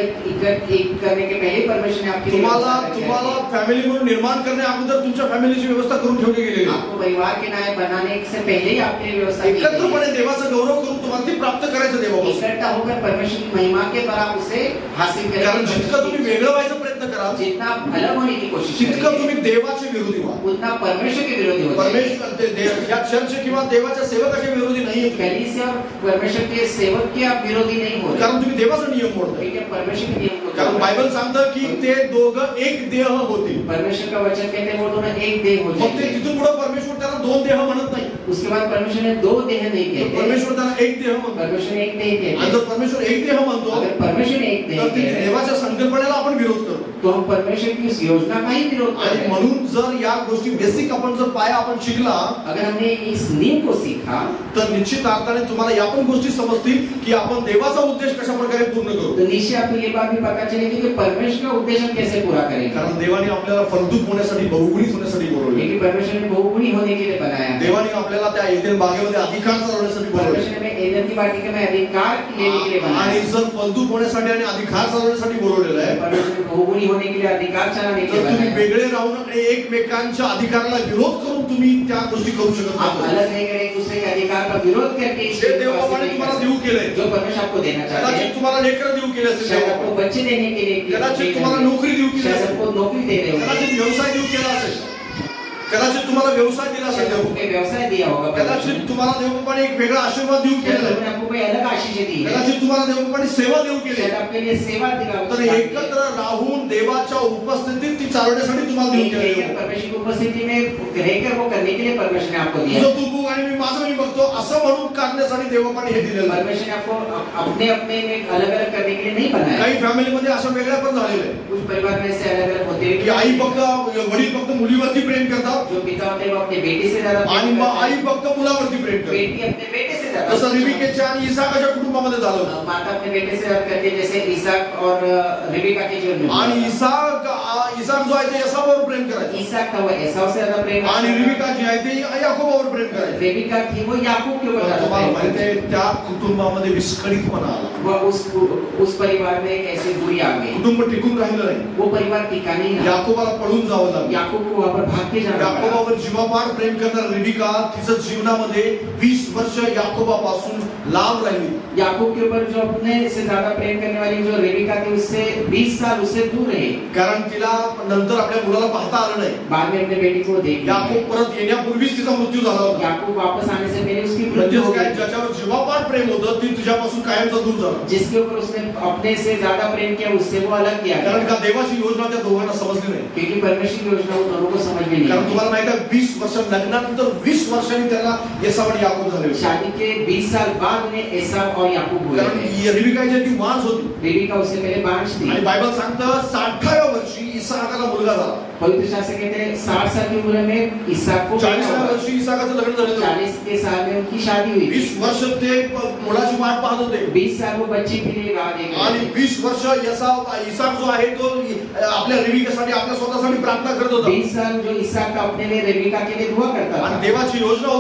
करने के पहले परमेश्वर ने आपके लिए तुम्हाला व्यवस्था कर दी है। फॅमिली म्हणून निर्माण करण्या अगोदर तुमच्या फॅमिलीची व्यवस्था करून ठेवली गेलेली आहे. आपको परिवार के नायक बनाने से पहले ही आपके लिए व्यवस्था की गई है। एकत्रपणे देवाचा गौरव करून तुम्हाला ती प्राप्त करायचं देवापासून. इकट्ठा होकर परमेश्वर की महिमा के पर आप उसे हासिल करें। कारण जितकं तुम्ही वेगळं व्हायचा प्रयत्न कराल जितना आप अलग होने की कोशिश तितकं करेंगे, तुम्ही देवाचे विरोधी व्हा. उतना परमेश्वर के विरोधी होते हैं। परमेश्वर या चर्च किंवा देवाच्या सेवकाचे विरोधी नाहीये, कलीसिया और परमेश्वर के सेवक के आप विरोधी नहीं हो रहे, कारण तुम्ही देवाचा नियम मोडताय. क्योंकि आप परमेश्वर के नियम को कारण तोड़ रहे हैं। बायबल सांगतं की ते दोघं एक देह होते. परमेश्वर का वचन कहते हैं वो दोनों एक देह हो मग ते जाएंगे। तिथून पुढे परमेश्वर त्याला दोन देह म्हणत नाही. उसके बाद परमेश्वर ने दो देह नहीं तर कहते, परमेश्वर त्याला एक देह म्हणतो. परमेश्वर ने एक देह आणि कहते। जर परमेश्वर एक देह म्हणतो अगर परमेश्वर ने एक देह तर ते कहते देवाच्या संकल्पनेला आपण विरोध करतो. तो हम परमेश्वर की उस योजना का ही विरोध कर आणि रहे हैं। म्हणून जर या गोष्टी बेसिक आपण जर पाया आपण शिकला अगर हमने इस नींव को सीखा तर निश्चित अर्थाने तुम्हाला या पण गोष्टी समजतील की आपण देवाचा उद्देश कशा प्रकारे पूर्ण करू. तो निश्चय आपको ये बात भी पता चलेगी कि परमेश्वर का उद्देश्य हम कैसे पूरा करेंगे। कारण देवाने आपल्याला फलद्रूप होण्यासाठी, बहुगुणित होण्यासाठी बोलवले. क्योंकि परमेश्वर ने बहुगुणी होने के लिए बनाया है। देवाने आपल्याला त्या एदेन बागेमध्ये अधिकार चालवण्यासाठी बोलवले. परमेश्वर ने एदेन की वाटिका में अधिकार लेने के लिए बनाया आणि है। जर फलद्रूप होण्यासाठी आणि अधिकार चालवण्यासाठी बोलवलेलं आहे परमेश्वर ने बहुगुणी होने के लिए अधिकार चलाने के लिए तर तुम्ही बनाया है। वेगळे राहून एकमेकांच्या अधिकाराला विरोध करून तुम्ही त्या गोष्टी करू शकत आप नाही. अलग रहकर एक दूसरे के अधिकार का विरोध करके इस जे चीज को देवाने हासिल नहीं तुम्हाला कर देऊ सकते। केलंय, जो परमेश्वर आपको देना चाहते कदाचित हैं, तुम्हाला लेकरं देऊ केले असतील, शायद आपको बच्चे देने के लिए, कदाचित तुम्हाला नोकरी देऊ केली शायद असेल, आपको नौकरी दे रहे होंगे, कदाचित व्यवसाय देऊ केला असेल, कदाचित तुम्हाला व्यवसाय दिला शायद असेल, आपको कोई व्यवसाय दिया होगा, कदाचित तुम्हाला देवबापाने एक वेगळा आशीर्वाद देऊ शायद केलेला आहे, उन्होंने आपको कोई अलग आशीष दी है, कदाचित तुम्हाला देवबापाने सेवा देऊ केली शायद आहे. आपके लिए सेवा दिला तर एकत्र राहून देवाच्या उपस्थितीत ती चालवण्यासाठी तुम्हाला देऊ केलेली आहे. परमेश्वर की उपस्थिति में रहकर वो करने के लिए परमेश्वर ने आपको दिया। तुझं तू बघ आणि मी माझं मी बघतो असं म्हणून करण्यासाठी देवबापाने हे दिलेलं आहे. परमेश्वर ने आपको अपने अपने में अलग अलग करने के लिए नहीं बनाया। काही फॅमिलीमध्ये अशा वेगळ्या पण झालेल्या आहे कुछ परिवार में से अलग अलग होते की हैं, आई फक्त वडील फक्त मुलीवरती प्रेम करतात जो पिता होते हैं वो अपने बेटे से ज्यादा आणि प्रेम मग करते आई हैं, फक्त मुलावरती प्रेम करते. बेटी अपने बेटे से ज्यादा जसं रिबिकेच्या आणि इसाकाच्या कुटुंबामध्ये झालं होतं. माता अपने बेटे से ज्यादा करती है, जैसे इसहाक और रिबेका के जीवन में। आणि इसाक जो आहे ते एसावावर प्रेम करायचा इसहाक था वो एसाव से ज्यादा प्रेम आणि रिबेका जी आहे ते याकोबावर प्रेम करायची. रेबिका थी वो याकूब के ऊपर ज्यादा तुम्हाला प्रेम माहिती आहे करती. त्या कुटुंबामध्ये विस्कळीतपणा आला. वो उस परिवार में एक ऐसी बुरी आ गई. कुटुंब टिकून राहिलं नाही. वो परिवार टिका नहीं रहा. याकोबाला पळून जावं लागलं. याकूब को वहां पर भाग के जाना पड़ा. याकोबावर जीवापाड प्रेम करणारी रिबेका तिचं जीवनामध्ये 20 वर्ष याकोबापासून लांब राहिली. याकूब के ऊपर जो अपने से ज्यादा प्रेम करने वाली जो रेबिका थी उससे 20 साल उससे दूर रही. कारण तिला नंतर आपल्या मुलाला पाहता आलं नाही. बाद में अपने बेटी को देखी. याकोब परत येण्यापूर्वीच तिचा मृत्यू झाला होता. याकूब वापस आने से पहले उसकी मृत्यू म्हणजे हो काय गई. ज्याच्यावर जीवापाड प्रेम होतं ती तुझ्यापासून कायमचा दूर झाला. जिसके ऊपर उसने अपने से ज्यादा प्रेम किया उससे वो अलग किया. कारण का देवाची योजना त्या दोघांना समजली नाही. क्योंकि परमेश्वर की योजना उन दोनों को समझ में नहीं कारण आई. तुम्हाला माहिती आहे 20 वर्ष लग्नानंतर 20 वर्षांनी त्याला एसाव आणि याकूब झाले. शादी के 20 साल बाद उन्हें एसाव और याकूब हुए. कारण रिबेका जी ती वांस होती. रेबिका उससे पहले बांझ थी. आणि बायबल सांगतं 60व्या वर्षी इसहाकाला मुलगा झाला. पवित्र शास्त्र कहते हैं 60 साल की उम्र में इसहाक को 40व्या वर्षी इसहाकाचं लग्न झालं. 40 के साल में उनकी शादी हुई. 20 वर्ष ते मुलाची वाट पाहत होते. 20 साल वो बच्चे के लिए राह देख रहे आणि थे. 20 वर्ष इसहाक जो आहे तो आपल्या रिबेकासाठी आपल्या स्वतःसाठी प्रार्थना करत होता. 20 साल जो इसहाक अपने लिए रेबिका के लिए दुआ करता था. आणि देवाची योजना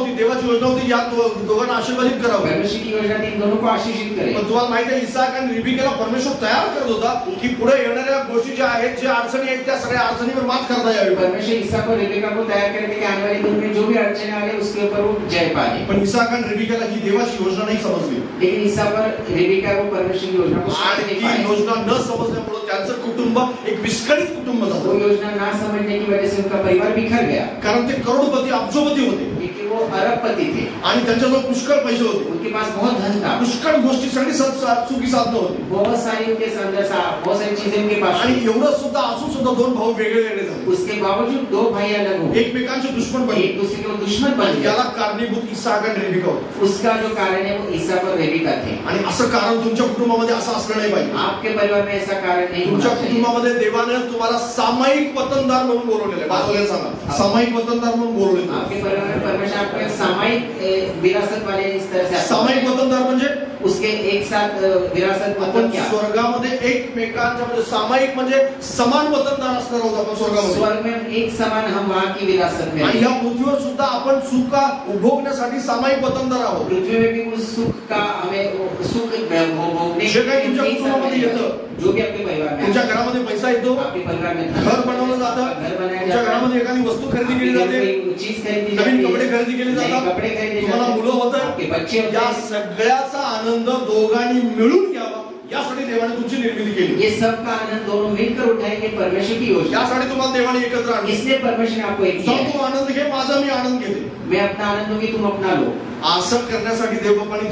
होती या दोघांना आशीर्वादित करावं. परमेश्वर की योजना थी इन दोनों को आशीषित करे. पण तुम्हाला माहिती आहे इसहाक आणि रिबेकाला परमेश्वर तयार करत होता की पुढे येणाऱ्या गोष्टी ज्या आहेत ज्या अडचणी आहेत त्या सगळ्या अडचणीवर मात करता यावी. परमेश्वर इसहाक और रेबिका को तैयार करे थे कि आने वाले दिन में जो भी अड़चने आए उसके ऊपर वो जय पाए. पण इसहाक आणि रिबेकाला ही देवाची योजना नाही समजली. लेकिन इसहाक और रेबिका को परमेश्वर की योजना को समझ आणि नहीं ती पाए. योजना न समजल्यामुळे त्यांचं कुटुंब एक विस्कळीत कुटुंब वो झालं. योजना ना समझने की वजह से उनका परिवार बिखर गया. कारण ते करोडपती अब्जोपती होते क्योंकि वो अरबपति थे. आणि त्यांच्याजवळ पुष्कळ पैसे होते. उनके पास बहुत धन था. पुष्कळ गोष्टीसाठी सुखी साधनं होती. बहुत सारी उनके अंदर बहुत सारी चीजें उनके पास आणि थी. एवढं सुद्धा असून सुद्धा दोन भाऊ वेगळे वेगळे झाले. उसके बावजूद दो भाई अलग हो. एकमेकांचे दुश्मन बनले. एक दूसरे के वो दुश्मन बन गए. याला कारणीभूत इसहाक आणि रेबिका होते. उसका जो कारण है वो इसहाक और रेबिका थे. आणि असं कारण तुमच्या कुटुंबामध्ये असं असलं नाही पाहिजे. आपके परिवार में ऐसा कारण नहीं तुमच्या होना चाहिए. कुटुंबामध्ये देवाने तुम्हाला सामायिक वतनदार म्हणून बोलवलेलं आहे. बाजूला सांगा सामायिक वतनदार म्हणून बोलवलेलं आहे. आपके परिवार में परमेश्वर आपको एक सामायिक विरासत वाले इस तरह से सामायिक वतनदार म्हणजे उसके एक साथ विरासत आपण मतलब क्या? स्वर्गामध्ये एकमेकांच्या म्हणजे सामायिक म्हणजे समान वतनदार असणार आहोत आपण स्वर्गामध्ये. स्वर्ग में एक समान हम वहाँ की विरासत में आणि हैं. या पृथ्वीवर सुद्धा आपण सुख उपभोगण्यासाठी सामायिक वतनदार आहोत. पृथ्वी में भी उस सुख का हमें वो सुख भोगने जे काही तुमच्या कुटुंबामध्ये येतं, जो भी आपके परिवार में तुमच्या घरामध्ये पैसा येतो, आपके परिवार में घर बनवलं जातं, घर बनाया तुमच्या जाता है, घरामध्ये एखादी वस्तू खरेदी केली जाते, चीज खरीदी नवीन जाती कपडे है, खरेदी केले नए जातात, कपडे खरीदे तुम्हाला जाते मुलं हैं, होत आपके बच्चे होते या हैं. सगळ्याचा आनंद दोघांनी मिळून घ्यावा यासाठी देवाने तुमची निर्मिती केली. ये सब का आनंद दोनों मिलकर उठाएंगे परमेश्वर की योजना. यासाठी तुम्हाला देवाने एकत्र आणले. इसलिए परमेश्वर ने आपको एक किया सांग है. तू आनंद घे, माझा मी आनंद घेते. मैं अपना आनंद दूंगी तुम अपना लो. असं करण्यासाठी देवबापांनी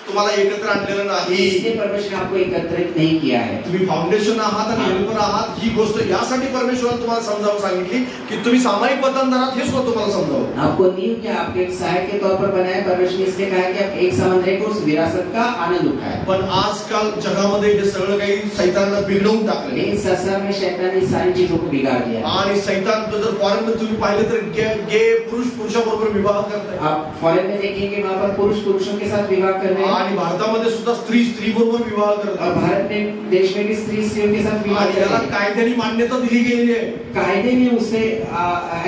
तुम्हाला एकत्र आणलेलं नाही. इसलिए परमेश्वर ने आपको एकत्रित नहीं किया है. तुम्ही फाउंडेशन आहात आणि हेल्पर आहात. ही गोष्ट यासाठी परमेश्वराने तुम्हाला समजावून सांगितली की तुम्ही सामायिक वतनदारात हे सुद्धा तुम्हाला समजावं. आपको नींव क्या आपके एक सहायक के तौर पर बनाया परमेश्वर ने. इसलिए कहा कि आप एक समान रहे उस विरासत का आनंद उठाए. पण आजकाल जगामध्ये हे सगळं काही सैतानानं बिघडवून टाकलं. लेकिन संसार में शैतान ने सारी चीजों को बिगाड़ दिया. आणि सैतान जर फॉरेन मध्ये तुम्ही पाहिले तर गे पुरुष पुरुषाबरोबर विवाह करतात. आप फॉरेन में देखेंगे वहाँ पर पुरुष पुरुषों के साथ विवाह कर रहे हैं. आणि भारतामध्ये सुद्धा स्त्री स्त्री बरोबर विवाह और करतात. भारत में देश में भी स्त्री स्त्रियों के साथ विवाह आणि कर याला रहे हैं. कायद्याने मान्यता दिली गेलेली आहे. कायदे ने उसे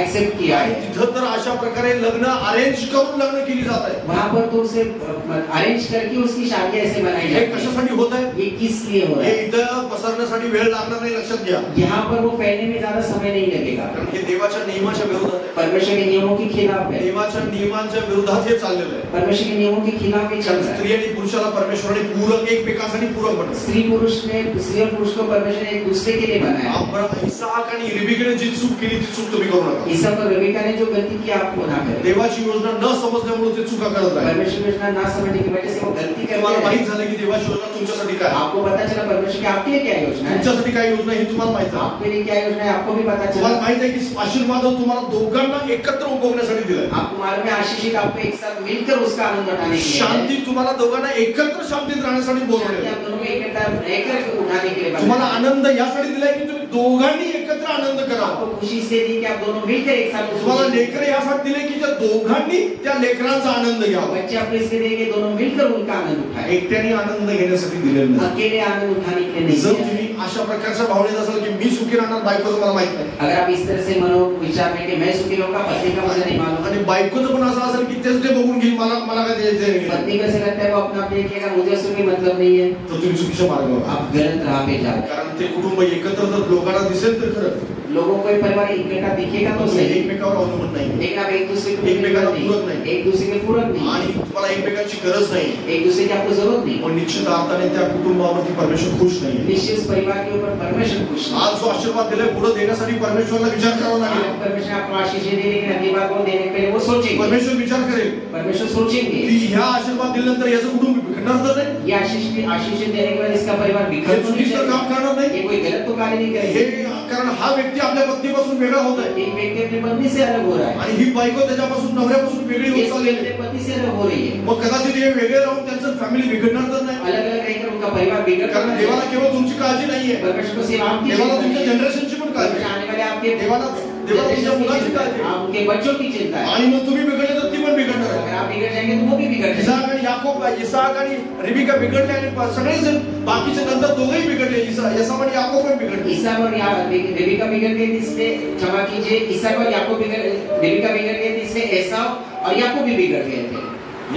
एक्सेप्ट किया आणि है. तिथं तर अशा प्रकारे लग्न अरेंज करून लग्न केली जात आहे. वहाँ पर तो उसे अरेंज करके उसकी शादी ऐसे बनाई हे जाती है. कशासाठी होत आहे? ये किस लिए हो रहा हे है? इथं पसरण्यासाठी वेळ लागणार नाही, लक्षात घ्या. यहाँ पर वो फैलने में ज्यादा समय नहीं लगेगा. कारण हे देवाच्या नियमाच्या विरोधात आहे. परमेश्वर के नियमों के खिलाफ है. देवाच्या नियमांच्या विरोधात हे चाललेलं आहे. परमेश्वर के नियमों के खिलाफ ही चल कारण रहा है. स्त्री आणि पुरुषाला परमेश्वराने पूरक एकमेकांसाठी पूरक बनवलं. स्त्री पुरुष ने स्त्री और पुरुष को परमेश्वर ने एक दूसरे के लिए बनाया. आपण इसहाक आणि रिबेकाने जी चूक केली ती चूक तुम्ही करू नका. इसहाक और रेबिका ने जो गलती की आप वो ना करें. देवाची योजना न समजल्यामुळे ते चुका करत राहिले. परमेश्वर की योजना ना समझने की वजह से वो गलती तुम्हाला करते माहित हैं. झालं की देवाची योजना तुमच्यासाठी काय आहे. आपको पता चला परमेश्वर की आपके लिए क्या योजना है. तुमच्यासाठी काय योजना आहे हे तुम्हाला माहित आहे. आपके लिए क्या योजना है आपको भी पता तुम्हाला चला. माहित आहे की आशीर्वाद तुम्हाला दोघांना एकत्र उपभोगण्यासाठी दिलाय. आपको मालूम है आशीषित आपको एक साथ मिलकर उसका आनंद उठाने के लिए है. शांती तुम्हाला दोघांना एकत्र शांतीत राहण्यासाठी शांति बोलवले. आप दोनों को इकट्ठा रहकर उठाने के लिए बनाया. तुम्हाला आनंद यासाठी दिलाय की तुम्ही दोघांनी एकत्र आनंद करावा. आपको खुशी इसलिए दी कि आप दोनों मिलकर एक साथ तुम्हाला लेकर यासाठी दिले की त्या दोघांनी त्या लेकरांचा आनंद घ्यावा. बच्चे आपको इसलिए दिए कि दोनों मिलकर उनका आनंद उठाएं. एकट्याने आनंद घेण्यासाठी दिलेलं नाही. अकेले आनंद उठाने के लिए नहीं. जर तुम्ही अशा प्रकारच्या भावनेत असाल की मी सुखी राहणार, बायकोचं मला माहित नाही, अगर आप इस तरह से मनो विचार में कि मैं सुखी रहूंगा, पति का मुझे नहीं मालूम, आणि बायकोचं पण असं असेल की तेच ते बघून घेईल, मला काय द्यायचं, पत्नी को ऐसा लगता है वो अपना आप देखिएगा, मुझे उससे कोई मतलब नहीं है, तर तुम्ही चुकीच्या मार्गावर. आप गलत राह पे जाओ. कारण ते कुटुंब एकत्र जर लोकांना दिसेल तर खरं, लोगों को परिवार इकट्ठा दिखेगा तो सही, एकमेकावर अवलंबून नाही, लेकिन आप एक दूसरे को एकमेकाला पूरक नाही, एक दूसरे के पूरक नहीं, आणि तुम्हाला एकमेकांची गरज नाही, एक दूसरे की आपको जरूरत नहीं. पण निश्चित अर्थाने त्या कुटुंबावरती परमेश्वर खुश नाही. निश्चित परिवार के ऊपर परमेश्वर खुश नहीं. आज जो आशीर्वाद दिलाय पुढे देण्यासाठी परमेश्वरला विचार करावा लागेल. परमेश्वर आपको आशीष दे, लेकिन अगली बार को देने के पहले वो सोचेंगे, परमेश्वर विचार करेल परमेश्वर सोचेंगे की ह्या आशीर्वाद दिल्यानंतर याचं कुटुंब बिघडणार तर नाही, ये आशीष देने के बाद इसका परिवार बिखर तो नहीं चुकीचं काम करणार नाही. ये कोई गलत तो कार्य नहीं हे करेगा. कारण हा व्यक्ती आपल्या पत्नीपासून वेगळा होत आहे, एक व्यक्ति अपनी पत्नी से अलग हो रहा है, आणि ही बायको त्याच्यापासून नवऱ्यापासून वेगळी होत ये चालली अपने आहे. पति से अलग हो रही है. मग कदाचित हे वेगळे राहून त्यांचं फॅमिली बिघडणार तर नाही. अलग अलग रहकर उनका परिवार बिगड़, कारण देवाला केवळ तुमची काळजी नाहीये, परमेश्वर को सिर्फ आपकी देवाला चिंता तुमच्या है. जनरेशनची पण काळजी आहे. आने वाले आपके देवाला तुमच्या मुलाची काळजी आहे. आपके बच्चों की चिंता है. आणि मग तुम्ही बिघडले तर ती पण बिघडणार आहे. अगर आप बिगड़ जाएंगे तो वो भी बिगड़ जाएंगे. इसाक आणि याकोब, इसाक आणि रिबिका बिघडले, आणि सगळे जण बाकीचे नंतर दोघेही बिघडले. इसाक आणि याकोब पण बिघडले. ईसाक और रिबिका बिगड़ गए, इसलिए क्षमा कीजिए, ईसाक और याकूब रिबिका बिगड़ गए, इसलिए एसाव और याकूब भी बिगड़ गए थे.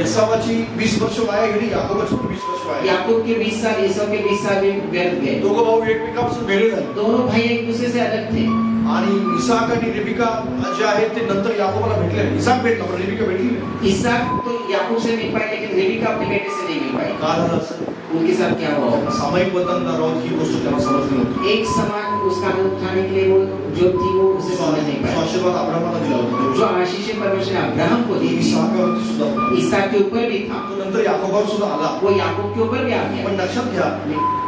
एसावाची 20 वर्ष वाया गेली, याकोबाची 20 वर्ष वाया गेली. याकूब के 20 साल, ईसाव के 20 साल भी व्यर्थ गए. दोघं भाऊ एकमेकांपासून वेगळे झाले. दोनों भाई एक दूसरे से अलग थे. आणि इसाक आणि रिबिका जे आहेत ते नंतर याकोबाला भेटले. इसाक भेटला पण रिबिका भेटली नाही. ईसाक तो याकूब से मिल पाए, लेकिन रिबिका अपने बेटे से नहीं मिल पाई. का झालं असं? उनके साथ क्या हुआ होगा? सामायिक वतनदार आहोत ही गोष्ट त्यांना समजली नव्हती. एक समान उसका आनंद उठाने के लिए वो जो थी वो उसे समझ नहीं जो पाई. आशीर्वाद अब्राहमाला दिला होता जो आशीष परमेश्वर ने अब्राहम को दी थी, इसाकावरती सुद्धा होता. ईसाक के ऊपर भी था, तो नंतर याकोबावर सुद्धा आला. वो याकूब के ऊपर भी आ गया. पण लक्षात घ्या,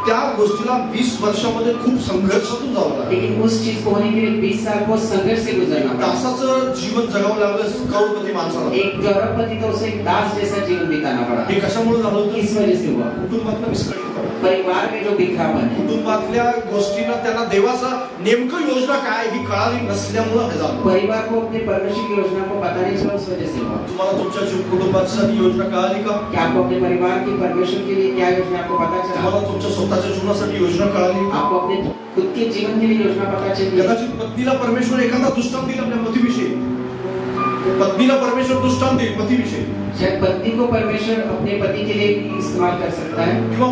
त्या गोष्टीला 20 वर्षामध्ये खूप संघर्षातून जावं लागलं. लेकिन उस चीज को होने के लिए 20 साल को संघर्ष से गुजरना पड़ा. दासाचं जीवन जगावं लागलं करोडपती माणसाला. एक जौरपति तो उसे एक दास जैसा जीवन बिताना पड़ा. हे कशामुळे झालं होतं? किस वजह से हुआ? कुटुंबातलं विस्कळीकरण, परिवार में जो बिखरापन है, कुटुंबातल्या गोष्टींना त्यांना देवाचा नेमकं योजना काय ही कळाली नसल्यामुळे हे झालं. परिवार को अपने परमेश्वर की योजना को पता नहीं चला, उस वजह से हुआ. तुम्हाला तुमच्या कुटुंबासाठी योजना कळाली का? क्या आपको अपने परिवार की परमेश्वर के लिए क्या योजना आपको पता चला? तुम्हाला तुमच्या स्वतःच्या जीवनासाठी योजना कळाली? आपको अपने खुद के जीवन के लिए योजना पता चली? कदाचित पत्नीला परमेश्वर एखादा दृष्टांत दिला आपल्या पतीविषयी, पत्नीला परमेश्वर दृष्टांत देईल पतीविषयी, शायद पत्नी को परमेश्वर अपने पति के लिए इस्तेमाल कर सकता है, किंवा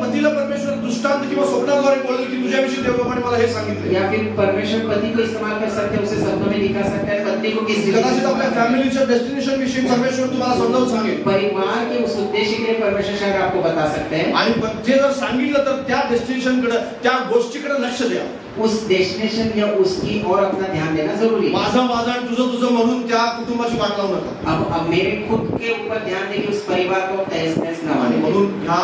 पतीला परमेश्वर दृष्टांत किंवा स्वप्नाद्वारे बोलेल की तुझ्याविषयी देवाने मला हे सांगितले. या फिर परमेश्वर पति को इस्तेमाल कर सकते हैं, उसे सपनों में दिखा सकता है पत्नी को किस कदाचित आपल्या फॅमिलीच्या डेस्टिनेशन विषयी परमेश्वर तुम्हाला समजावून सांगेल. परिवार के उस उद्देश्य के लिए परमेश्वर शायद आपको बता सकते हैं. आणि जे जर सांगितलं तर त्या डेस्टिनेशन कडे, त्या गोष्टीकडे लक्ष द्या. उस डेस्टिनेशन या उसकी और अपना ध्यान देना जरूरी है. माझा आणि तुझं म्हणून त्या कुटुंबाची वाट लावू नका. अब मेरे खुद के ऊपर ध्यान दे कि उस परिवार को तहस नहस न आणि माने. म्हणून ह्या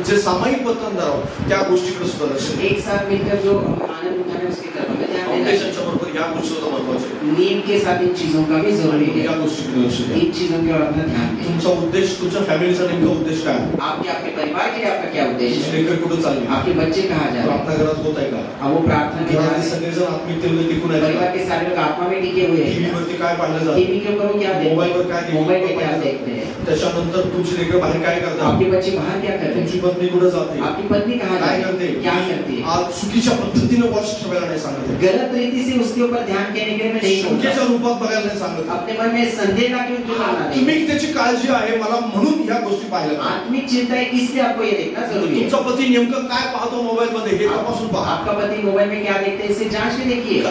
जे सामायिक वतनदार आहोत त्या गोष्टीकडे सुद्धा लक्ष द्या. एक साथ मिलकर जो आनंद उठाने उसकी तरफ हमें ध्यान देना चाहिए. फाउंडेशनच्या बरोबर ह्या गोष्टी सुद्धा महत्त्वाच्या आहेत. नींव के साथ इन चीजों का भी जरूरी है. या गोष्टीकडे लक्ष द्या. इन चीजों की ओर अपना ध्यान दें. तुमचा उद्देश, तुमच्या फॅमिलीचा नेमका उद्देश काय आहे? आपके परिवार के लिए आपका क्या उद्देश्य है? लेकर कुठे चालले? आपके बच्चे कहाँ जा रहे हैं? आपल्या घरात होत आहे का? अब वो प्रार्थना में जा रहे हैं. सगळेजण आत्मिकतेमध्ये टिकून आहेत. परिवार के सारे लोग आत्मा में टिके हुए टीव्ही हैं. वरती काय पाहिलं जातं? टीवी के ऊपर वो क्या देखते मोबाईलवर काय हैं? मोबाइल पे क्या देखते हैं? त्याच्यानंतर तुमची लेकरं बाहेर काय करतात? आपके बच्चे बाहर क्या करते तुमची हैं? पत्नी कुठे जाते? आपकी पत्नी कहाँ काय जाती करते? है? क्या करती है? आज चुकीच्या पद्धतीने वॉच ठेवायला नाही सांगत. गलत रीति से उसके ऊपर ध्यान देने के लिए मैं नहीं शंकेच्या बोलता. रूपात बघायला नाही सांगत. अपने मन में संदेह ना क्यों क्यों लाना नहीं. आत्मिक त्याची काळजी आहे मला, म्हणून ह्या गोष्टी पाहिल्या पाहिजे. आत्मिक चिंता है, इसलिए आपको ये देखना जरूरी है. तुमचा पती नेमकं काय पाहतो मोबाईल मध्ये हे तपासून पहा. आपका पति मोबाइल में क्या देखते हैं इसे जांच के देखिए.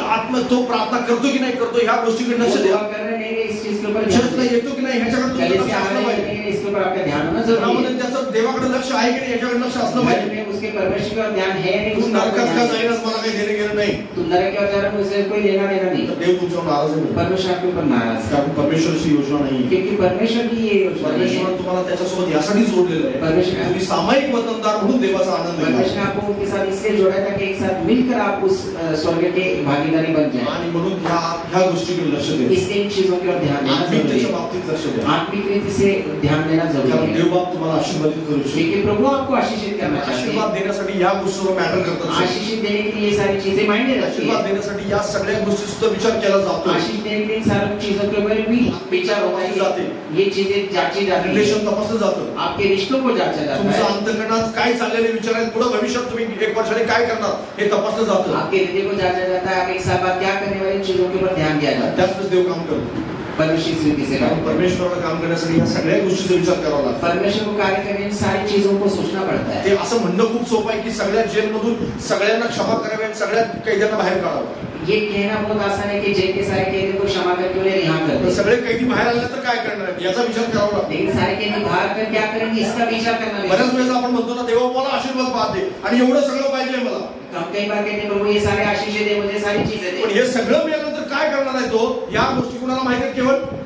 तो प्रार्थना करतो की नाही करतो ह्या गोष्टीकडे लक्ष द्या. दुआ कर रहे नहीं इस चीज के ऊपर चर्चला येतो की नाही ह्याच्याकडे तुमचं कलेश लक्ष आ असलं रहे पाहिजे. हैं इसके ऊपर आपका ध्यान होना जरूरी घरामध्ये है. त्याचं देवाकडे लक्ष आहे की नाही ह्याच्याकडे लक्ष असलं घर पाहिजे. में उसके परमेश्वर का ध्यान है नहीं तू उसका नरकात का ध्यान है. जाईनच मला काही देणं घेणं नाही. तू नरक के जा रहा है उसे कोई लेना देना नहीं. तर देव तुमच्यावर नाराज आहे. परमेश्वर आपके ऊपर नाराज है कारण परमेश्वराची योजना नाही. क्योंकि परमेश्वर की ये योजना नहीं है. परमेश्वराने तुम्हाला त्याच्यासोबत यासाठी जोडलेलं आहे. परमेश्वर तुम्ही सामायिक वतनदार म्हणून देवाचा आनंद घ्या. परमेश्वर ने आपको उनके साथ इसलिए जोड़ा था कि एक साथ मिलकर आप उस स्वर्ग के भागीदारी बन जाए. आणि म्हणून ह्या गोष्टीकडे लक्ष द्या. इसलिए इन चीजों की ओर ध्यान देना जरूरी आत्मिकतेच्या है. बाबतीत लक्ष द्या. आत्मिक रीति से ध्यान देना कारण जरूरी है. देव बाप तुम्हाला आशीर्वादित करू शकतो. लेकिन प्रभु आपको आशीषित करना चाहते हैं. आशीर्वाद देण्यासाठी या गोष्टीवर मॅटर करतात. आशीष देने के लिए ये सारी चीजें मायने रखती है. आशीर्वाद देण्यासाठी या सगळ्या गोष्टी सुद्धा विचार केला जातो. आशीष देने के लिए सारी चीजों के बारे में विचार होता है. ये चीजें जांची जाती है. रिलेशन तपासलं जातं. आपके रिश्तों को जांचा जाता है. तुमच्या अंतःकरणात काय चाललेले विचार आहेत, पुढे भविष्यात तुम्ही 1 वर्षाने काय करणार हे तपासलं जातं. आपके हृदय को जांचा जाता है. आप 1 साल बाद क्या करने वाली चीजों के ऊपर ध्यान दिया जाता है. त्याच देव काम करतो. परमेश्वराला काम करण्यासाठी या सगळ्या गोष्टीचा विचार करावा लागतो. परमेश्वर को कार्य करने में सारी चीजों को सोचना पड़ता है. ते असं म्हणणं खूप सोपं आहे की सगळ्या जेलमधून सगळ्यांना क्षमा करावी आणि सगळ्या कैद्यांना बाहेर काढावं. ये कहना बहुत आसान है कि जेल के सारे कैदी को क्षमा करके उन्हें रिहा कर दे. सगळे कैदी बाहेर आले तर काय करणार याचा विचार करावा लागतो. लेकिन सारे कैदी बाहर कर क्या करेंगे इसका विचार करना है. बऱ्याच वेळेस आपण म्हणतो ना देवा मला आशीर्वाद पाहते आणि एवढं सगळं पाहिजे मला. हम कई बार कहते हैं प्रभु ये सारे आशीष दे, मुझे सारी चीजें दे. पण हे सगळं मिळाल्यानंतर काय करणार आहे तो या गोष्टी कुणाला माहिती आहेत केवळ.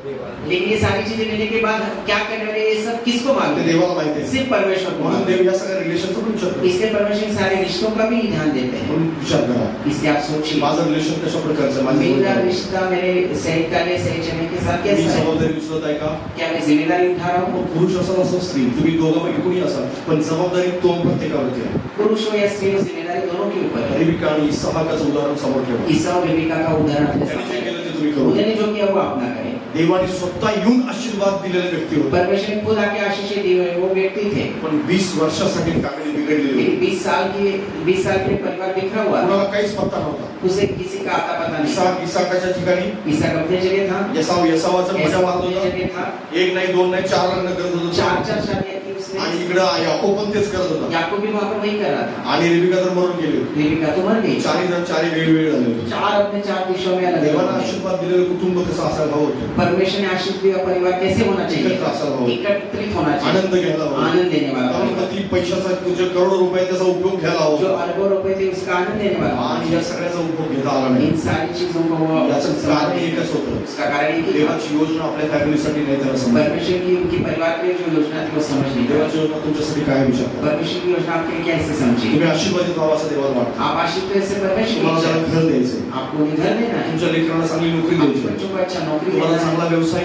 लेकिन ये सारी चीजें मिलने के बाद क्या करने वाले ये सब किसको मालूम है. देवाला माहिती आहे. सिर्फ परमेश्वर को. म्हणून देव या सगळ्या रिलेशनचा पण विचार करतो. इसके परमेश्वर सारे रिश्तों का भी ध्यान देते हैं. म्हणून विचार करा. इसके आप सोचिए माझं रिलेशन कशा प्रकारचं आहे. मेरा रिश्ता मेरे सही करने सही चलने के साथ कैसा है. जबाबदारी उचलत आहे का. क्या मैं जिम्मेदारी उठा रहा हूँ. पुरुष असाल असो स्त्री तुम्ही दोघांपैकी कोणी असाल पण जबाबदारी तो प्रत्येकावरती आहे. पुरुष हो या स्त्री हो जिम्मेदारी दोनों के ऊपर है. रिबिका आणि इसहाकाचं उदाहरण समोर ठेवा. ईसा और रिबिका का उदाहरण अपने त्यांनी जे सामने. केलं ते तुम्ही करू. उन्होंने जो किया वो आप ना करें. देवाने स्वतः येऊन आशीर्वाद दिलेले व्यक्ती होते. परमेश्वर ने खुद आके आशीष दिए हुए वो व्यक्ति थे. पण 20 वर्षासाठी फॅमिली बिघडलेली होती. 20 साल के परिवार बिखरा हुआ. कोणाला काहीच पत्ता नव्हता. उसे किसी का आता पता नहीं. इसाकाच्या ठिकाणी ईसा अपने जगह था. यसावाचं मजा मारत होता. था. 1 नाही 2 नाही 4 लग्न करत होता. 4 शादियां की उसने. आणि इकडे याकोब पण तेच करत होता. याकूब भी वहां पर वही कर रहा था. आणि रिबिका तर मरून गेली. रिबिका तो मर गई. 4 वेगवेगळे झाले होते. 4 अपने 4 दिशा में अलग. देवाने आशीर्वाद दिलेलं कुटुंब कसं असायला हवं होतं. परमेश्वर ने आशीष दिया परिवार कैसे होना चाहिए. एकत्रित होना चाहिए. आनंद घ्यायला हवा. आनंद देने वाला. पती पैशाचा तुझे करोडो रुपये त्याचा उपयोग घ्यायला हवा. जो अरबों रुपए थे उसका आनंद लेने वाला. आणि या सगळ्याचा उपयोग घेता आला नाही. इन सारी चीजों को याचं कारण एकच होतं. उसका कारण एक ही देवाची योजना आपल्या फॅमिलीसाठी नाही त्याला समज. परमेश्वर की उनकी परिवार की जो योजना थी वो समझ नहीं. देवाची योजना तुमच्यासाठी काय विचार. परमेश्वर की योजना आपके लिए कैसे समझी. तुम्ही आशीर्वादित व्हावा असं देवाला वाटतं. आप आशीर्वाद से परमेश्वर तुम्हाला त्याला घर द्यायचं. आपको घर देना है. तुमच्या लेकरांना चांगली नोकरी द्यायची. बच्चों को अच्छा नौकरी तुम्हाला देना है. चांगला व्यवसाय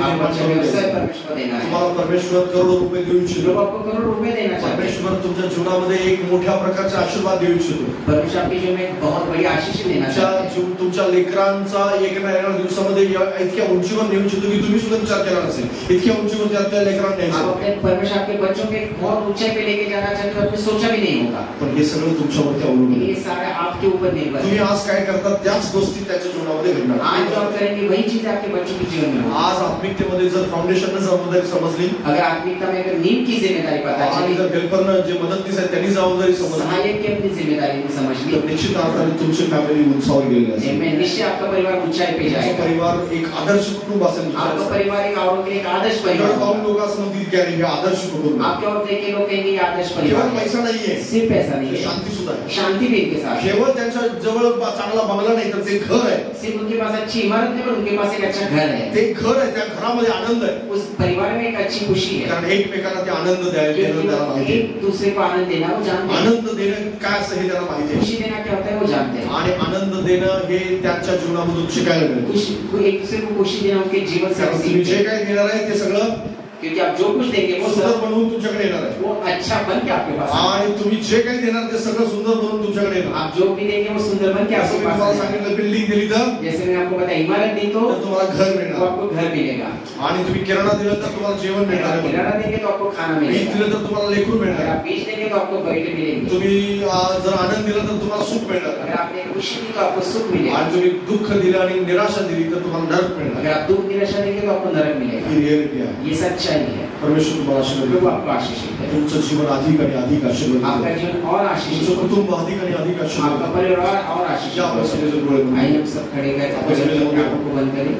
परमेश्वर देना है. तुम्हाला परमेश्वर करोडो रुपये देऊ इच्छितो. आपको करोड़ रुपए देना चाहते हैं. परमेश्वर तुमच्या जीवनामध्ये एक मोठ्या प्रकारचा आशीर्वाद देऊ इच्छितो. परमेश्वर आपके जीवन में बहुत बड़ी आशीष देना चाहते हैं. तुमच्या लेकरांचा एक ना एक दिवसामध्ये इतक्या उंचीवर नेऊ इच्छितो की तुम्ही सुद्धा विचार केला नसेल. इतक्या उंचीवर त्या लेकरांना न्यायचं. आप अपने परमेश्वर आपके बच्चों के बहुत ऊंचाई पे लेके जाना चाहते हो. आपने सोचा भी नहीं होगा. पण हे सगळं तुमच्यावरती अवलंबून आहे. ये सारा आपके ऊपर निर्भर है. तुम्ही आज काय करता त्याच गोष्टी त्याच्या जीवनामध्ये घडणार. आज जो आप करेंगे वही चीज आपके बच्चों के जीवन में होगी. आज आत्मिकतेमध्ये जर फाउंडेशनने जबाबदारी समजली. अगर आत्मिकता में अगर नींव की जिम्मेदारी पता चली. आणि जर हेल्परनं जे मदतनीस आहे त्यांनी जबाबदारी समजली. सहायक की अपनी जिम्मेदारी समझ ली. तर निश्चित अर्थाने तुमची फॅमिली उंचावर गेलेली असेल. मैं निश्चय आपका परिवार ऊंचाई पे जाएगा. परिवार एक आदर्श कुटुंब असेल. आपका परिवार एक औरों के एक आदर्श परिवार. लोक असं म्हणतील की अरे हे आदर्श कुटुंब. आपके और देखे लोग कहेंगे ये आदर्श परिवार. केवळ पैसा नाहीये. सिर्फ पैसा नहीं है. शांती सुद्धा आहे. शांति भी इनके साथ. केवळ त्यांच्या जवळ चांगला बंगला नाही तर ते घर आहे. सिर्फ उनके पास अच्छी इमारत नहीं पर उनके पास एक अच्छा घर है. ते घर आहे. त्या घरामध्ये आनंद आहे. उस परिवार में एक अच्छी खुशी है. कारण एकमेकांना ते आनंद द्यायला एक दूसरे को आनंद देना वो जानते हैं. आनंद देणं काय असं हे त्याला माहिती आहे. खुशी देना क्या होता है वो जानते हैं. आणि आनंद देणं हे त्यांच्या जीवनामधून शिकायला मिळतं. खुशी एक दूसरे को खुशी देना उनके जीवन से. तुम्ही जे काही देणार आहे ते सगळं क्योंकि आप जो कुछ देंगे वो सुंदर बनवून तुमच्याकडे येणार आहे. वो अच्छा बन के आपके पास. आणि तुम्ही जे काही देणार ते सगळं सुंदर बनवून तुमच्याकडे येणार. आप जो भी देंगे वो सुंदर बन के आपके पास. तुम्हाला सांगितलं बिल्डिंग दिली तर जैसे मैंने आपको बताया इमारत दी तो तुम्हाला घर मिळणार. आपको घर मिलेगा. आणि तुम्ही किराणा दिला तर तुम्हाला जेवण मिळणार. किराणा देंगे तो आपको खाना बीज मिलेगा. दिलं तर तुम्हाला लेकरू अगर मिळणार. आप बीज देंगे तो आपको बैठे मिलेंगे. तुम्ही जर आनंद दिला तर तुम्हाला सुख मिळणार. अगर आपने खुशी दी तो आपको सुख मिलेगा. आणि तुम्ही दुःख दिलं आणि निराशा दिली तर तुम्हाला नरक मिळणार. अगर आप दुख निराशा देंगे तो आपको नरक मिलेगा. ही रिअलिटी आहे. ये सच्चाई है. परमेश्वर तुम्हाला आशीर्वाद देतो. आपको आशीष दे. तुमचं जीवन अधिक आणि अधिक आशीर्वाद आपका देतो. जीवन और आशीष. तुमचं कुटुंब अधिक आणि अधिक आशीर्वाद आपका देतो. परिवार और आशीष. या आपण सगळे जण डोळे बंद करू. आइए हम सब खड़े कर अपने आंखों को बंद करें.